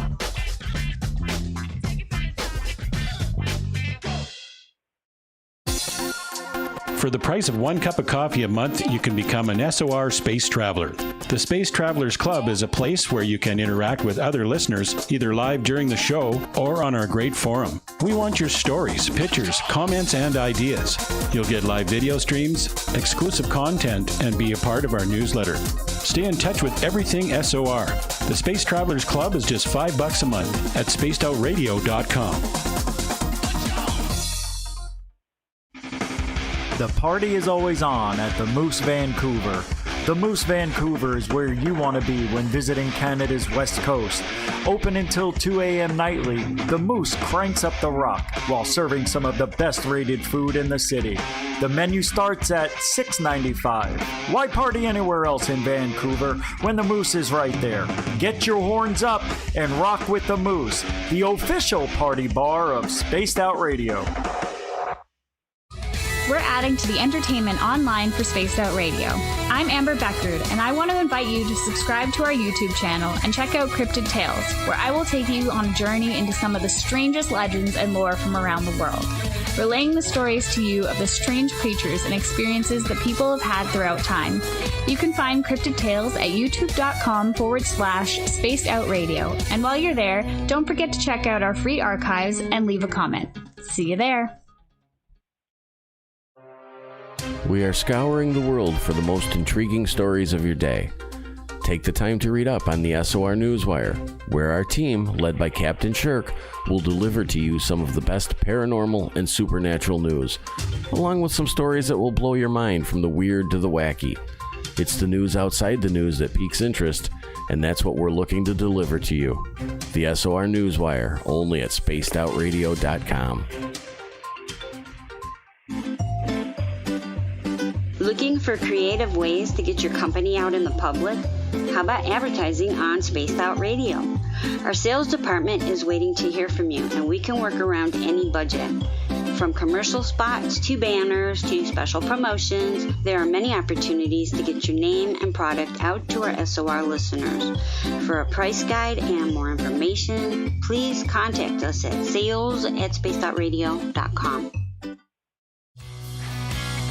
For the price of 1 cup of coffee a month, you can become an SOR Space Traveler. The Space Travelers Club is a place where you can interact with other listeners, either live during the show or on our great forum. We want your stories, pictures, comments, and ideas. You'll get live video streams, exclusive content, and be a part of our newsletter. Stay in touch with everything SOR. The Space Travelers Club is just $5 a month at spacedoutradio.com. The party is always on at the Moose Vancouver. The Moose Vancouver is where you want to be when visiting Canada's West Coast. Open until 2 a.m. nightly, the Moose cranks up the rock while serving some of the best rated food in the city. The menu starts at $6.95. Why party anywhere else in Vancouver when the Moose is right there? Get your horns up and rock with the Moose, the official party bar of Spaced Out Radio. We're adding to the entertainment online for Spaced Out Radio. I'm Amber Beckrud, and I want to invite you to subscribe to our YouTube channel and check out Cryptid Tales, where I will take you on a journey into some of the strangest legends and lore from around the world, relaying the stories to you of the strange creatures and experiences that people have had throughout time. You can find Cryptid Tales at youtube.com/Spaced Out Radio, and while you're there, don't forget to check out our free archives and leave a comment. See you there. We are scouring the world for the most intriguing stories of your day. Take the time to read up on the SOR Newswire, where our team, led by Captain Shirk, will deliver to you some of the best paranormal and supernatural news, along with some stories that will blow your mind from the weird to the wacky. It's the news outside the news that piques interest, and that's what we're looking to deliver to you. The SOR Newswire, only at spacedoutradio.com. Looking for creative ways to get your company out in the public? How about advertising on Spaced Out Radio? Our sales department is waiting to hear from you, and we can work around any budget. From commercial spots to banners to special promotions, there are many opportunities to get your name and product out to our SOR listeners. For a price guide and more information, please contact us at sales@spacedoutradio.com.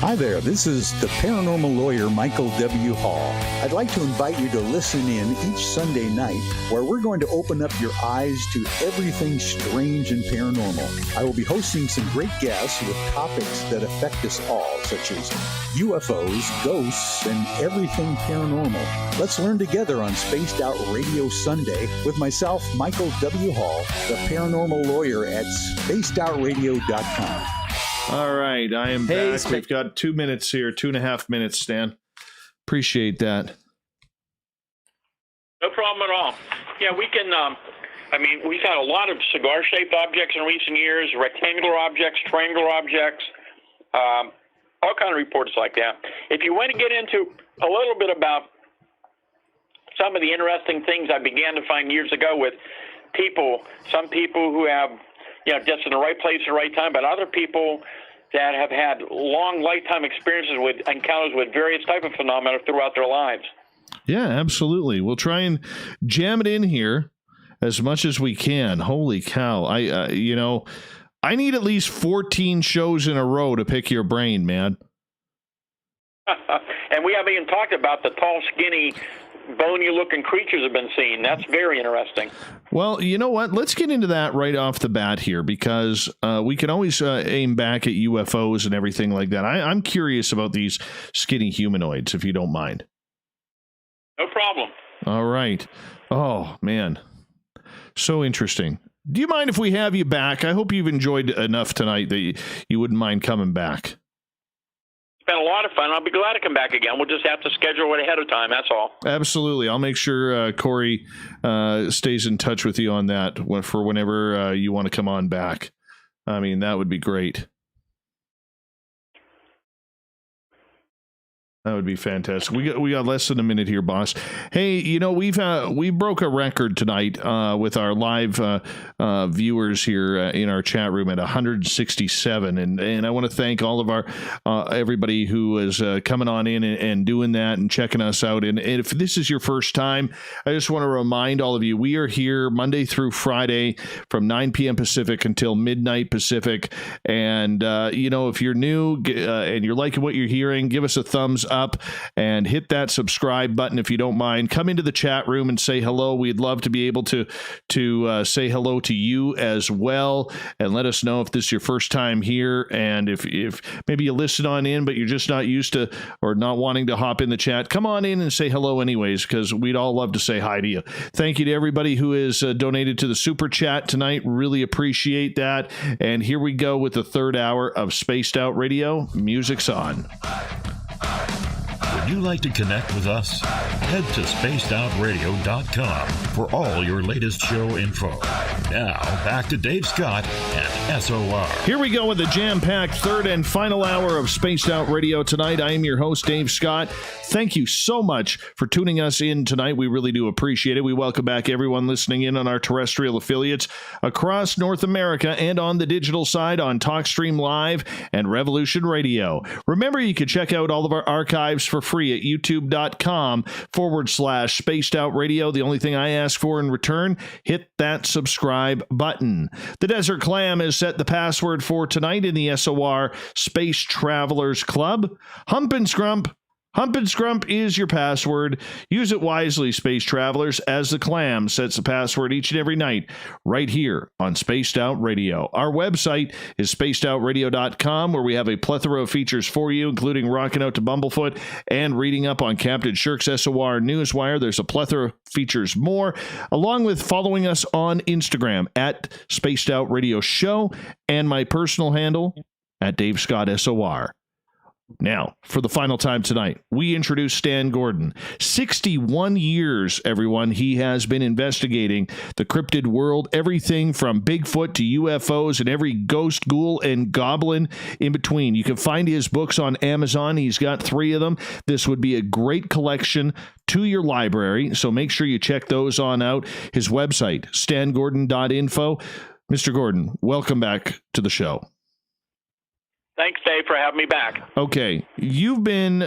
Hi there, this is the paranormal lawyer Michael W. Hall. I'd like to invite you to listen in each Sunday night where we're going to open up your eyes to everything strange and paranormal. I will be hosting some great guests with topics that affect us all, such as UFOs, ghosts, and everything paranormal. Let's learn together on Spaced Out Radio Sunday with myself, Michael W. Hall, the paranormal lawyer at spacedoutradio.com. All right, I am back. We've got 2 minutes here, 2.5 minutes, Stan. Appreciate that. No problem at all. Yeah, we can, we've had a lot of cigar-shaped objects in recent years, rectangular objects, triangular objects, all kind of reports like that. If you want to get into a little bit about some of the interesting things I began to find years ago with people, some people who have, just in the right place at the right time, but other people that have had long lifetime experiences with encounters with various type of phenomena throughout their lives. Yeah, absolutely. We'll try and jam it in here as much as we can. Holy cow. I need at least 14 shows in a row to pick your brain, man. And we haven't even talked about the tall, skinny, bony-looking creatures have been seen. That's very interesting. Well, you know what? Let's get into that right off the bat here, because we can always aim back at UFOs and everything like that. I'm curious about these skinny humanoids, if you don't mind. No problem. All right. Oh, man. So interesting. Do you mind if we have you back? I hope you've enjoyed enough tonight that you wouldn't mind coming back. It's been a lot of fun. I'll be glad to come back again. We'll just have to schedule it ahead of time. That's all. Absolutely. I'll make sure Corey stays in touch with you on that for whenever you want to come on back. I mean, that would be great. That would be fantastic. We got less than a minute here, boss. Hey, we broke a record tonight with our live viewers here in our chat room at 167, and I want to thank all of our everybody who is coming on in and doing that and checking us out. And if this is your first time, I just want to remind all of you, we are here Monday through Friday from 9 p.m. Pacific until midnight Pacific. And if you're new and you're liking what you're hearing, give us a thumbs up and hit that subscribe button if you don't mind. Come into the chat room and say hello. We'd love to be able to say hello to you as well, and let us know if this is your first time here, and if maybe you listen on in but you're just not used to or not wanting to hop in the chat, come on in and say hello anyways, because we'd all love to say hi to you. Thank you to everybody who has donated to the super chat tonight. Really appreciate that. And here we go with the third hour of Spaced Out Radio. Music's on. Would you like to connect with us? Head to spacedoutradio.com for all your latest show info. Now, back to Dave Scott and SOR. Here we go with the jam-packed third and final hour of Spaced Out Radio tonight. I am your host, Dave Scott. Thank you so much for tuning us in tonight. We really do appreciate it. We welcome back everyone listening in on our terrestrial affiliates across North America and on the digital side on TalkStream Live and Revolution Radio. Remember, you can check out all of our archives for free at youtube.com/Spaced Out Radio. The only thing I ask for in return, hit that subscribe button. The Desert Clam has set the password for tonight in the SOR Space Travelers Club. Hump and Scrump. Hump and Scrump is your password. Use it wisely, Space Travelers, as the Clam sets the password each and every night right here on Spaced Out Radio. Our website is spacedoutradio.com, where we have a plethora of features for you, including rocking out to Bumblefoot and reading up on Captain Shirk's SOR Newswire. There's a plethora of features more, along with following us on Instagram at Spaced Out Radio Show and my personal handle at Dave Scott SOR. Now, for the final time tonight, we introduce Stan Gordon. 61 years, everyone, he has been investigating the cryptid world, everything from Bigfoot to UFOs and every ghost, ghoul, and goblin in between. You can find his books on Amazon. He's got 3 of them. This would be a great collection to your library, so make sure you check those on out. His website, stangordon.info. Mr. Gordon, welcome back to the show. Thanks, Dave, for having me back. Okay, you've been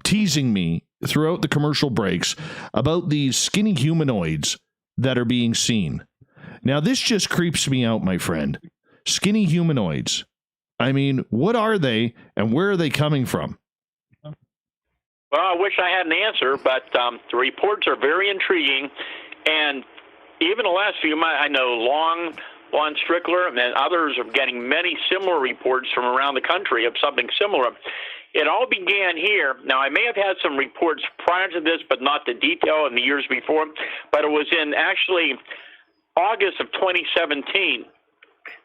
teasing me throughout the commercial breaks about these skinny humanoids that are being seen. Now, this just creeps me out, my friend. Skinny humanoids. I mean, what are they, and where are they coming from? Well, I wish I had an answer, but the reports are very intriguing, and even the last few months, I know Lon Strickler and others are getting many similar reports from around the country of something similar. It all began here. Now, I may have had some reports prior to this, but not the detail in the years before, but it was in actually August of 2017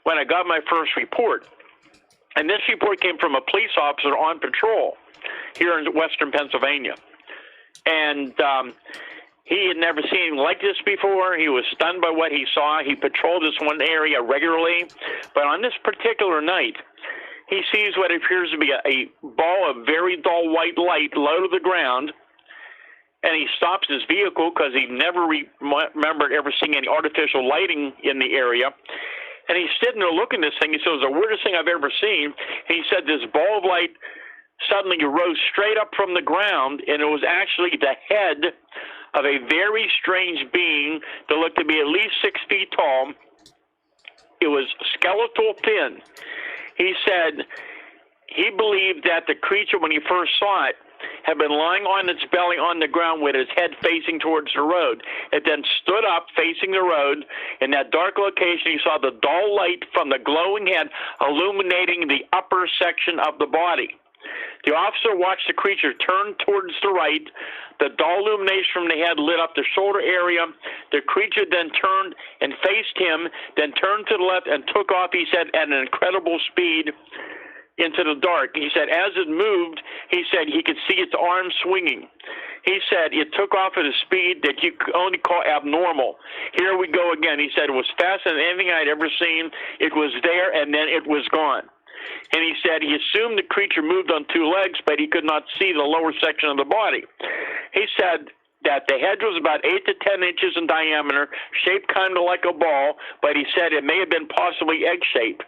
when I got my first report. And this report came from a police officer on patrol here in western Pennsylvania. And he had never seen anything like this before. He was stunned by what he saw. He patrolled this one area regularly. But on this particular night, he sees what appears to be a ball of very dull white light low to the ground. and he stops his vehicle because he never remembered ever seeing any artificial lighting in the area. And he's sitting there looking at this thing. He said, it was the weirdest thing I've ever seen. He said this ball of light suddenly rose straight up from the ground, and it was actually the head of a very strange being that looked to be at least 6 feet tall. It was skeletal thin. He said he believed that the creature, when he first saw it, had been lying on its belly on the ground with its head facing towards the road. It then stood up facing the road. In that dark location, he saw the dull light from the glowing head illuminating the upper section of the body. The officer watched the creature turn towards the right. The dull illumination from the head lit up the shoulder area. The creature then turned and faced him, then turned to the left and took off, he said, at an incredible speed into the dark. He said as it moved, he said he could see its arms swinging. He said it took off at a speed that you could only call abnormal. Here we go again. He said it was faster than anything I'd ever seen. It was there, and then it was gone. And he said he assumed the creature moved on 2 legs, but he could not see the lower section of the body. He said that the head was about 8 to 10 inches in diameter, shaped kind of like a ball, but he said it may have been possibly egg-shaped.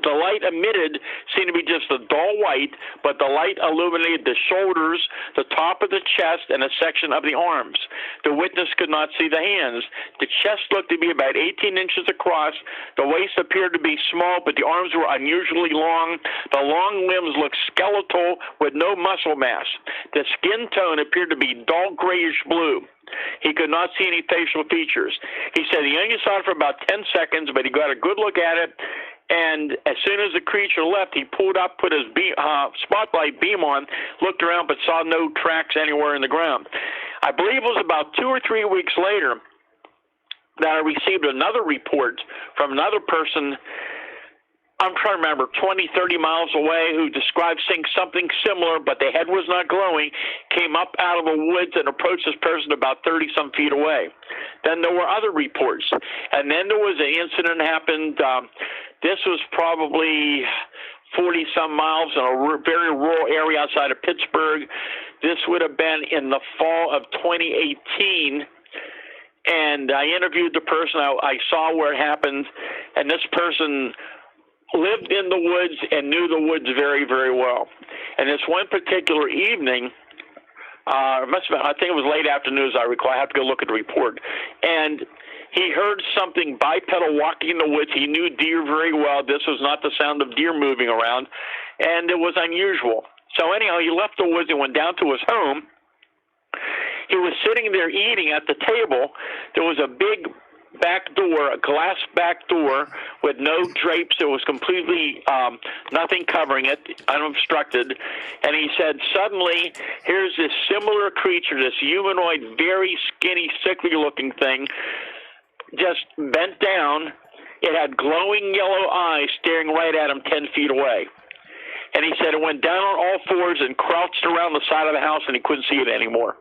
The light emitted seemed to be just a dull white, but the light illuminated the shoulders, the top of the chest, and a section of the arms. The witness could not see the hands. The chest looked to be about 18 inches across. The waist appeared to be small, but the arms were unusually long. The long limbs looked skeletal with no muscle mass. The skin tone appeared to be dull grayish blue. He could not see any facial features. He said he only saw it for about 10 seconds, but he got a good look at it. And as soon as the creature left, he pulled up, put his spotlight beam on, looked around, but saw no tracks anywhere in the ground. I believe it was about 2 or 3 weeks later that I received another report from another person, I'm trying to remember, 20, 30 miles away, who described seeing something similar, but the head was not glowing, came up out of the woods and approached this person about 30-some feet away. Then there were other reports. And then there was an incident that happened. This was probably 40-some miles in a very rural area outside of Pittsburgh. This would have been in the fall of 2018. And I interviewed the person. I saw where it happened. And this person lived in the woods and knew the woods very, very well. And this one particular evening, it must have been, I think it was late afternoon, as I recall. I have to go look at the report. And he heard something bipedal walking in the woods. He knew deer very well. This was not the sound of deer moving around, and it was unusual. So anyhow, he left the woods and went down to his home. He was sitting there eating at the table. There was a big back door, a glass back door with no drapes. There was completely nothing covering it, unobstructed. And he said, suddenly, here's this similar creature, this humanoid, very skinny, sickly-looking thing, just bent down. It had glowing yellow eyes staring right at him 10 feet away. And he said it went down on all fours and crouched around the side of the house, and he couldn't see it anymore.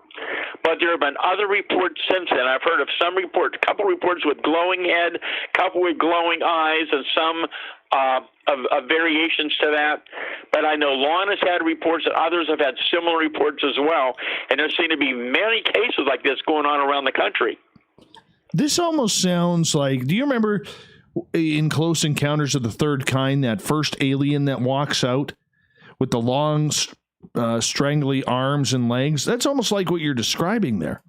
But there have been other reports since then. I've heard of some reports, a couple reports with glowing head, a couple with glowing eyes, and some of variations to that. But I know Lon has had reports, and others have had similar reports as well. And there seem to be many cases like this going on around the country. This almost sounds like, do you remember in Close Encounters of the Third Kind, that first alien that walks out with the long, strangly arms and legs? That's almost like what you're describing there.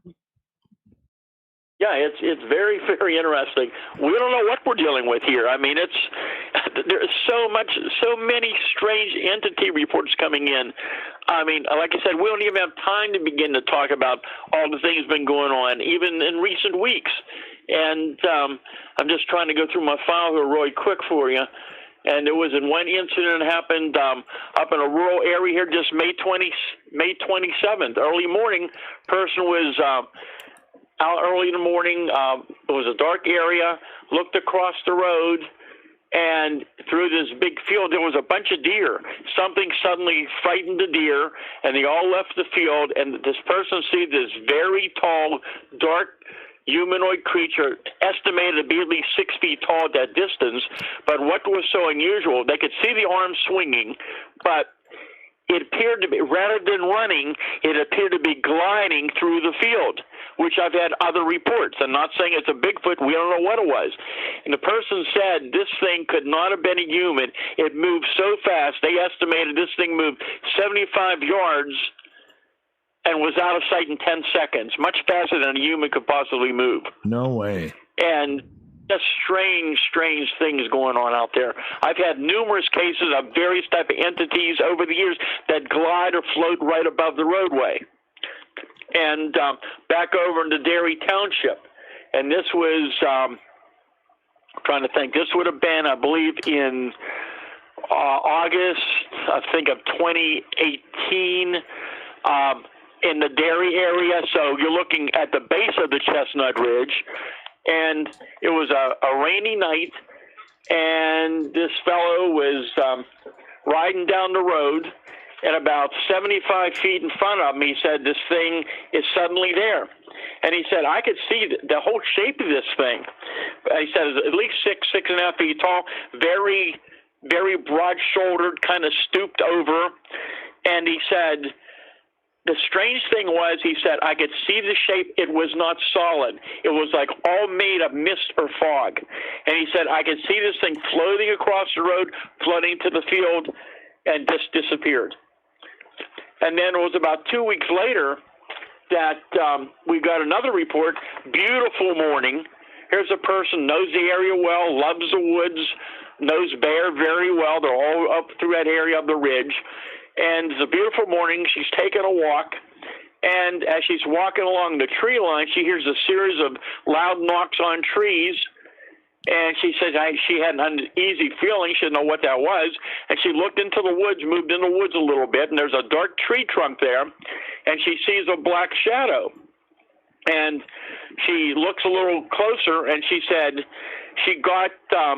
Yeah, it's very, very interesting. We don't know what we're dealing with here. I mean, there's so many strange entity reports coming in. I mean, like I said, we don't even have time to begin to talk about all the things been going on, even in recent weeks. And I'm just trying to go through my file here really quick for you. And there was one incident that happened up in a rural area here, just May 27th, early morning. Person was out early in the morning. It was a dark area, looked across the road, and through this big field, there was a bunch of deer. Something suddenly frightened the deer, and they all left the field, and this person see this very tall, dark, humanoid creature, estimated to be at least 6 feet tall at that distance. But what was so unusual, they could see the arms swinging, but it appeared to be, rather than running, it appeared to be gliding through the field, which I've had other reports. I'm not saying it's a Bigfoot. We don't know what it was. And the person said this thing could not have been a human. It moved so fast. They estimated this thing moved 75 yards and was out of sight in 10 seconds, much faster than a human could possibly move. No way. And just strange things going on out there. I've had numerous cases of various type of entities over the years that glide or float right above the roadway. And back over into Derry Township. And this was, trying to think, this would have been, I believe, in August, I think, of 2018, in the Derry area. So you're looking at the base of the Chestnut Ridge. And it was a rainy night, and this fellow was riding down the road, and about 75 feet in front of him, he said, this thing is suddenly there. And he said, I could see the whole shape of this thing. He said, it's at least 6.5 feet tall, very, very broad-shouldered, kind of stooped over. And he said, the strange thing was, he said, I could see the shape. It was not solid. It was like all made of mist or fog. And he said, I could see this thing floating across the road, floating to the field, and just disappeared. And then it was about 2 weeks later that we got another report. Beautiful morning. Here's a person, knows the area well, loves the woods, knows bear very well. They're all up through that area of the ridge. And it's a beautiful morning. She's taking a walk, and as she's walking along the tree line, she hears a series of loud knocks on trees, and she says she had an uneasy feeling. She didn't know what that was, and she looked into the woods, moved in the woods a little bit, and there's a dark tree trunk there, and she sees a black shadow. And she looks a little closer, and she said she got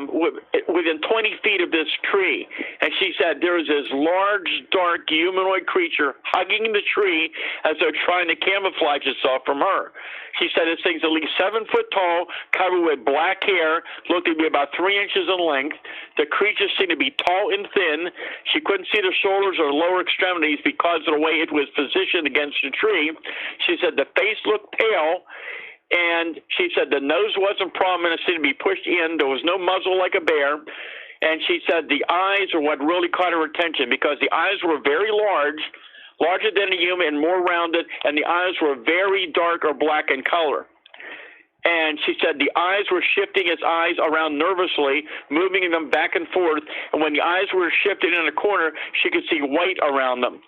within 20 feet of this tree. And she said there was this large, dark, humanoid creature hugging the tree as though trying to camouflage itself from her. She said this thing's at least 7 foot tall, covered with black hair, looked to be about 3 inches in length. The creature seemed to be tall and thin. She couldn't see the shoulders or lower extremities because of the way it was positioned against the tree. She said the face looked pale, and she said the nose wasn't prominent, it seemed to be pushed in. There was no muzzle like a bear. And she said the eyes are what really caught her attention, because the eyes were very large, larger than a human and more rounded, and the eyes were very dark or black in color. And she said the eyes were shifting its eyes around nervously, moving them back and forth. And when the eyes were shifted in a corner, she could see white around them.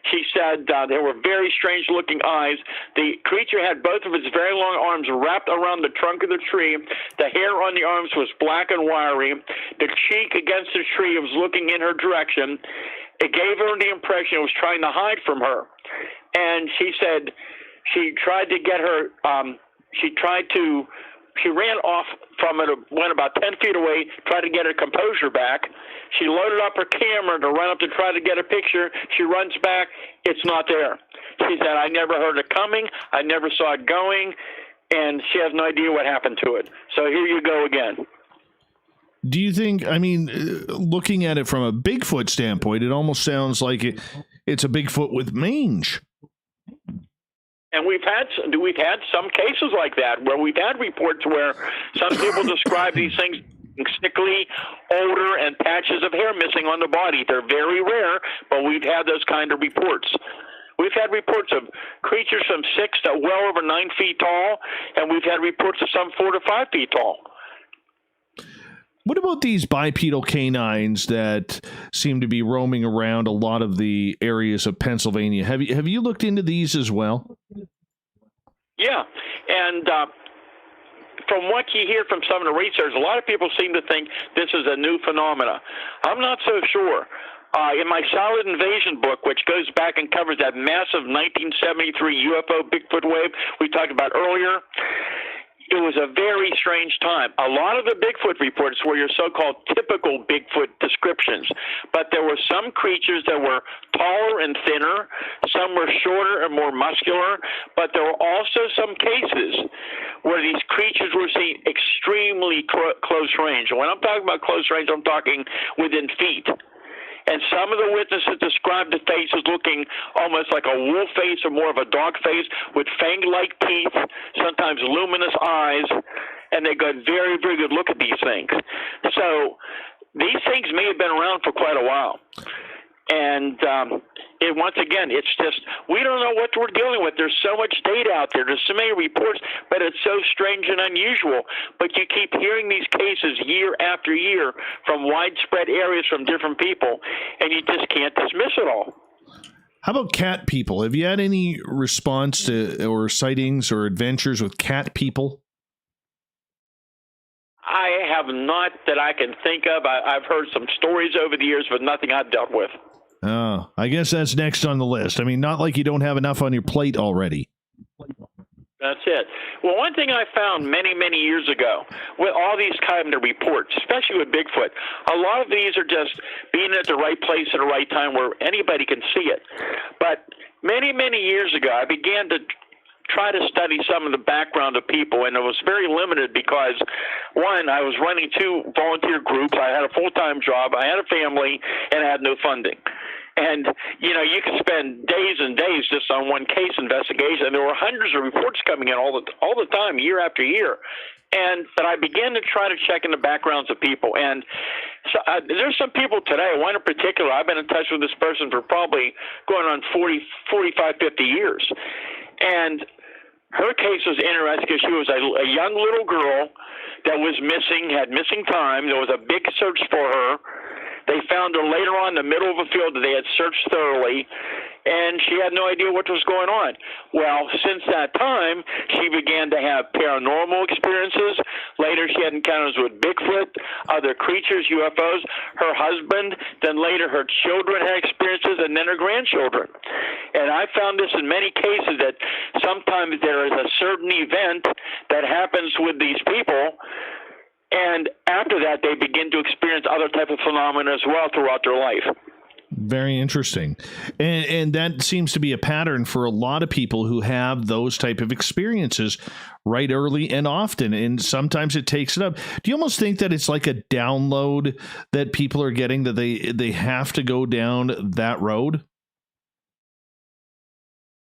She said they were very strange-looking eyes. The creature had both of its very long arms wrapped around the trunk of the tree. The hair on the arms was black and wiry. The cheek against the tree was looking in her direction. It gave her the impression it was trying to hide from her. And she said she tried to get her she ran off from it, went about 10 feet away, tried to get her composure back. She loaded up her camera to run up to try to get a picture. She runs back. It's not there. She said, I never heard it coming. I never saw it going. And she has no idea what happened to it. So here you go again. Do you think, I mean, looking at it from a Bigfoot standpoint, it almost sounds like it's a Bigfoot with mange. And we've had some cases like that where we've had reports where some people describe these things sickly, odor, and patches of hair missing on the body. They're very rare, but we've had those kind of reports. We've had reports of creatures from 6 to well over 9 feet tall, and we've had reports of some 4 to 5 feet tall. What about these bipedal canines that seem to be roaming around a lot of the areas of Pennsylvania? Have you looked into these as well? Yeah, and from what you hear from some of the research, a lot of people seem to think this is a new phenomena. I'm not so sure. In my Solid Invasion book, which goes back and covers that massive 1973 UFO Bigfoot wave we talked about earlier, it was a very strange time. A lot of the Bigfoot reports were your so-called typical Bigfoot descriptions, but there were some creatures that were taller and thinner, some were shorter and more muscular, but there were also some cases where these creatures were seen extremely close range. When I'm talking about close range, I'm talking within feet. And some of the witnesses described the face as looking almost like a wolf face or more of a dog face with fang-like teeth, sometimes luminous eyes, and they got very, very good look at these things. So these things may have been around for quite a while. And once again, it's just, we don't know what we're dealing with. There's so much data out there. There's so many reports, but it's so strange and unusual. But you keep hearing these cases year after year from widespread areas from different people, and you just can't dismiss it all. How about cat people? Have you had any response to or sightings or adventures with cat people? I have not that I can think of. I've heard some stories over the years, but nothing I've dealt with. Oh, I guess that's next on the list. I mean, not like you don't have enough on your plate already. That's it. Well, one thing I found many, many years ago with all these kind of reports, especially with Bigfoot, a lot of these are just being at the right place at the right time where anybody can see it. But many, many years ago, I began to try to study some of the background of people, and it was very limited because, one, I was running 2 volunteer groups, I had a full-time job, I had a family, and I had no funding. And, you know, you could spend days and days just on one case investigation, and there were hundreds of reports coming in all the time, year after year. But I began to try to check in the backgrounds of people. And so, there's some people today, one in particular, I've been in touch with this person for probably going on 45, 50 years. And her case was interesting because she was a young little girl that was missing, had missing time. There was a big search for her. They found her later on in the middle of a field that they had searched thoroughly, and she had no idea what was going on. Well, since that time, she began to have paranormal experiences. Later, she had encounters with Bigfoot, other creatures, UFOs. Her husband, then later her children had experiences, and then her grandchildren. And I found this in many cases that sometimes there is a certain event that happens with these people, and after that, they begin to experience other type of phenomena as well throughout their life. Very interesting. And that seems to be a pattern for a lot of people who have those type of experiences right early and often. And sometimes it takes it up. Do you almost think that it's like a download that people are getting, that they have to go down that road?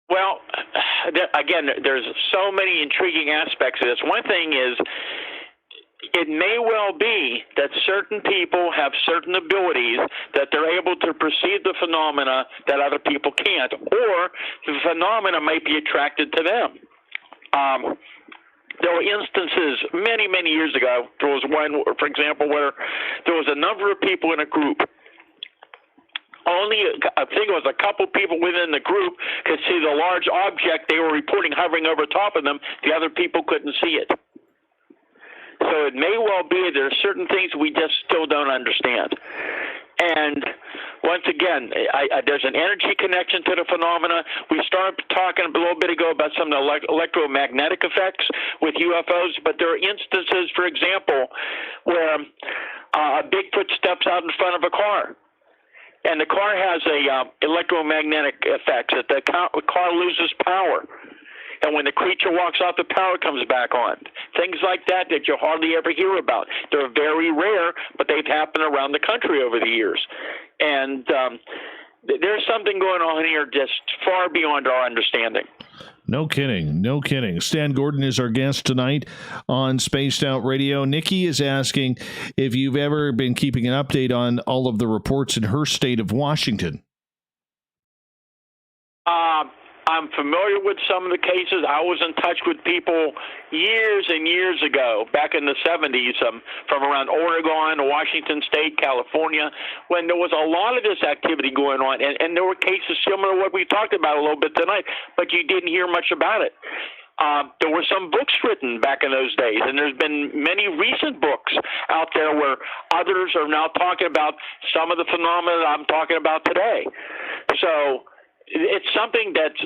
Well, again, there's so many intriguing aspects of this. One thing is, it may well be that certain people have certain abilities that they're able to perceive the phenomena that other people can't, or the phenomena might be attracted to them. There were instances many, many years ago. There was one, for example, where there was a number of people in a group. Only, I think it was a couple people within the group could see the large object they were reporting hovering over top of them. The other people couldn't see it. So it may well be there are certain things we just still don't understand. And once again, there's an energy connection to the phenomena. We started talking a little bit ago about some of the electromagnetic effects with UFOs, but there are instances, for example, where a Bigfoot steps out in front of a car. And the car has a electromagnetic effect that the car loses power. And when the creature walks out, the power comes back on. Things like that you hardly ever hear about. They're very rare, but they've happened around the country over the years. And there's something going on here just far beyond our understanding. No kidding. No kidding. Stan Gordon is our guest tonight on Spaced Out Radio. Nikki is asking if you've ever been keeping an update on all of the reports in her state of Washington. I'm familiar with some of the cases. I was in touch with people years and years ago, back in the 70s, from around Oregon, Washington State, California, when there was a lot of this activity going on. And there were cases similar to what we talked about a little bit tonight, but you didn't hear much about it. There were some books written back in those days, and there's been many recent books out there where others are now talking about some of the phenomena that I'm talking about today. So it's something that's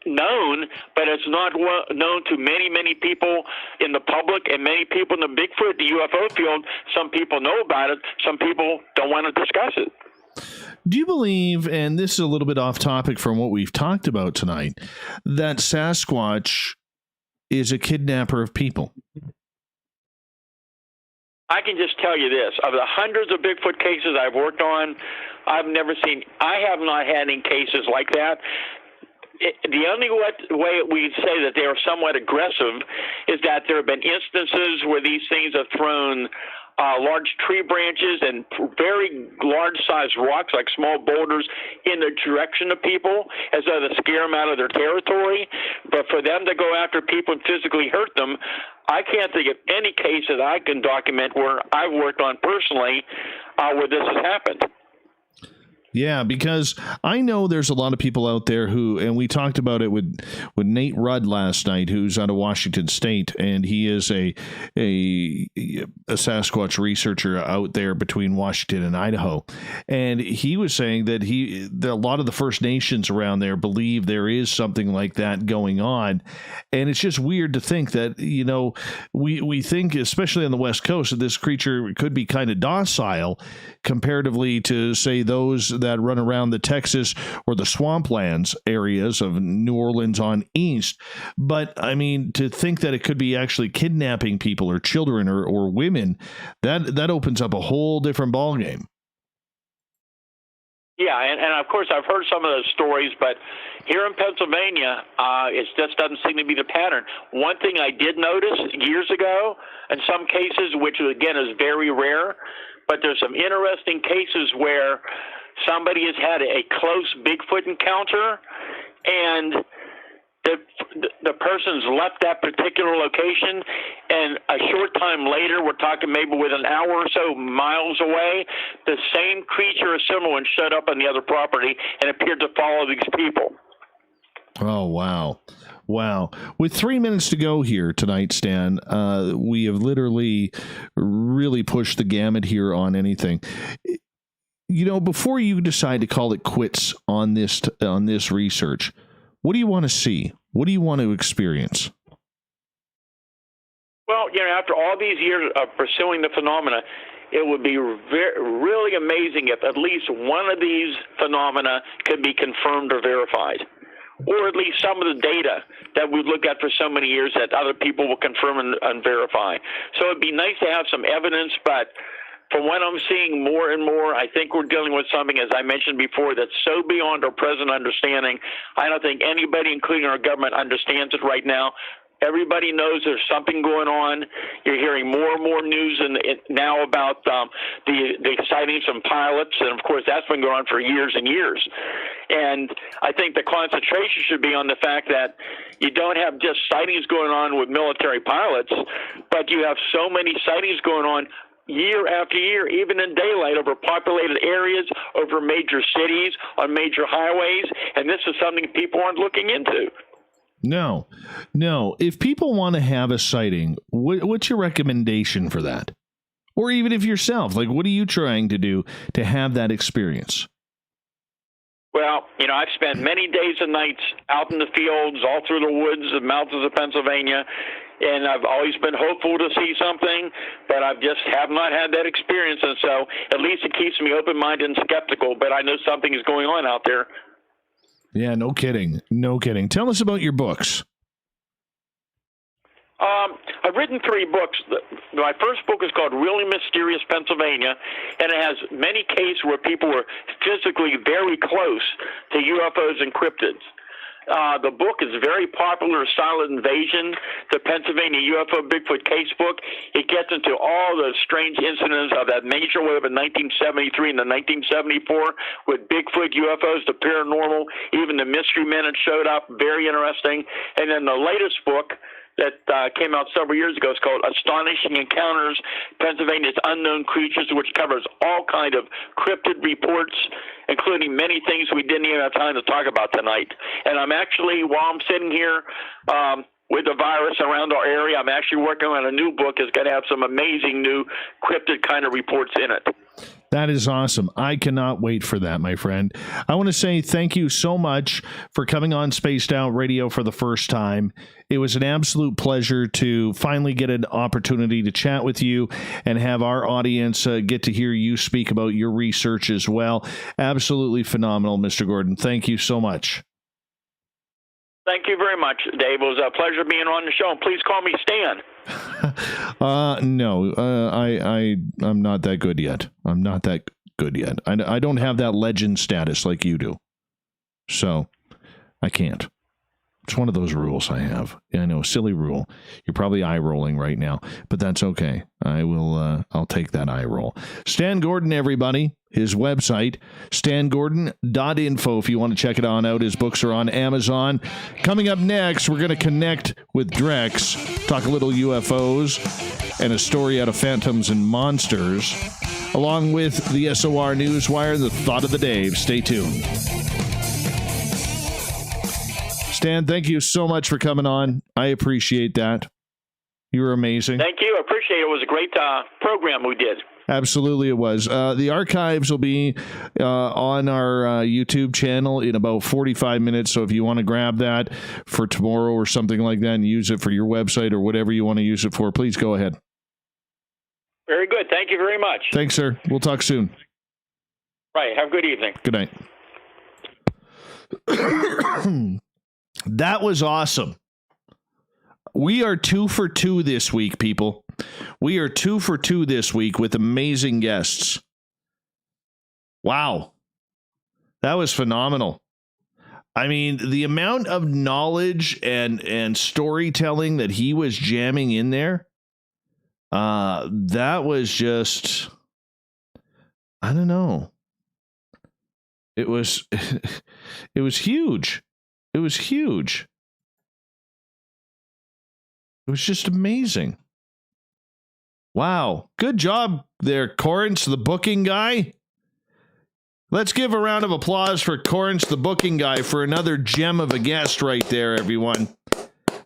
known, but it's not known to many, many people in the public and many people in the Bigfoot, the UFO field. Some people know about it. Some people don't want to discuss it. Do you believe, and this is a little bit off topic from what we've talked about tonight, that Sasquatch is a kidnapper of people? I can just tell you this. Of the hundreds of Bigfoot cases I've worked on, I have not had any cases like that. The only way we say that they are somewhat aggressive is that there have been instances where these things have thrown large tree branches and very large-sized rocks, like small boulders, in the direction of people as though to scare them out of their territory. But for them to go after people and physically hurt them, I can't think of any case that I can document where I've worked on personally where this has happened. Yeah, because I know there's a lot of people out there who, and we talked about it with Nate Rudd last night, who's out of Washington State, and he is a Sasquatch researcher out there between Washington and Idaho, and he was saying that a lot of the First Nations around there believe there is something like that going on, and it's just weird to think that, you know, we think, especially on the West Coast, that this creature could be kind of docile comparatively to, say, those that run around the Texas or the swamplands areas of New Orleans on east. But I mean, to think that it could be actually kidnapping people or children or women, that opens up a whole different ballgame. Yeah, and of course I've heard some of those stories, but here in Pennsylvania, it just doesn't seem to be the pattern. One thing I did notice years ago, in some cases, which again is very rare, but there's some interesting cases where somebody has had a close Bigfoot encounter, and the person's left that particular location, and a short time later, we're talking maybe with an hour or so miles away, the same creature or similar one showed up on the other property and appeared to follow these people. Oh, wow. Wow. With 3 minutes to go here tonight, Stan, we have literally really pushed the gamut here on anything. You know, before you decide to call it quits on this research, what do you want to see? What do you want to experience? Well, you know, after all these years of pursuing the phenomena, it would be really amazing if at least one of these phenomena could be confirmed or verified, or at least some of the data that we've looked at for so many years that other people will confirm and verify. So it'd be nice to have some evidence, but from what I'm seeing more and more, I think we're dealing with something, as I mentioned before, that's so beyond our present understanding. I don't think anybody, including our government, understands it right now. Everybody knows there's something going on. You're hearing more and more news now about the sightings from pilots, and of course that's been going on for years and years. And I think the concentration should be on the fact that you don't have just sightings going on with military pilots, but you have so many sightings going on year after year, even in daylight, over populated areas, over major cities, on major highways, and this is something people aren't looking into. No. If people want to have a sighting, what's your recommendation for that? Or even if yourself, like, what are you trying to do to have that experience? Well, you know, I've spent many days and nights out in the fields, all through the woods and mountains of Pennsylvania, and I've always been hopeful to see something, but I just have not had that experience, and so at least it keeps me open-minded and skeptical, but I know something is going on out there. Yeah, no kidding. Tell us about your books. I've written 3 books. My first book is called Really Mysterious Pennsylvania, and it has many cases where people were physically very close to UFOs and cryptids. The book is very popular, Silent Invasion, the Pennsylvania UFO Bigfoot Casebook. It gets into all the strange incidents of that major wave in 1973 and the 1974 with Bigfoot, UFOs, the paranormal, even the mystery men that showed up, very interesting. And then the latest book that came out several years ago is called Astonishing Encounters, Pennsylvania's Unknown Creatures, which covers all kind of cryptid reports, including many things we didn't even have time to talk about tonight. And I'm actually, while I'm sitting here with the virus around our area, I'm actually working on a new book that's going to have some amazing new cryptid kind of reports in it. That is awesome. I cannot wait for that, my friend. I want to say thank you so much for coming on Spaced Out Radio for the first time. It was an absolute pleasure to finally get an opportunity to chat with you and have our audience get to hear you speak about your research as well. Absolutely phenomenal, Mr. Gordon. Thank you so much. Thank you very much, Dave. It was a pleasure being on the show. And please call me Stan. No, I'm not that good yet. I'm not that good yet. I don't have that legend status like you do. So I can't. It's one of those rules I have. I know, silly rule. You're probably eye rolling right now, but that's okay. I'll take that eye roll. Stan Gordon, everybody. His website, stangordon.info, if you want to check it on out. His books are on Amazon. Coming up next, we're going to connect with Drex, talk a little UFOs, and a story out of Phantoms and Monsters, along with the SOR Newswire, the thought of the day. Stay tuned. Stan, thank you so much for coming on. I appreciate that. You were amazing. Thank you. I appreciate it. It was a great program we did. Absolutely, it was. The archives will be on our YouTube channel in about 45 minutes. So if you want to grab that for tomorrow or something like that and use it for your website or whatever you want to use it for, please go ahead. Very good. Thank you very much. Thanks, sir. We'll talk soon. Right. Have a good evening. Good night. That was awesome. We are 2 for 2 this week, people. We are 2 for 2 this week with amazing guests. Wow. That was phenomenal. I mean, the amount of knowledge and storytelling that he was jamming in there, that was just, I don't know. It was huge. It was huge. It was just amazing. Wow. Good job there, Corrence, the booking guy. Let's give a round of applause for Corrence, the booking guy, for another gem of a guest right there, everyone.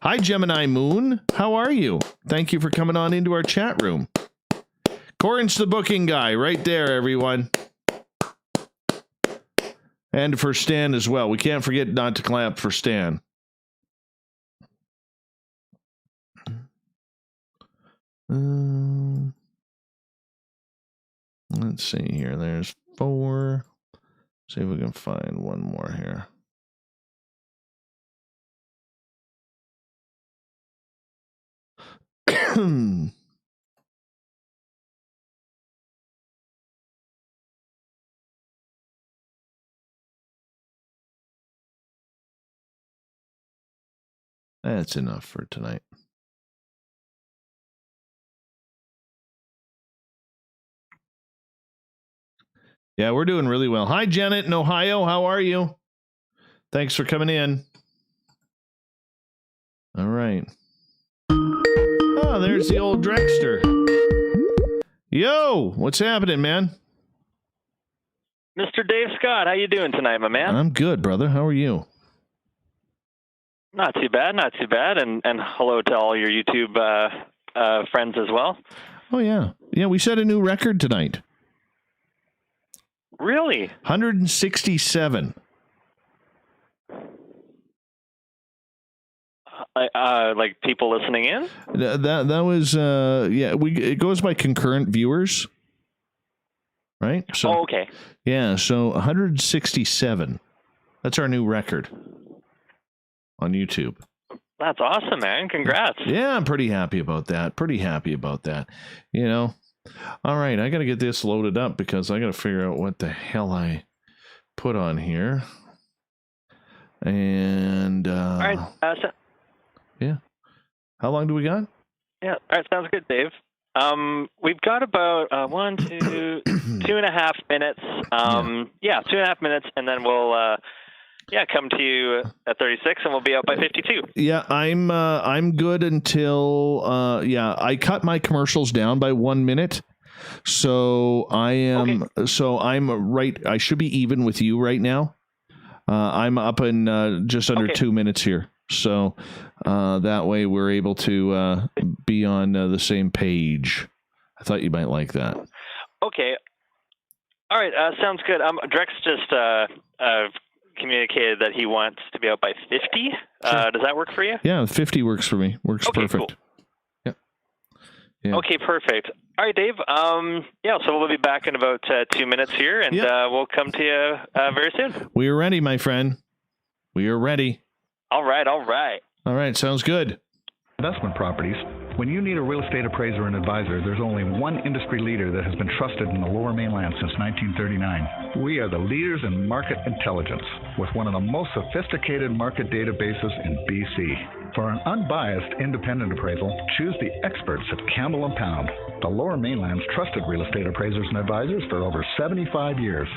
Hi, Gemini Moon. How are you? Thank you for coming on into our chat room. Corrence, the booking guy, right there, everyone. And for Stan as well. We can't forget not to clap for Stan. Let's see here. There's 4. See if we can find one more here. That's enough for tonight. Yeah, we're doing really well. Hi, Janet in Ohio. How are you? Thanks for coming in. All right. Oh, there's the old Drexter. Yo, what's happening, man? Mr. Dave Scott, how you doing tonight, my man? I'm good, brother. How are you? Not too bad, not too bad. And hello to all your YouTube friends as well. Oh, yeah. Yeah, we set a new record tonight. Really? 167. Like people listening in? That was yeah. It goes by concurrent viewers, right? So, oh, okay. Yeah, so 167. That's our new record on YouTube. That's awesome, man. Congrats. Yeah, I'm pretty happy about that. You know. All right, I got to get this loaded up because I got to figure out what the hell I put on here. And all right, yeah. How long do we got? Yeah, all right, sounds good, Dave. We've got about 2.5 minutes. Yeah, 2.5 minutes, and then we'll come to you at 36, and we'll be out by 52. Yeah, I'm good until I cut my commercials down by 1 minute. So I am I'm right. I should be even with you right now. I'm up in just under 2 minutes here. So that way we're able to be on the same page. I thought you might like that. Okay. All right. Sounds good. Drex just communicated that he wants to be out by 50. Sure. Does that work for you? Yeah, 50 works for me. Works perfect. Cool. Yeah. Okay, perfect. All right, Dave. So we'll be back in about 2 minutes here, and we'll come to you very soon. We are ready, my friend. We are ready. All right. All right, sounds good. Investment properties. When you need a real estate appraiser and advisor, there's only one industry leader that has been trusted in the Lower Mainland since 1939. We are the leaders in market intelligence, with one of the most sophisticated market databases in BC. For an unbiased independent appraisal, choose the experts at Campbell & Pound, the Lower Mainland's trusted real estate appraisers and advisors for over 75 years.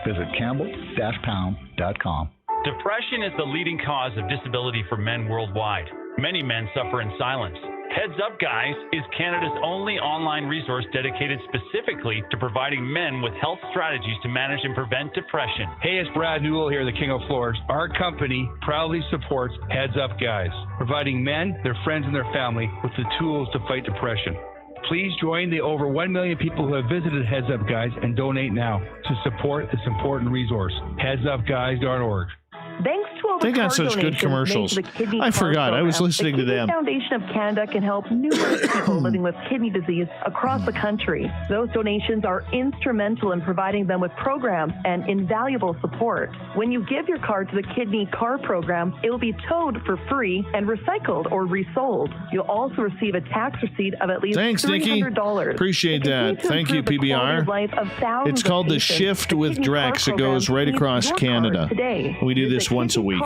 Visit campbell-pound.com. Depression is the leading cause of disability for men worldwide. Many men suffer in silence. Heads Up Guys is Canada's only online resource dedicated specifically to providing men with health strategies to manage and prevent depression. Hey, it's Brad Newell here, the King of Floors. Our company proudly supports Heads Up Guys, providing men, their friends, and their family with the tools to fight depression. Please join the over 1 million people who have visited Heads Up Guys and donate now to support this important resource. headsupguys.org. Thanks to all the They got car such good donations commercials. made to the Kidney I Car forgot. I was Program, listening to the them. Kidney Foundation of Canada can help numerous people living with kidney disease across the country. Those donations are instrumental in providing them with programs and invaluable support. When you give your car to the Kidney Car Program, it will be towed for free and recycled or resold. You'll also receive a tax receipt of at least Thanks, Nikki. $300. Appreciate that. Thank you, PBR. It's called The Shift with Drex. It goes right across Canada. We do this once a week.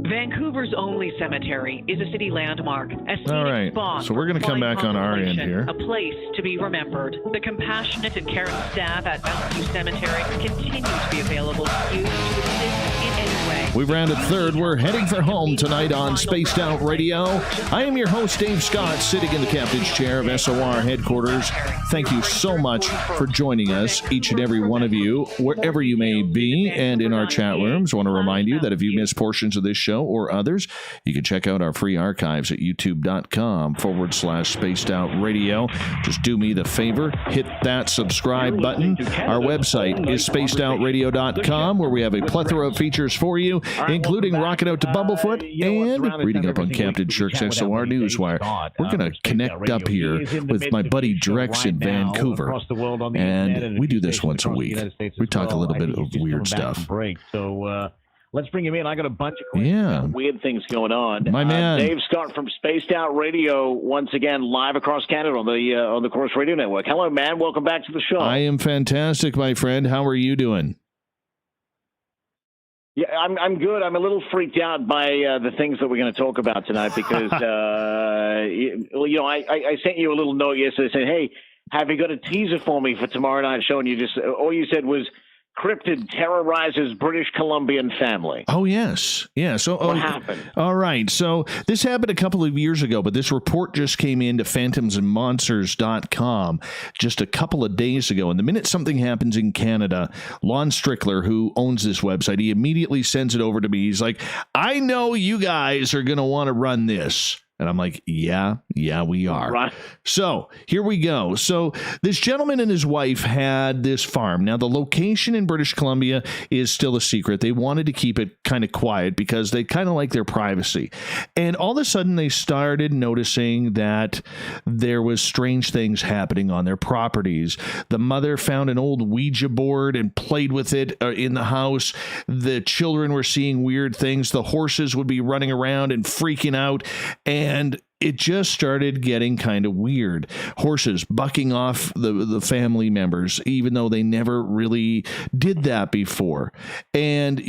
Vancouver's only cemetery is a city landmark. All right, so we're going to come back on our end here. A place to be remembered. The compassionate and caring staff at Mountain View Cemetery continue to be available to you to assist in any way. We've rounded third. We're heading for home tonight on Spaced Out Radio. I am your host, Dave Scott, sitting in the captain's chair of SOR headquarters. Thank you so much for joining us, each and every one of you, wherever you may be, and in our chat rooms. I want to remind you that if you miss portions of this show or others, you can check out our free archives at youtube.com/spaced out radio. Just do me the favor, hit that subscribe button. Our website is spacedoutradio.com, where we have a plethora of features for you, including rocking out to Bumblefoot and reading up on Captain Shirk's SOR Newswire. We're going to connect up here with my buddy Drex in Vancouver, and we do this once a week. We talk a little bit of weird stuff. So let's bring him in. I got a bunch of weird things going on. My man. Dave Scott from Spaced Out Radio, once again live across Canada on the Chorus Radio Network. Hello, man. Welcome back to the show. I am fantastic, my friend. How are you doing? Yeah, I'm good. I'm a little freaked out by the things that we're going to talk about tonight because, I sent you a little note yesterday saying, hey, have you got a teaser for me for tomorrow night's show? And all you said was, cryptid terrorizes British Columbian family. Oh, yes. Yeah. So what happened? All right. So this happened a couple of years ago, but this report just came in to phantomsandmonsters.com just a couple of days ago. And the minute something happens in Canada, Lon Strickler, who owns this website, he immediately sends it over to me. He's like, I know you guys are going to want to run this. And I'm like, yeah, we are. Right. So here we go. So this gentleman and his wife had this farm. Now, the location in British Columbia is still a secret. They wanted to keep it kind of quiet because they kind of like their privacy. And all of a sudden, they started noticing that there was strange things happening on their properties. The mother found an old Ouija board and played with it in the house. The children were seeing weird things. The horses would be running around and freaking out. And it just started getting kind of weird. Horses bucking off the family members, even though they never really did that before. And,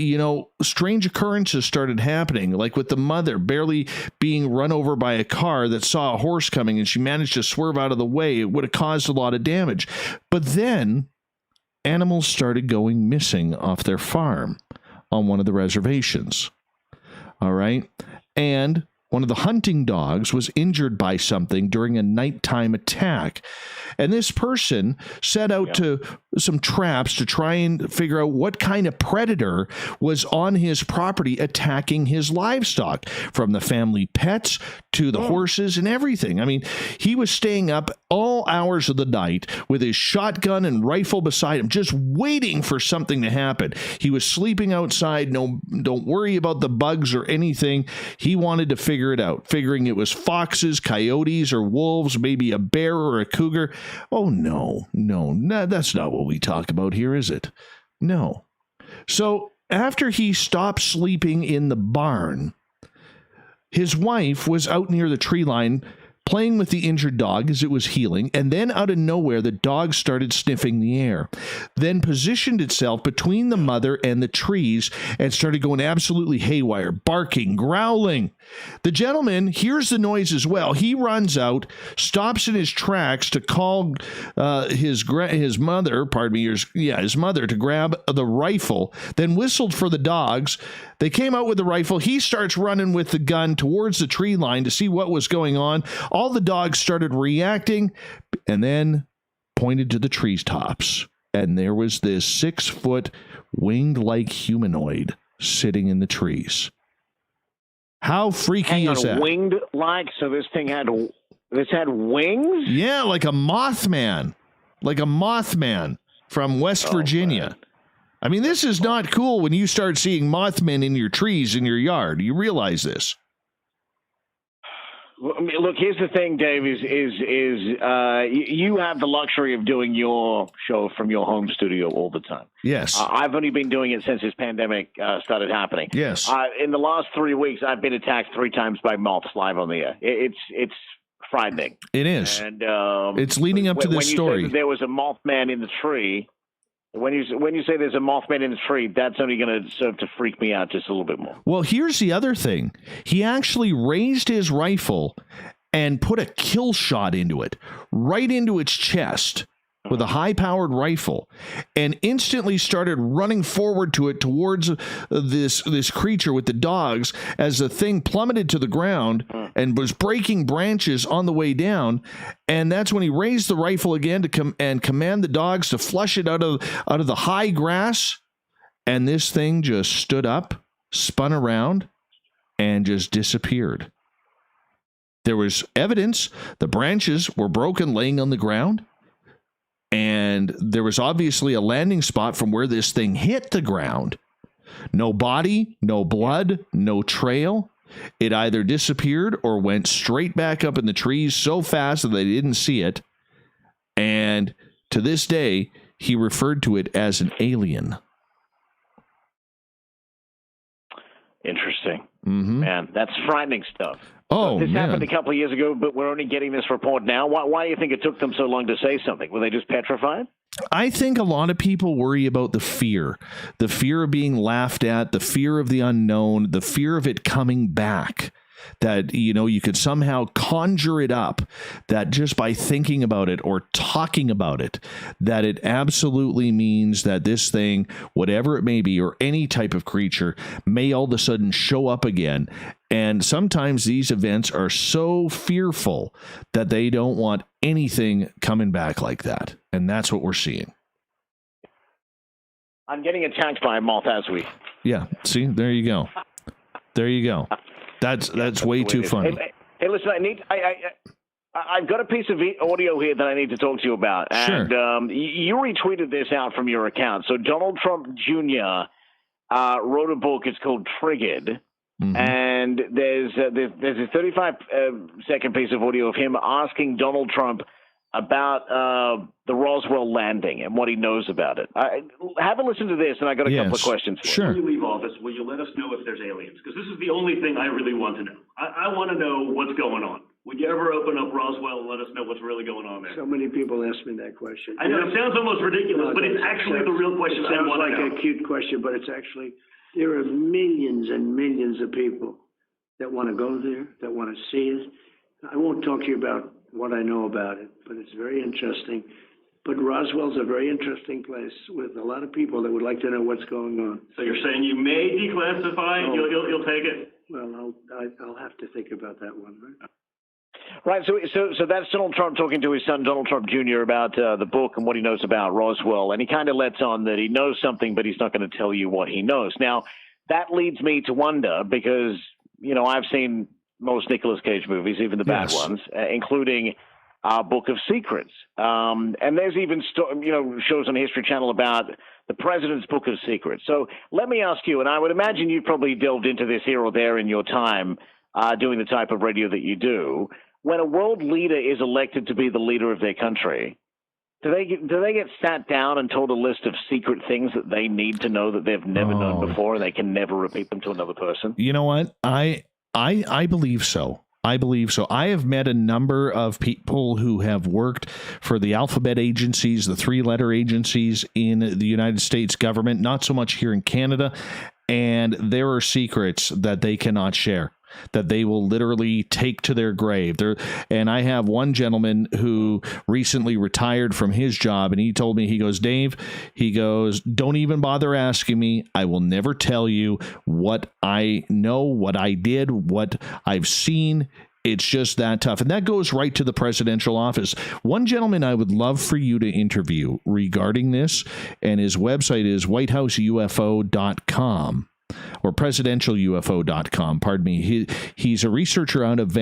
strange occurrences started happening, like with the mother barely being run over by a car that saw a horse coming and she managed to swerve out of the way. It would have caused a lot of damage. But then animals started going missing off their farm on one of the reservations. All right. And one of the hunting dogs was injured by something during a nighttime attack. And this person set out to some traps to try and figure out what kind of predator was on his property attacking his livestock, from the family pets to the horses and everything. I mean, he was staying up all hours of the night with his shotgun and rifle beside him, just waiting for something to happen. He was sleeping outside. No, don't worry about the bugs or anything. He wanted to figure it out, figuring it was foxes, coyotes, or wolves, maybe a bear or a cougar. Oh, no, that's not what we talk about here, is it? No. So after he stopped sleeping in the barn, his wife was out near the tree line playing with the injured dog as it was healing, and then out of nowhere, the dog started sniffing the air, then positioned itself between the mother and the trees and started going absolutely haywire, barking, growling. The gentleman hears the noise as well. He runs out, stops in his tracks to call his mother to grab the rifle, then whistled for the dogs. They came out with the rifle. He starts running with the gun towards the tree line to see what was going on. All the dogs started reacting and then pointed to the tree tops. And there was this 6-foot winged-like humanoid sitting in the trees. How freaky is that? Winged-like? So this had wings? Yeah, like a Mothman. Like a Mothman from West Virginia. Man. I mean, this is not cool when you start seeing Mothmen in your trees in your yard. You realize this. Look, here's the thing, Dave, is you have the luxury of doing your show from your home studio all the time. Yes. I've only been doing it since this pandemic started happening. Yes. In the last 3 weeks, I've been attacked 3 times by moths live on the air. It's frightening. It is. And it's leading up to this story. When you said that there was a Mothman in the tree, when you say there's a Mothman in the tree, that's only going to serve to freak me out just a little bit more. Well, here's the other thing. He actually raised his rifle and put a kill shot into it, right into its chest with a high-powered rifle, and instantly started running forward to it towards this creature with the dogs as the thing plummeted to the ground and was breaking branches on the way down. And that's when he raised the rifle again to command the dogs to flush it out of the high grass. And this thing just stood up, spun around, and just disappeared. There was evidence. The branches were broken, laying on the ground. And there was obviously a landing spot from where this thing hit the ground. No body, no blood, no trail. It either disappeared or went straight back up in the trees so fast that they didn't see it. And to this day, he referred to it as an alien. Interesting. Mm-hmm. Man, that's frightening stuff. Oh, this man. happened a couple of years ago, but we're only getting this report now. Why do you think it took them so long to say something? Were they just petrified? I think a lot of people worry about the fear of being laughed at, the fear of the unknown, the fear of it coming back. That, you could somehow conjure it up, that just by thinking about it or talking about it, that it absolutely means that this thing, whatever it may be, or any type of creature, may all of a sudden show up again. And sometimes these events are so fearful that they don't want anything coming back like that. And that's what we're seeing. I'm getting attacked by a moth as we. Yeah. See, there you go. There you go. That's way too funny. Hey, listen, I've got a piece of audio here that I need to talk to you about. Sure. And you retweeted this out from your account. So Donald Trump Jr. Wrote a book. It's called Triggered. Mm-hmm. And there's a 35-second piece of audio of him asking Donald Trump about the Roswell landing and what he knows about it. Have a listen to this, and I got a couple of questions for you. Sure. When you leave office, will you let us know if there's aliens? Because this is the only thing I really want to know. I want to know what's going on. Would you ever open up Roswell and let us know what's really going on there? So many people ask me that question. I know it sounds almost ridiculous, but it's actually the real question I want to know. It sounds like a cute question, but it's actually, there are millions and millions of people that want to go there, that want to see it. I won't talk to you about what I know about it, but it's very interesting. But Roswell's a very interesting place with a lot of people that would like to know what's going on. So you're saying you may declassify? You'll take it? Well, I'll have to think about that one. Right? Right, so that's Donald Trump talking to his son, Donald Trump Jr., about the book and what he knows about Roswell. And he kind of lets on that he knows something, but he's not going to tell you what he knows. Now, that leads me to wonder, because, I've seen most Nicolas Cage movies, even the bad ones, including Book of Secrets. And there's even, shows on the History Channel about the President's Book of Secrets. So let me ask you, and I would imagine you've probably delved into this here or there in your time doing the type of radio that you do. When a world leader is elected to be the leader of their country, Do they get sat down and told a list of secret things that they need to know that they've never known before, and they can never repeat them to another person? You know what? I believe so. I believe so. I have met a number of people who have worked for the alphabet agencies, the 3-letter agencies in the United States government, not so much here in Canada, and there are secrets that they cannot share, that they will literally take to their grave. And I have one gentleman who recently retired from his job, and he told me, he goes, Dave, he goes, don't even bother asking me. I will never tell you what I know, what I did, what I've seen. It's just that tough. And that goes right to the presidential office. One gentleman I would love for you to interview regarding this, and his website is whitehouseufo.com. or presidentialufo.com, pardon me. He's a researcher out of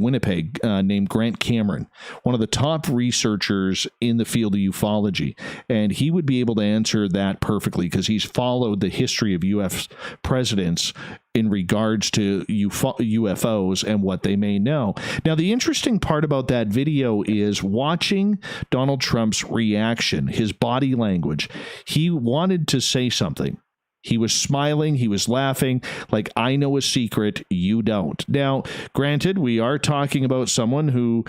Winnipeg named Grant Cameron, one of the top researchers in the field of ufology. And he would be able to answer that perfectly because he's followed the history of U.S. presidents in regards to UFOs and what they may know. Now, the interesting part about that video is watching Donald Trump's reaction, his body language. He wanted to say something. He was smiling. He was laughing like, I know a secret you don't. Now, granted, we are talking about someone who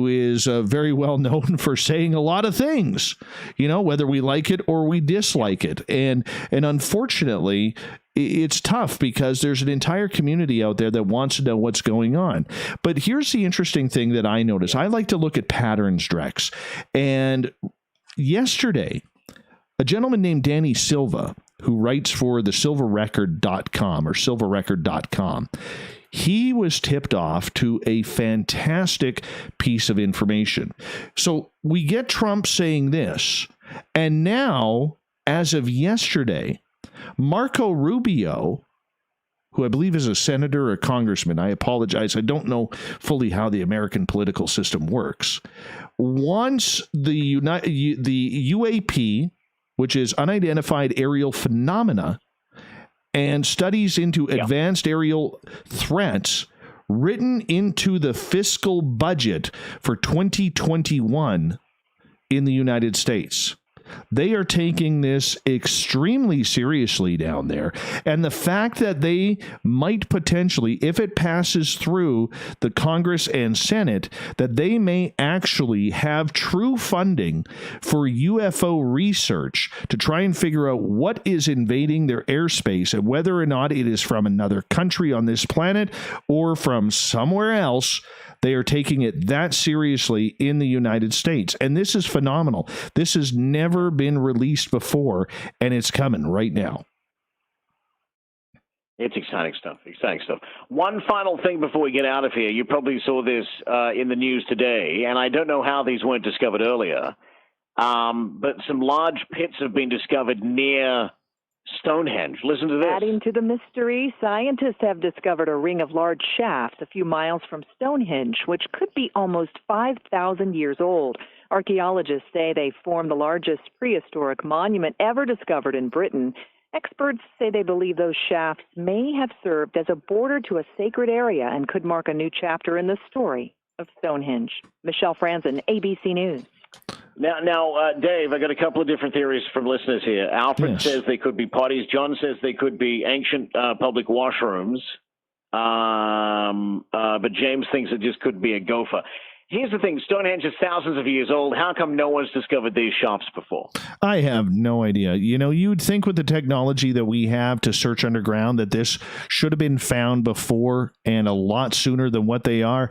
is very well known for saying a lot of things, you know, whether we like it or we dislike it. And unfortunately, it's tough because there's an entire community out there that wants to know what's going on. But here's the interesting thing that I notice. I like to look at patterns, Drex. And yesterday, a gentleman named Danny Silva, who writes for the silverrecord.com or silverrecord.com, he was tipped off to a fantastic piece of information. So we get Trump saying this, and now, as of yesterday, Marco Rubio, who I believe is a senator or a congressman, I apologize, I don't know fully how the American political system works, wants the UAP, which is unidentified aerial phenomena, and studies into advanced aerial threats written into the fiscal budget for 2021 in the United States. They are taking this extremely seriously down there. And the fact that they might potentially, if it passes through the Congress and Senate, that they may actually have true funding for UFO research to try and figure out what is invading their airspace and whether or not it is from another country on this planet or from somewhere else. They are taking it that seriously in the United States. And this is phenomenal. This has never been released before, and it's coming right now. It's exciting stuff. Exciting stuff. One final thing before we get out of here. You probably saw this in the news today, and I don't know how these weren't discovered earlier, but some large pits have been discovered near Stonehenge. Listen to this. Adding to the mystery, scientists have discovered a ring of large shafts a few miles from Stonehenge, which could be almost 5,000 years old. Archaeologists say they form the largest prehistoric monument ever discovered in Britain. Experts say they believe those shafts may have served as a border to a sacred area and could mark a new chapter in the story of Stonehenge. Michelle Franzen, ABC News. Now, Dave, I got a couple of different theories from listeners here. Alfred says they could be potties. John says they could be ancient public washrooms. But James thinks it just could be a gopher. Here's the thing. Stonehenge is thousands of years old. How come no one's discovered these shops before? I have no idea. You know, you'd think with the technology that we have to search underground that this should have been found before and a lot sooner than what they are.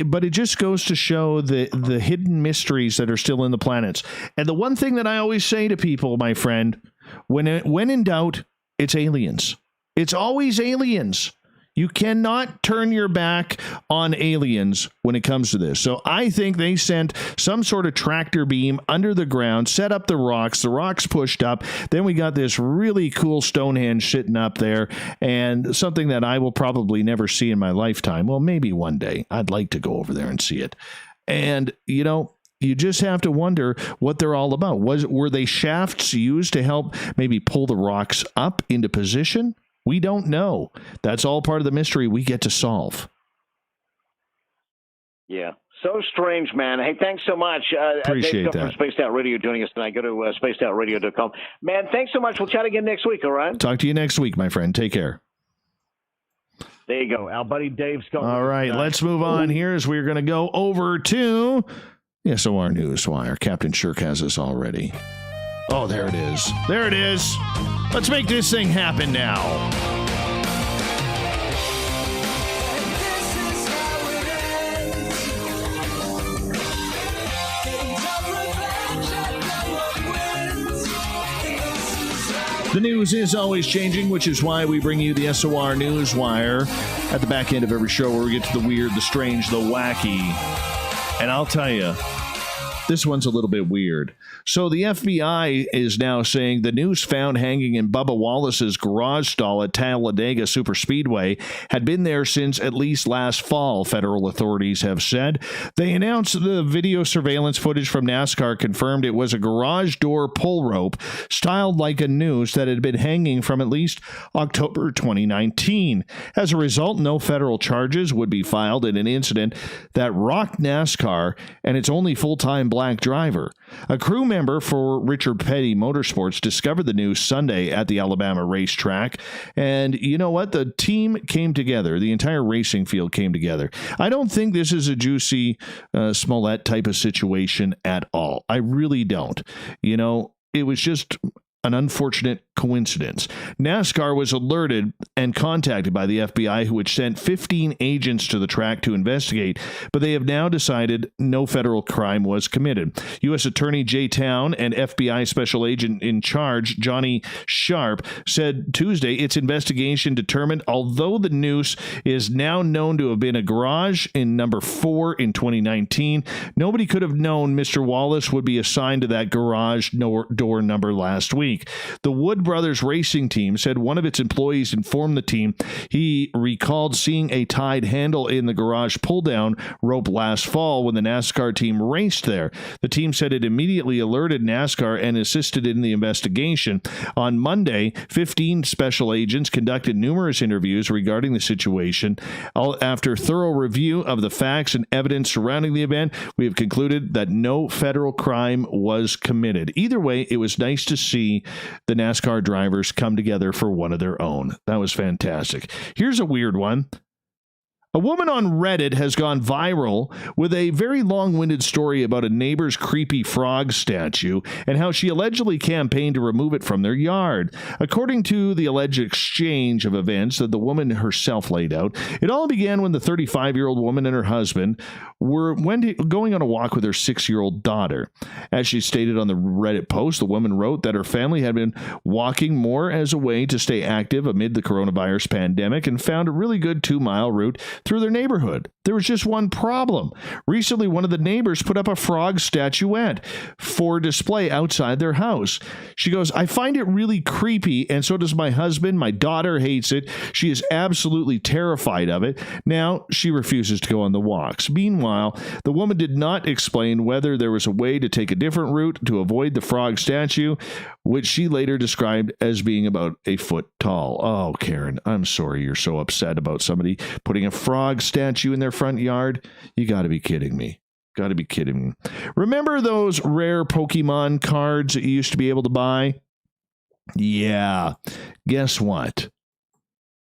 But it just goes to show the hidden mysteries that are still in the planets. And the one thing that I always say to people, my friend, when in doubt, it's aliens. It's always aliens. You cannot turn your back on aliens when it comes to this. So I think they sent some sort of tractor beam under the ground, set up the rocks pushed up. Then we got this really cool Stonehenge sitting up there, and something that I will probably never see in my lifetime. Well, maybe one day. I'd like to go over there and see it. And, you know, you just have to wonder what they're all about. Were they shafts used to help maybe pull the rocks up into position? We don't know. That's all part of the mystery we get to solve. Yeah. So strange, man. Hey, thanks so much. Appreciate Dave Scott that. from Spaced Out Radio joining us tonight. Go to spacedoutradio.com. Man, thanks so much. We'll chat again next week, all right? Talk to you next week, my friend. Take care. There you go. Our buddy Dave Scott. All right, let's move on here as we're going to go over to the SOR Newswire. Captain Shirk has us already. Oh, there it is. There it is. Let's make this thing happen now. The news is always changing, which is why we bring you the SOR Newswire at the back end of every show where we get to the weird, the strange, the wacky. And I'll tell you, this one's a little bit weird. So the FBI is now saying the noose found hanging in Bubba Wallace's garage stall at Talladega Superspeedway had been there since at least last fall, federal authorities have said. They announced the video surveillance footage from NASCAR confirmed it was a garage door pull rope styled like a noose that had been hanging from at least October 2019. As a result, no federal charges would be filed in an incident that rocked NASCAR and its only full-time black driver. A crew member for Richard Petty Motorsports discovered the news Sunday at the Alabama racetrack. And you know what? The team came together. The entire racing field came together. I don't think this is a Juicy Smollett type of situation at all. I really don't. You know, it was just an unfortunate coincidence. NASCAR was alerted and contacted by the FBI, who had sent 15 agents to the track to investigate, but they have now decided no federal crime was committed. U.S. Attorney Jay Town and FBI Special Agent in charge, Johnny Sharp, said Tuesday its investigation determined although the noose is now known to have been a garage in number 4 in 2019, nobody could have known Mr. Wallace would be assigned to that garage door number last week. The Wood Brothers racing team said one of its employees informed the team he recalled seeing a tied handle in the garage pull-down rope last fall when the NASCAR team raced there. The team said it immediately alerted NASCAR and assisted in the investigation. On Monday, 15 special agents conducted numerous interviews regarding the situation. After thorough review of the facts and evidence surrounding the event, we have concluded that no federal crime was committed. Either way, it was nice to see the NASCAR drivers come together for one of their own. That was fantastic. Here's a weird one. A woman on Reddit has gone viral with a very long-winded story about a neighbor's creepy frog statue and how she allegedly campaigned to remove it from their yard. According to the alleged exchange of events that the woman herself laid out, it all began when the 35-year-old woman and her husband were going on a walk with her 6-year-old daughter. As she stated on the Reddit post, the woman wrote that her family had been walking more as a way to stay active amid the coronavirus pandemic and found a really good 2-mile route through their neighborhood. There was just one problem. Recently, one of the neighbors put up a frog statuette for display outside their house. She goes, I find it really creepy, and so does my husband. My daughter hates it. She is absolutely terrified of it. Now, she refuses to go on the walks. Meanwhile, the woman did not explain whether there was a way to take a different route to avoid the frog statue, which she later described as being about a foot tall. Oh, Karen, I'm sorry you're so upset about somebody putting a frog statue in their front yard. You got to be kidding me. Got to be kidding me. Remember those rare Pokemon cards that you used to be able to buy? Yeah. Guess what?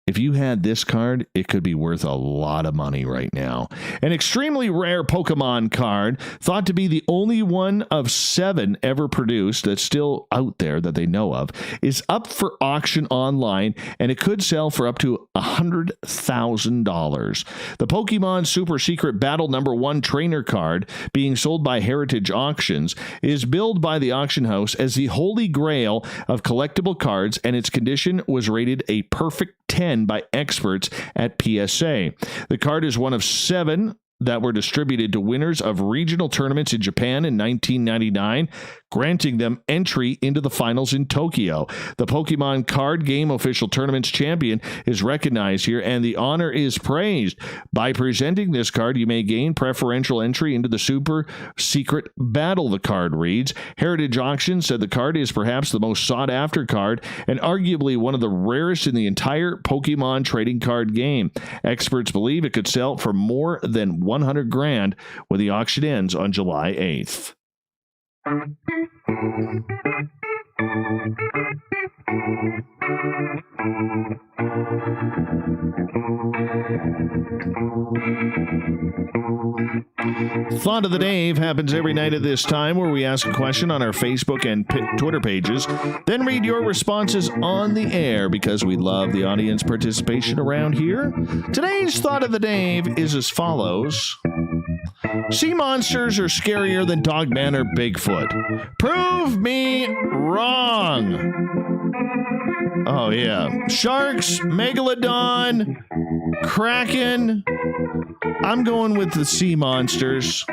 If you had this card, it could be worth a lot of money right now. An extremely rare Pokemon card, thought to be the only one of 7 ever produced that's still out there that they know of, is up for auction online, and it could sell for up to $100,000. The Pokemon Super Secret Battle No. 1 Trainer card, being sold by Heritage Auctions, is billed by the auction house as the holy grail of collectible cards, and its condition was rated a perfect 10 by experts at PSA. The card is one of 7 that were distributed to winners of regional tournaments in Japan in 1999, granting them entry into the finals in Tokyo. The Pokemon card game official tournament's champion is recognized here, and the honor is praised. By presenting this card, you may gain preferential entry into the super secret battle, the card reads. Heritage Auction said the card is perhaps the most sought-after card and arguably one of the rarest in the entire Pokemon trading card game. Experts believe it could sell for more than $100,000 when the auction ends on July 8th. Thought of the Day happens every night at this time, where we ask a question on our Facebook and Twitter pages, then read your responses on the air because we love the audience participation around here. Today's Thought of the Day is as follows. Sea monsters are scarier than Dogman or Bigfoot. Prove me wrong. Oh, yeah. Sharks, Megalodon, Kraken. I'm going with the sea monsters.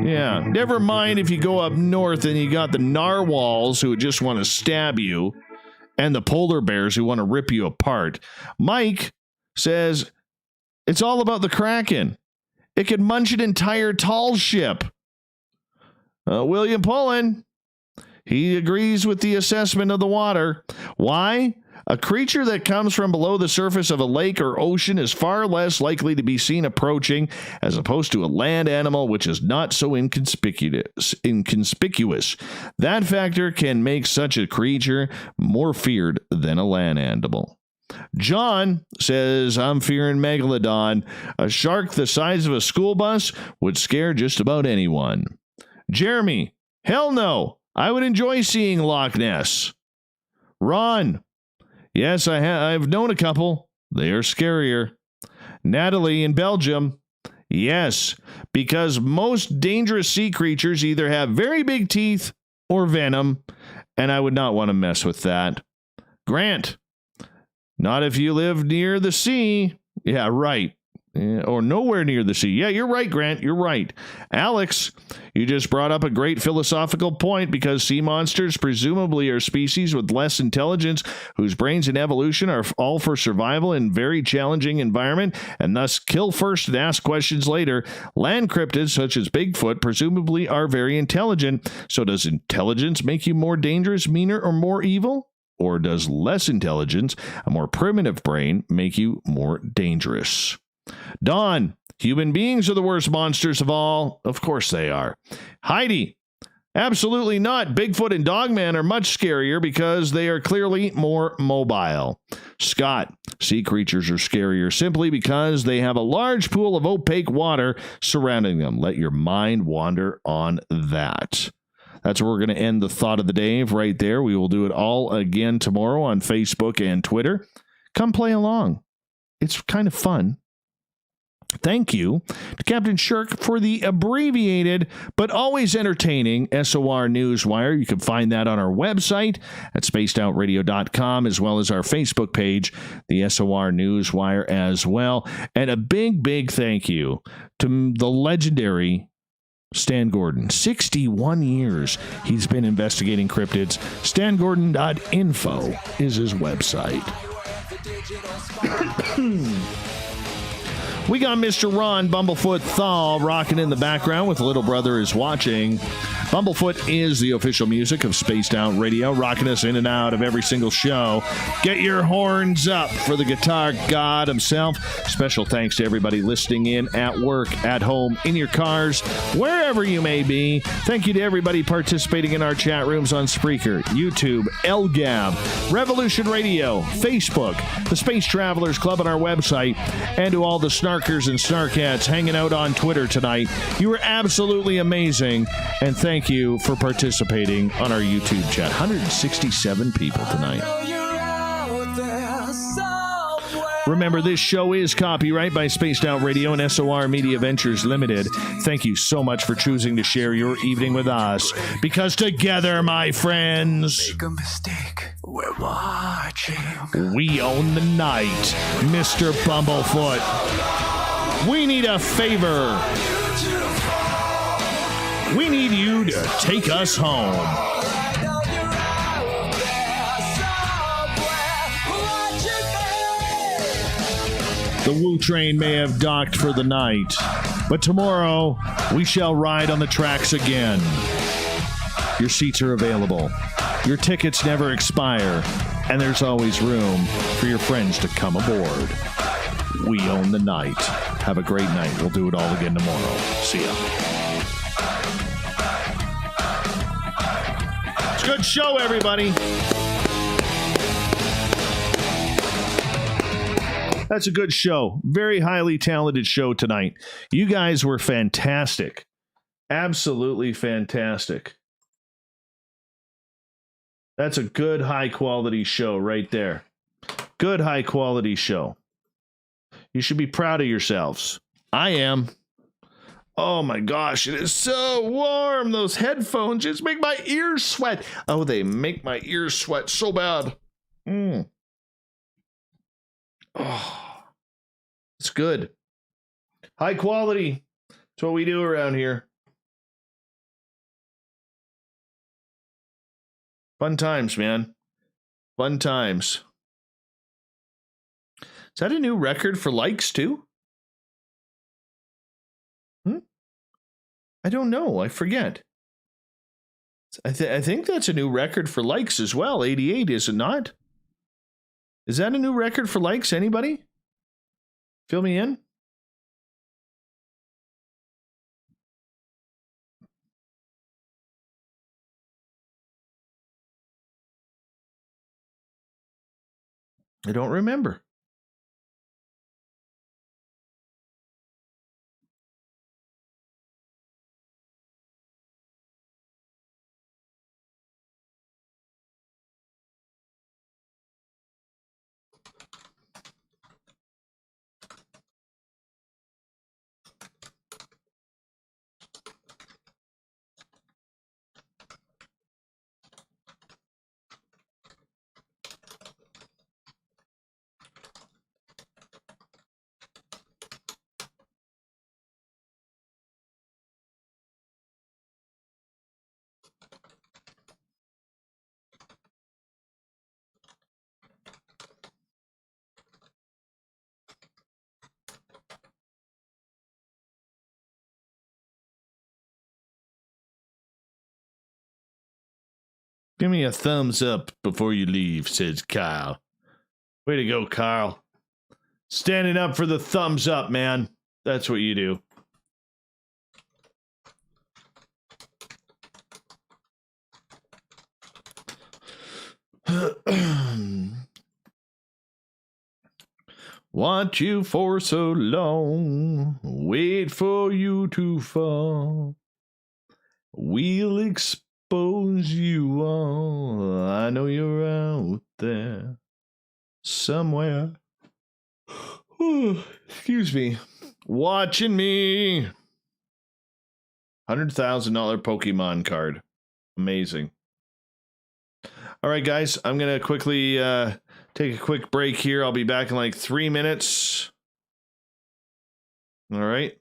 Yeah. Never mind if you go up north and you got the narwhals who just want to stab you and the polar bears who want to rip you apart. Mike says it's all about the Kraken. It could munch an entire tall ship. William Pullen, he agrees with the assessment of the water. Why? A creature that comes from below the surface of a lake or ocean is far less likely to be seen approaching, as opposed to a land animal which is not so inconspicuous. That factor can make such a creature more feared than a land animal. John says, I'm fearing Megalodon. A shark the size of a school bus would scare just about anyone. Jeremy, hell no. I would enjoy seeing Loch Ness. Ron, yes, I've known a couple. They are scarier. Natalie in Belgium, yes, because most dangerous sea creatures either have very big teeth or venom, and I would not want to mess with that. Grant, not if you live near the sea. Yeah, right. Or nowhere near the sea. Yeah, you're right, Grant. You're right. Alex, you just brought up a great philosophical point, because sea monsters presumably are species with less intelligence whose brains and evolution are all for survival in very challenging environment, and thus kill first and ask questions later. Land cryptids such as Bigfoot presumably are very intelligent. So does intelligence make you more dangerous, meaner, or more evil? Or does less intelligence, a more primitive brain, make you more dangerous? Don, human beings are the worst monsters of all. Of course they are. Heidi, absolutely not. Bigfoot and Dogman are much scarier because they are clearly more mobile. Scott, sea creatures are scarier simply because they have a large pool of opaque water surrounding them. Let your mind wander on that. That's where we're going to end the Thought of the Day right there. We will do it all again tomorrow on Facebook and Twitter. Come play along. It's kind of fun. Thank you to Captain Shirk for the abbreviated but always entertaining SOR Newswire. You can find that on our website at spacedoutradio.com, as well as our Facebook page, the SOR Newswire as well. And a big, big thank you to the legendary Stan Gordon. 61 years he's been investigating cryptids. StanGordon.info is his website. We got Mr. Ron Bumblefoot Thal rocking in the background with Little Brother is Watching. Bumblefoot is the official music of Spaced Out Radio, rocking us in and out of every single show. Get your horns up for the guitar god himself. Special thanks to everybody listening in at work, at home, in your cars, wherever you may be. Thank you to everybody participating in our chat rooms on Spreaker, YouTube, LGAB, Revolution Radio, Facebook, the Space Travelers Club on our website, and to all the snarkers and snarkheads hanging out on Twitter tonight. You were absolutely amazing, and thank you for participating on our YouTube chat. 167 people tonight. Remember, this show is copyright by Spaced Out Radio and SOR Media Ventures Limited. Thank you so much for choosing to share your evening with us, because together, my friends, make a mistake, we're watching. We own the night, Mr. Bumblefoot. We need a favor. We need you to take us home. The Woo train may have docked for the night, but tomorrow we shall ride on the tracks again. Your seats are available. Your tickets never expire, and there's always room for your friends to come aboard. We own the night. Have a great night. We'll do it all again tomorrow. See ya. It's a good show, everybody. That's a good show. Very highly talented show tonight. You guys were fantastic. Absolutely fantastic. That's a good high-quality show right there. Good high-quality show. You should be proud of yourselves. I am. Oh my gosh, it is so warm. Those headphones just make my ears sweat. Oh, they make my ears sweat so bad. Oh, it's good. High quality. That's what we do around here. Fun times, man. Fun times. Is that a new record for likes, too? I don't know. I forget. I think that's a new record for likes as well. 88, is it not? Is that a new record for likes? Anybody? Fill me in. I don't remember. Give me a thumbs up before you leave, says Kyle. Way to go, Kyle. Standing up for the thumbs up, man. That's what you do. Want you for so long, wait for you to fall. We'll expose you all. I know you're out there somewhere. Excuse me. Watching me. $100,000 Pokemon card. Amazing. All right, guys. I'm going to quickly take a quick break here. I'll be back in like 3 minutes. All right.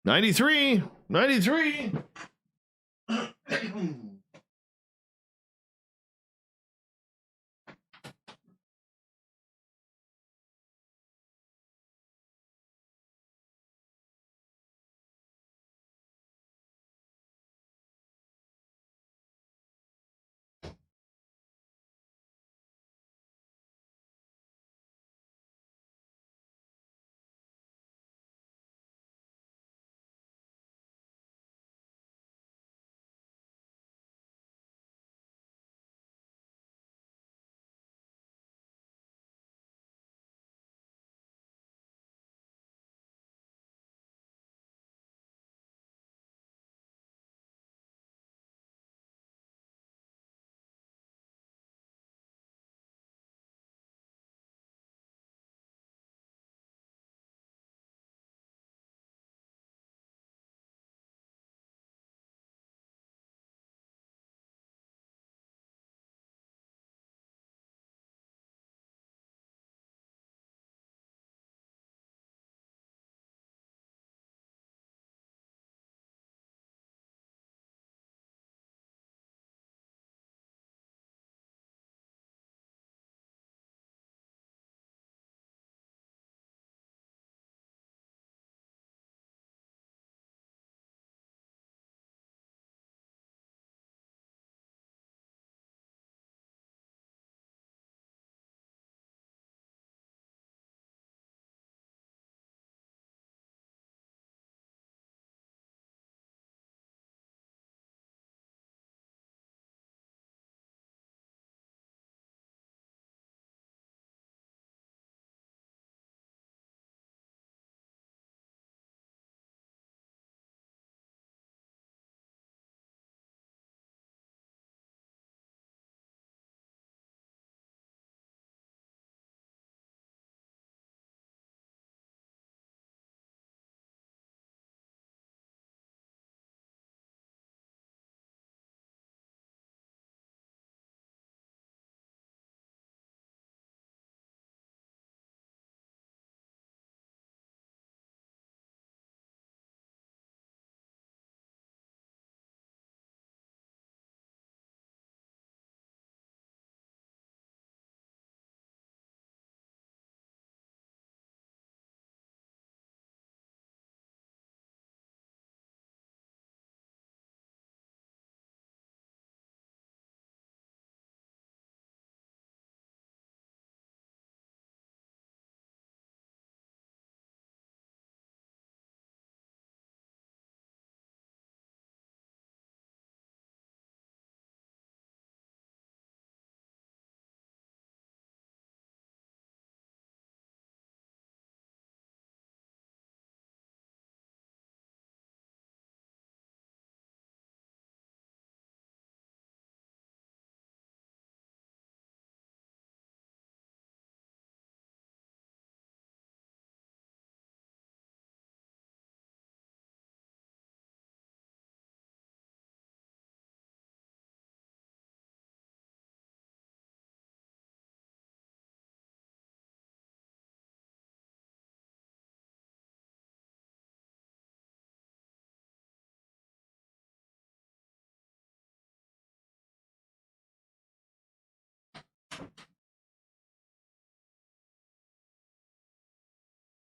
93. 93.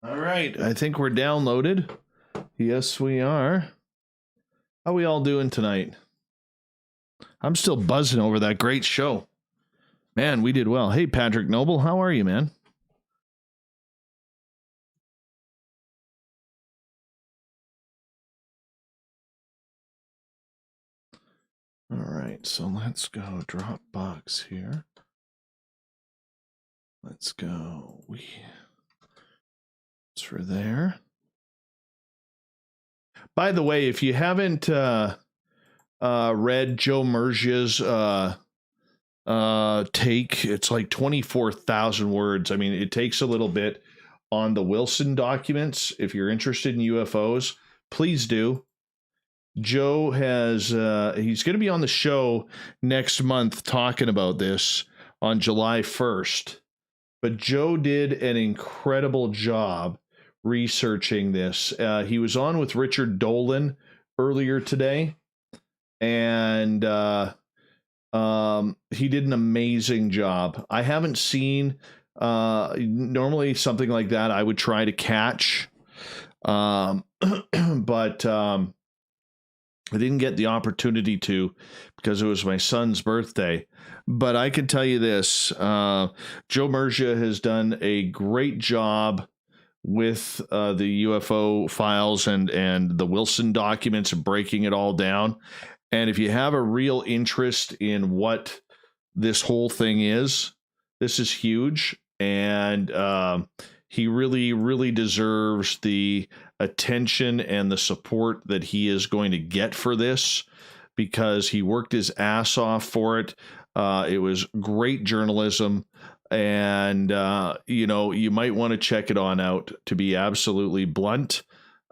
All right. I think we're downloaded. Yes, we are. How we all doing tonight? I'm still buzzing over that great show. Man, we did well. Hey, Patrick Noble, how are you, man? All right, so let's go Dropbox here. Let's go. It's for there. By the way, if you haven't read Joe Mergia's take, it's like 24,000 words. I mean, it takes a little bit on the Wilson documents. If you're interested in UFOs, please do. Joe has he's going to be on the show next month talking about this on July 1st. But Joe did an incredible job researching this. He was on with Richard Dolan earlier today, and he did an amazing job. I haven't seen normally something like that I would try to catch, but I didn't get the opportunity to because it was my son's birthday. But I can tell you this, Joe Mergia has done a great job with the UFO files and the Wilson documents and breaking it all down. And if you have a real interest in what this whole thing is, this is huge. And he really, really deserves the attention and the support that he is going to get for this, because he worked his ass off for it. It was great journalism, and you might want to check it on out. To be absolutely blunt,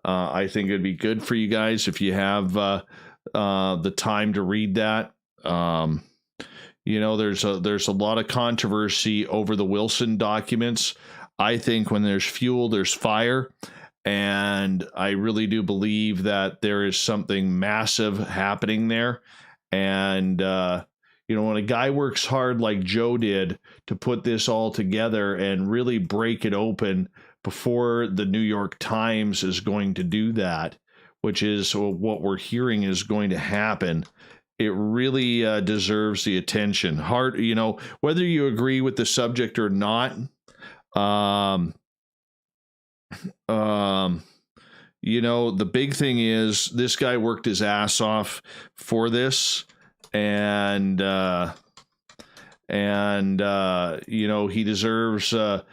I think it'd be good for you guys if you have the time to read that. There's a lot of controversy over the Wilson documents. I think when there's fuel, there's fire. And I really do believe that there is something massive happening there. And, when a guy works hard like Joe did to put this all together and really break it open before the New York Times is going to do that, which is what we're hearing is going to happen, it really deserves the attention. Whether you agree with the subject or not, the big thing is this guy worked his ass off for this, and he deserves a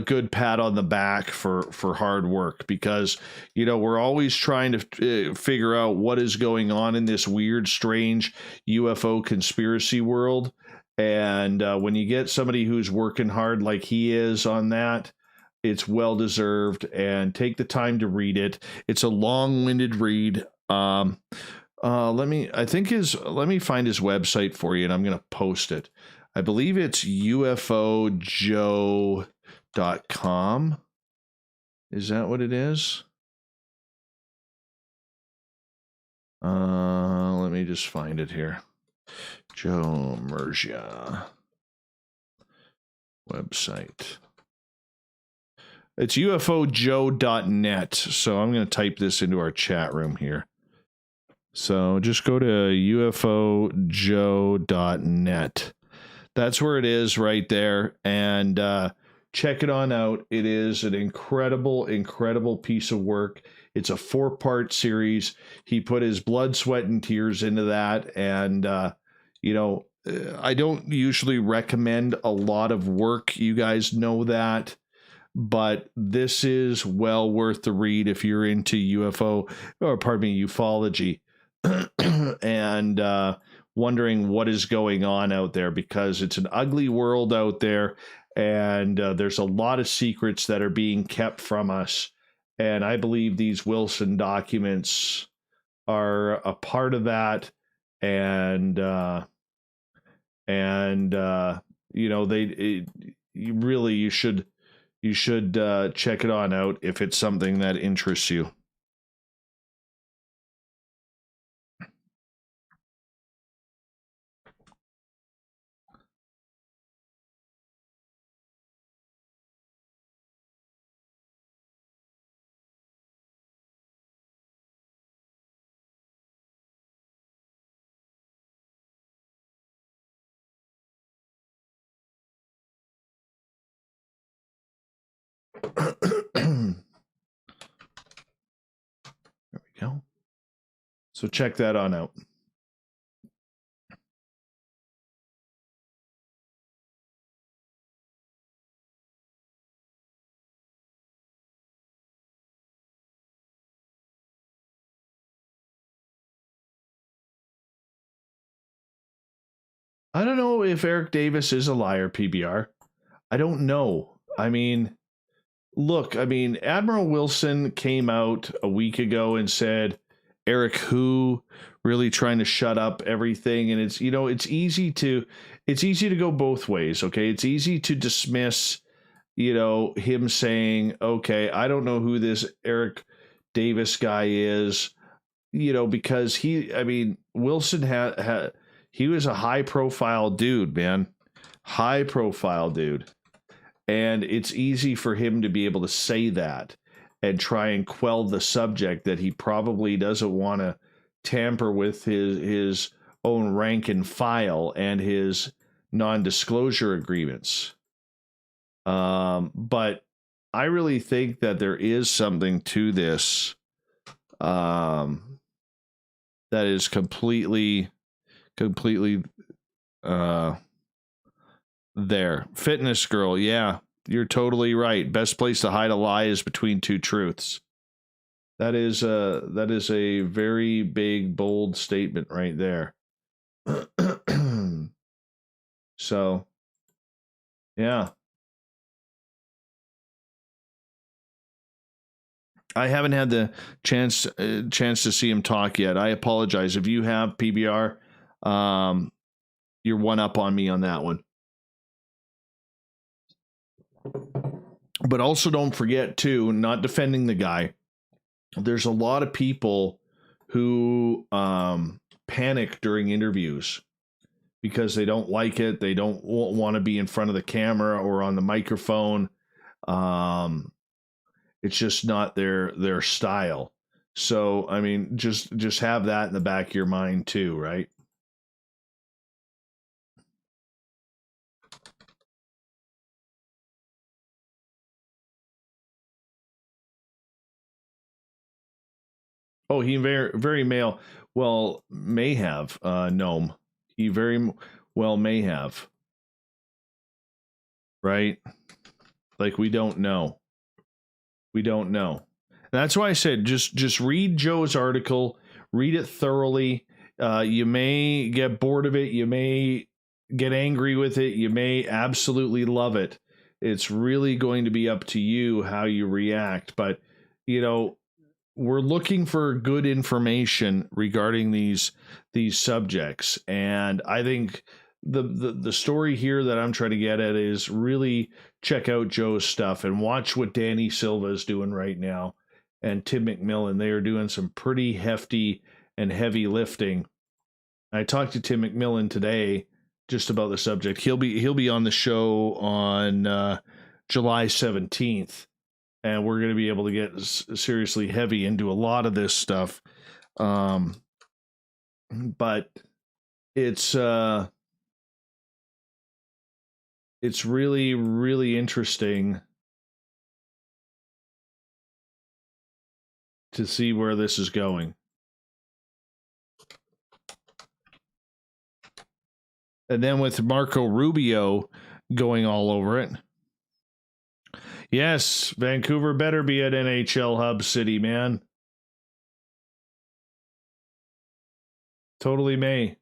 good pat on the back for hard work, because we're always trying to figure out what is going on in this weird, strange UFO conspiracy world. And when you get somebody who's working hard like he is on that, it's well deserved, and take the time to read it. It's a long-winded read. Let me find his website for you, and I'm going to post it. I believe it's ufojoe.com. Is that what it is? Let me just find it here. Joe Mergia website. It's ufojoe.net. So I'm going to type this into our chat room here. So just go to ufojoe.net. That's where it is right there. And check it on out. It is an incredible, incredible piece of work. It's a 4-part series. He put his blood, sweat, and tears into that. And, I don't usually recommend a lot of work. You guys know that. But this is well worth the read if you're into ufology and wondering what is going on out there, because it's an ugly world out there, and there's a lot of secrets that are being kept from us. And I believe these Wilson documents are a part of that. You should check it on out if it's something that interests you. There we go. So check that on out. I don't know if Eric Davis is a liar, PBR. I don't know. I mean, look, Admiral Wilson came out a week ago and said Eric Who really trying to shut up everything. And it's, it's easy to go both ways. Okay. It's easy to dismiss, him saying, okay, I don't know who this Eric Davis guy is, because Wilson had he was a high profile dude, man. High profile dude. And it's easy for him to be able to say that and try and quell the subject that he probably doesn't want to tamper with his own rank and file and his non-disclosure agreements. But I really think that there is something to this that is completely there. Fitness girl, yeah, you're totally right. Best place to hide a lie is between two truths. That is a very big, bold statement right there. So, yeah. I haven't had the chance to see him talk yet. I apologize if you have, PBR. You're one up on me on that one. But also don't forget too, not defending the guy. There's a lot of people who panic during interviews because they don't like it. They don't want to be in front of the camera or on the microphone. It's just not their style. So, just have that in the back of your mind too, right? Oh, he very, very may have, Gnome. He very well may have. Right? Like, we don't know. We don't know. That's why I said, just read Joe's article, read it thoroughly. You may get bored of it. You may get angry with it. You may absolutely love it. It's really going to be up to you how you react. But, we're looking for good information regarding these subjects. And I think the story here that I'm trying to get at is really check out Joe's stuff and watch what Danny Silva is doing right now. And Tim McMillan, they are doing some pretty hefty and heavy lifting. I talked to Tim McMillan today just about the subject. He'll be on the show on July 17th. And we're going to be able to get seriously heavy into a lot of this stuff. But it's really, really interesting to see where this is going. And then with Marco Rubio going all over it. Yes, Vancouver better be an NHL hub city, man. Totally may.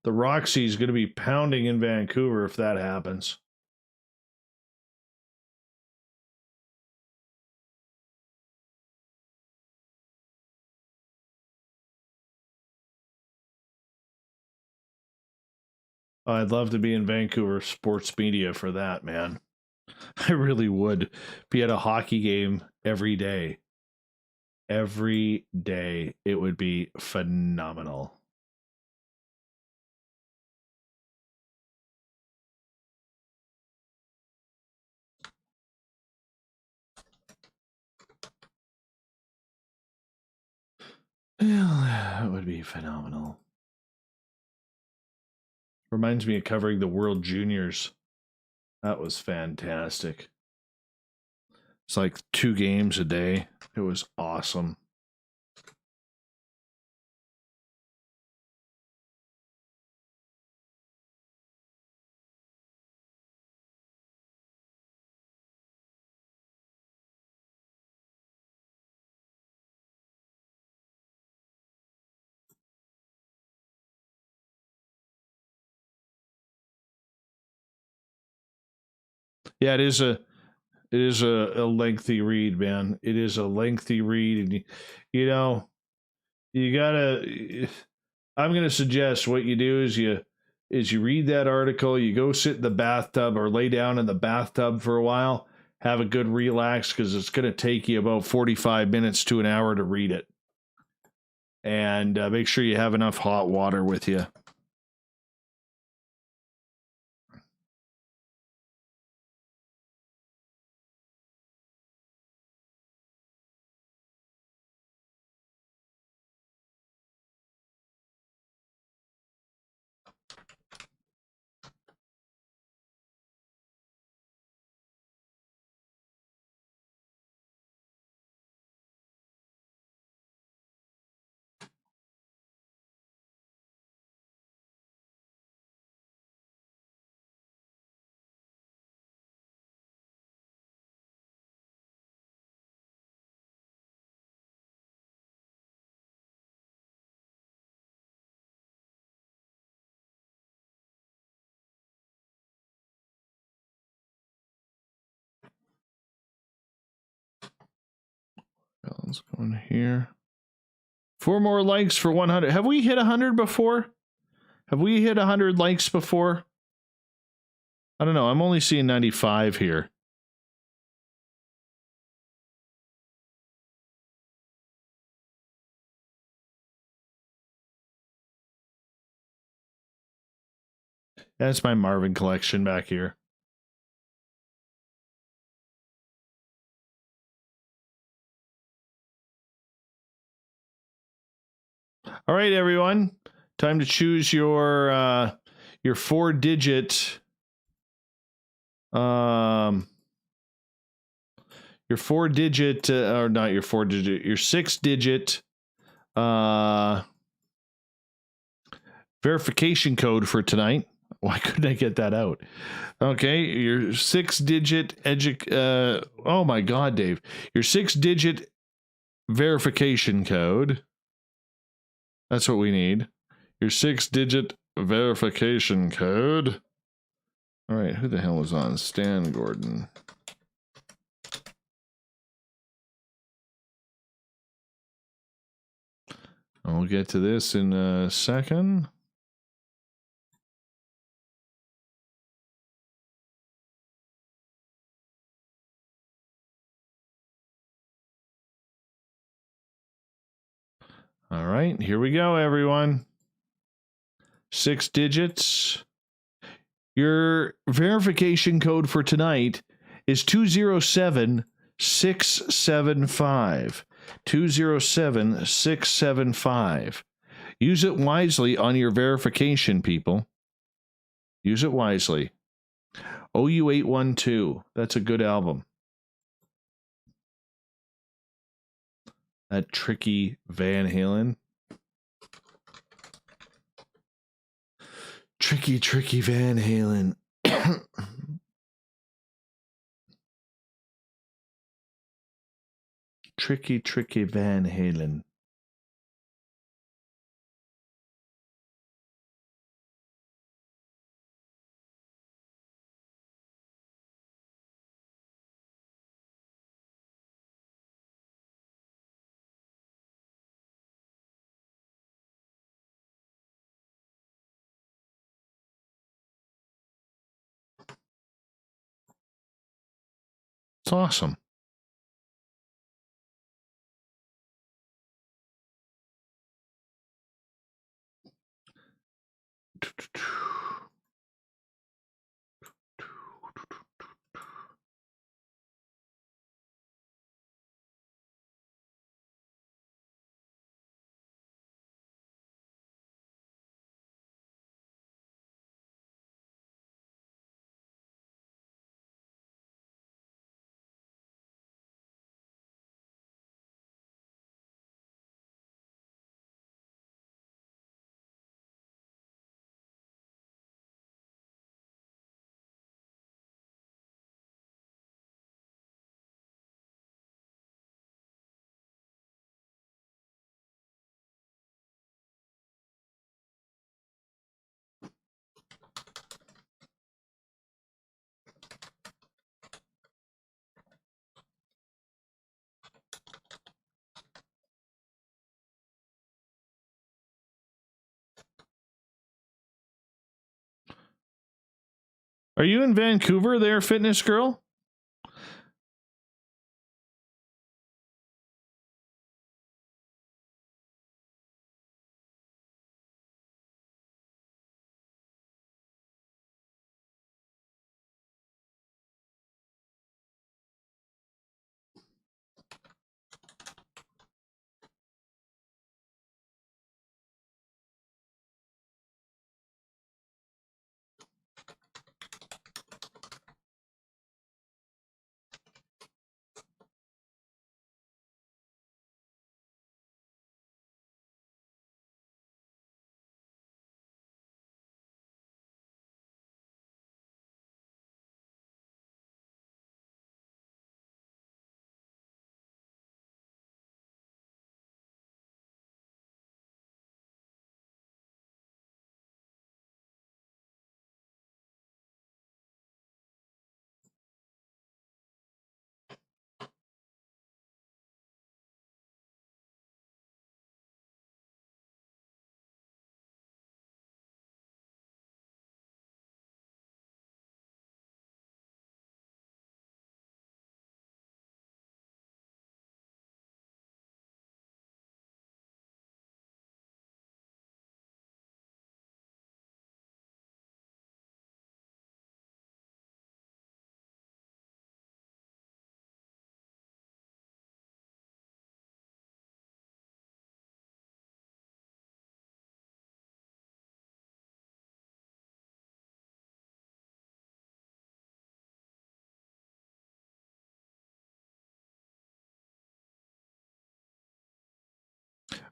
The Roxy is going to be pounding in Vancouver if that happens. I'd love to be in Vancouver sports media for that, man. I really would be at a hockey game every day. Every day. It would be phenomenal. That would be phenomenal. Reminds me of covering the World Juniors. That was fantastic. It's like 2 games a day. It was awesome. Yeah, it is a lengthy read, man. It is a lengthy read, and you know, you gotta. I'm gonna suggest what you do is you read that article, you go sit in the bathtub or lay down in the bathtub for a while, have a good relax, because it's gonna take you about 45 minutes to an hour to read it, and make sure you have enough hot water with you. Let's go in here. 4 more likes for 100. Have we hit 100 before? Have we hit 100 likes before? I don't know. I'm only seeing 95 here. That's my Marvin collection back here. All right, everyone. Time to choose your 4-digit your 4-digit or not your 4-digit, your 6-digit verification code for tonight. Why couldn't I get that out? Okay, your 6-digit oh my God, Dave. Your 6-digit verification code. That's what we need. Your 6-digit verification code. All right, who the hell was on? Stan Gordon. I'll get to this in a second. All right, here we go, everyone. 6 digits. Your verification code for tonight is 207675. 207675. Use it wisely on your verification, people. Use it wisely. OU812. That's a good album. That tricky Van Halen. Tricky Van Halen. Tricky Van Halen. It's awesome. Are you in Vancouver there, Fitness Girl?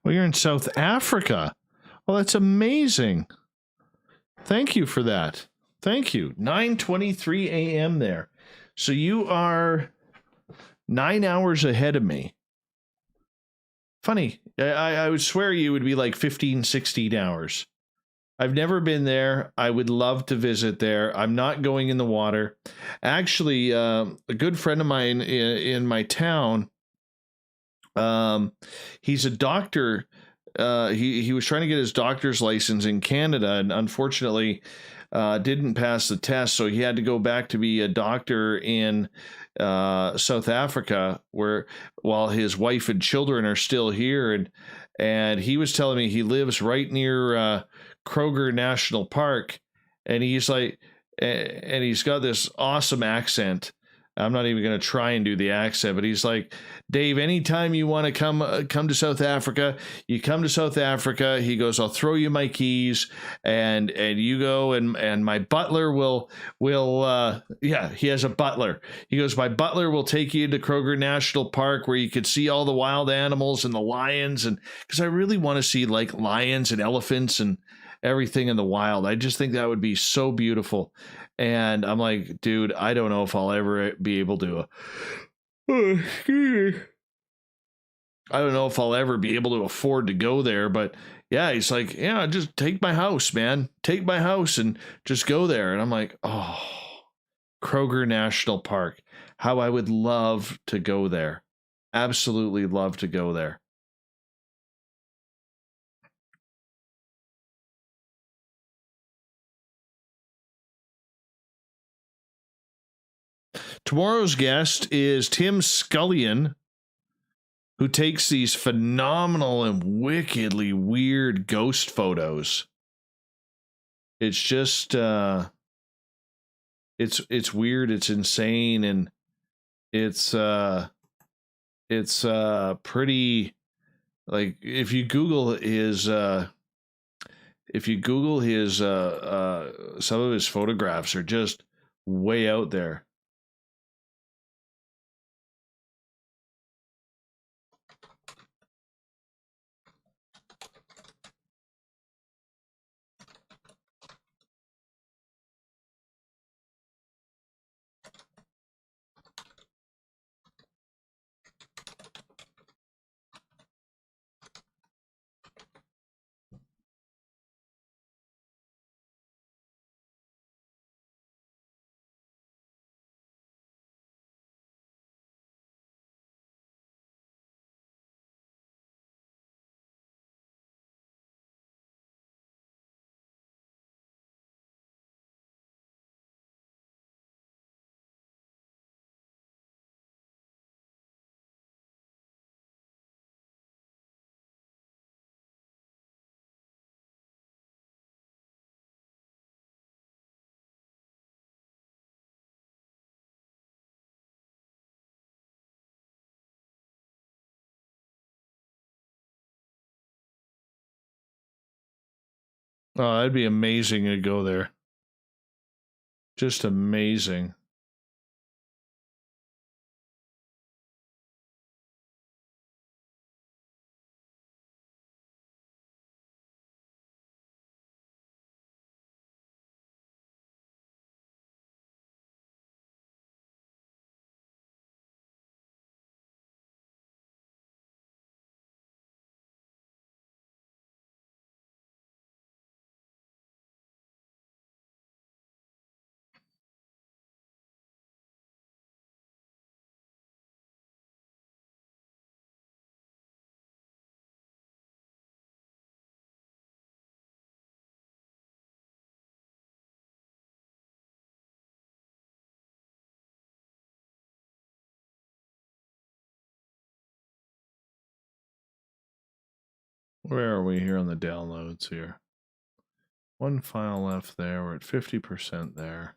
Well, you're in South Africa. Well, that's amazing. Thank you for that. Thank you. 9:23 a.m. there. So you are 9 hours ahead of me. Funny. I would swear you would be like 15, 16 hours. I've never been there. I would love to visit there. I'm not going in the water. Actually, a good friend of mine in my town, he's a doctor. He was trying to get his doctor's license in Canada, and unfortunately didn't pass the test, so he had to go back to be a doctor in South Africa, while his wife and children are still here. And he was telling me he lives right near Kroger National Park, and he's like, and he's got this awesome accent. I'm not even going to try and do the accent, but he's like, Dave, anytime you want to come to South Africa, you come to South Africa. He goes, I'll throw you my keys, and you go, and my butler will he has a butler. He goes, my butler will take you to Kroger National Park where you could see all the wild animals and the lions, and because I really want to see like lions and elephants and everything in the wild. I just think that would be so beautiful. And I'm like, dude, I don't know if I'll ever be able to. I don't know if I'll ever be able to afford to go there, but yeah, he's like, yeah, just take my house, man. Take my house and just go there. And I'm like, oh, Kroger National Park. How I would love to go there. Absolutely love to go there. Tomorrow's guest is Tim Scullion, who takes these phenomenal and wickedly weird ghost photos. It's just it's weird, it's insane, and it's pretty, like, if you Google his some of his photographs are just way out there. Oh, that'd be amazing to go there. Just amazing. Where are we here on the downloads here? One file left there. We're at 50% there.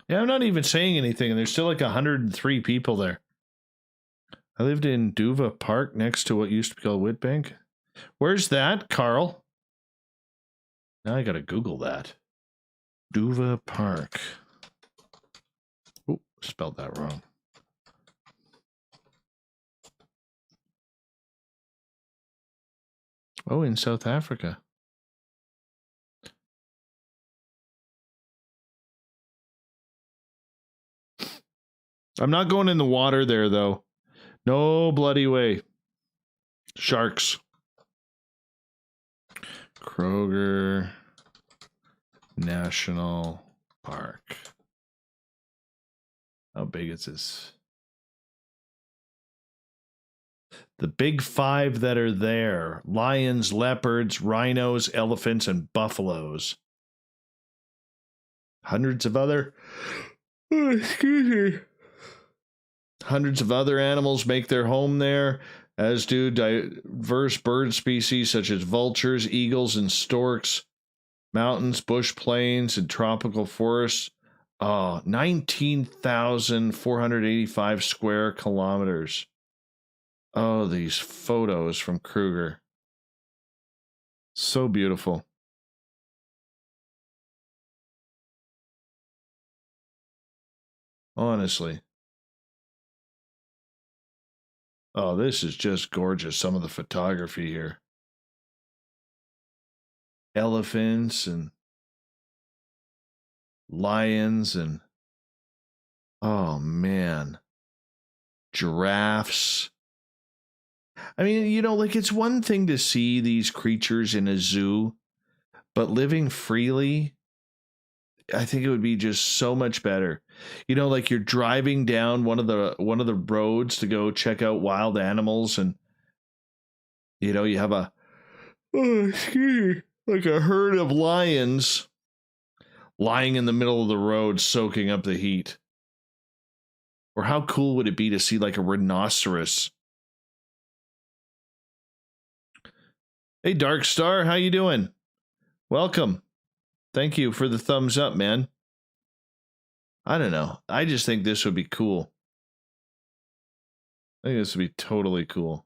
Yeah, I'm not even saying anything, and there's still like 103 people there. I lived in Duva Park next to what used to be called Whitbank. Where's that, Carl? Now I gotta Google that. Duva Park. Oh, spelled that wrong. Oh, in South Africa. I'm not going in the water there, though. No bloody way. Sharks. Kroger National Park. How big is this? The big five that are there: lions, leopards, rhinos, elephants, and buffaloes. Hundreds of other... Oh, excuse me. Hundreds of other animals make their home there, as do diverse bird species such as vultures, eagles, and storks. Mountains, bush plains, and tropical forests. Oh, 19,485 square kilometers. Oh, these photos from Kruger. So beautiful. Honestly. Oh, this is just gorgeous. Some of the photography here. Elephants and lions and, oh man, giraffes. I mean, you know, like, it's one thing to see these creatures in a zoo, but living freely, I think it would be just so much better. You know, like, you're driving down one of the roads to go check out wild animals, and you know, you have a, oh, excuse me, like a herd of lions lying in the middle of the road soaking up the heat. Or how cool would it be to see like a rhinoceros? Hey, Dark Star, how you doing? Welcome. Thank you for the thumbs up, man. I don't know. I just think this would be cool. I think this would be totally cool.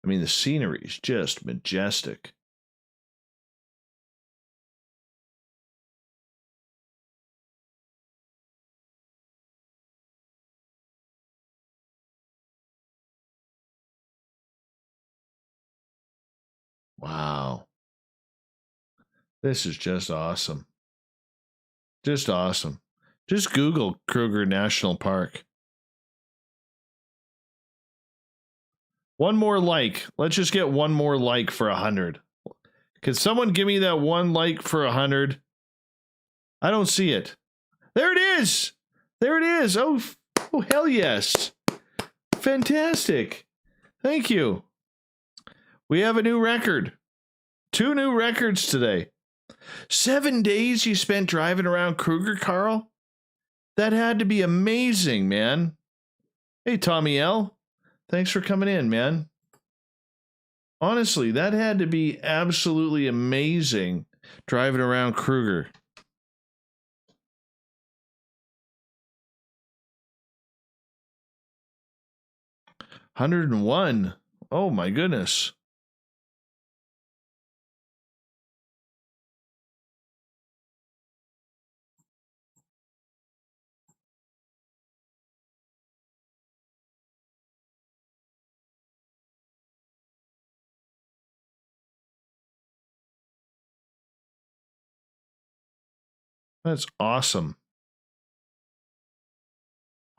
I mean, the scenery is just majestic. Wow. This is just awesome. Just awesome. Just Google Kruger National Park. One more like. Let's just get one more like for 100. Can someone give me that one like for 100? I don't see it. There it is. There it is. Oh, hell yes. Fantastic. Thank you. We have a new record. 2 new records today. 7 days you spent driving around Kruger, Carl? That had to be amazing, man. Hey, Tommy L. Thanks for coming in, man. Honestly, that had to be absolutely amazing driving around Kruger. $101. Oh my goodness. That's awesome.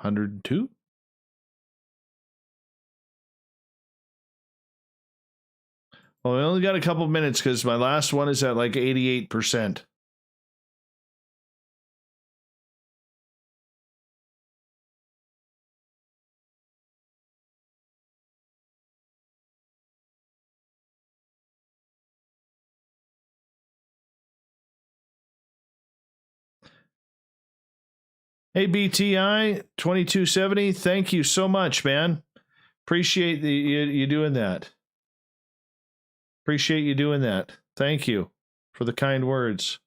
102. Well, we only got a couple minutes because my last one is at like 88%. Hey, BTI 2270, thank you so much, man. Appreciate you doing that. Appreciate you doing that. Thank you for the kind words.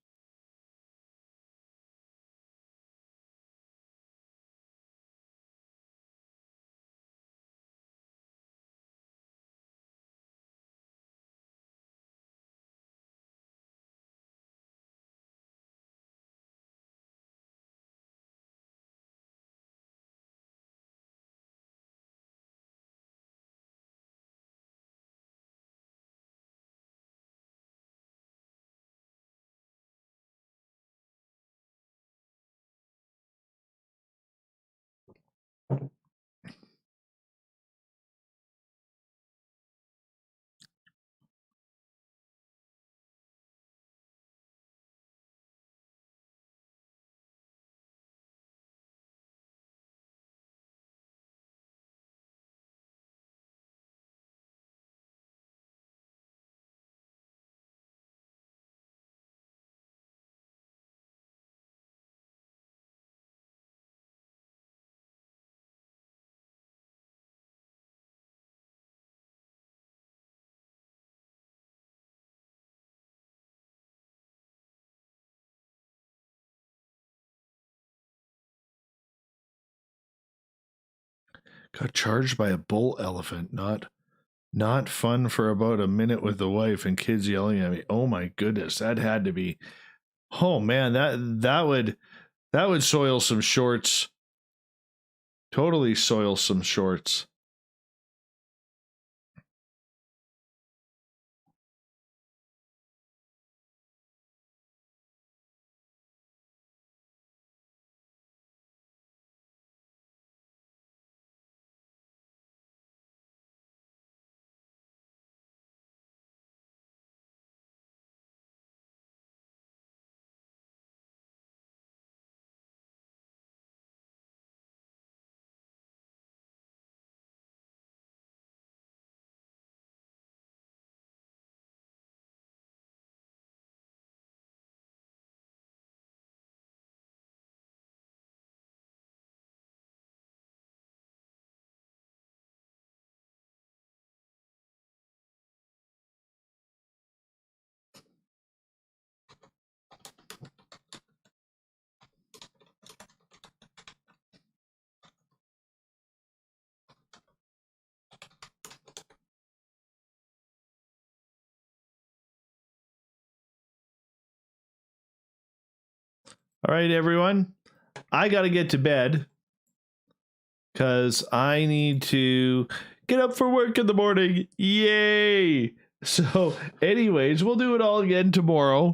Got charged by a bull elephant. Not fun for about a minute with the wife and kids yelling at me. Oh my goodness, that had to be. Oh man, that would soil some shorts. Totally soil some shorts. All right, everyone. I got to get to bed because I need to get up for work in the morning. Yay! So, anyways, we'll do it all again tomorrow,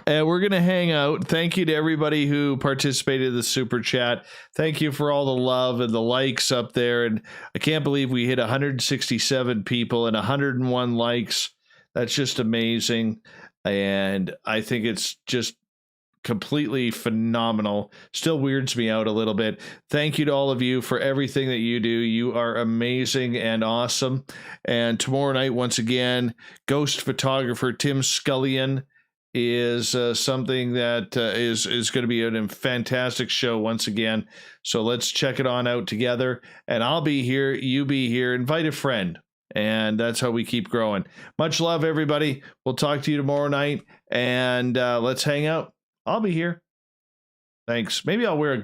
and we're going to hang out. Thank you to everybody who participated in the super chat. Thank you for all the love and the likes up there. And I can't believe we hit 167 people and 101 likes. That's just amazing. And I think it's just completely phenomenal. Still weirds me out a little bit. Thank you to all of you for everything that you do. You are amazing and awesome. And tomorrow night, once again, ghost photographer Tim Scullion is something that is going to be a fantastic show once again. So let's check it on out together. And I'll be here. You be here. Invite a friend. And that's how we keep growing. Much love, everybody. We'll talk to you tomorrow night. And let's hang out. I'll be here. Thanks. Maybe I'll wear a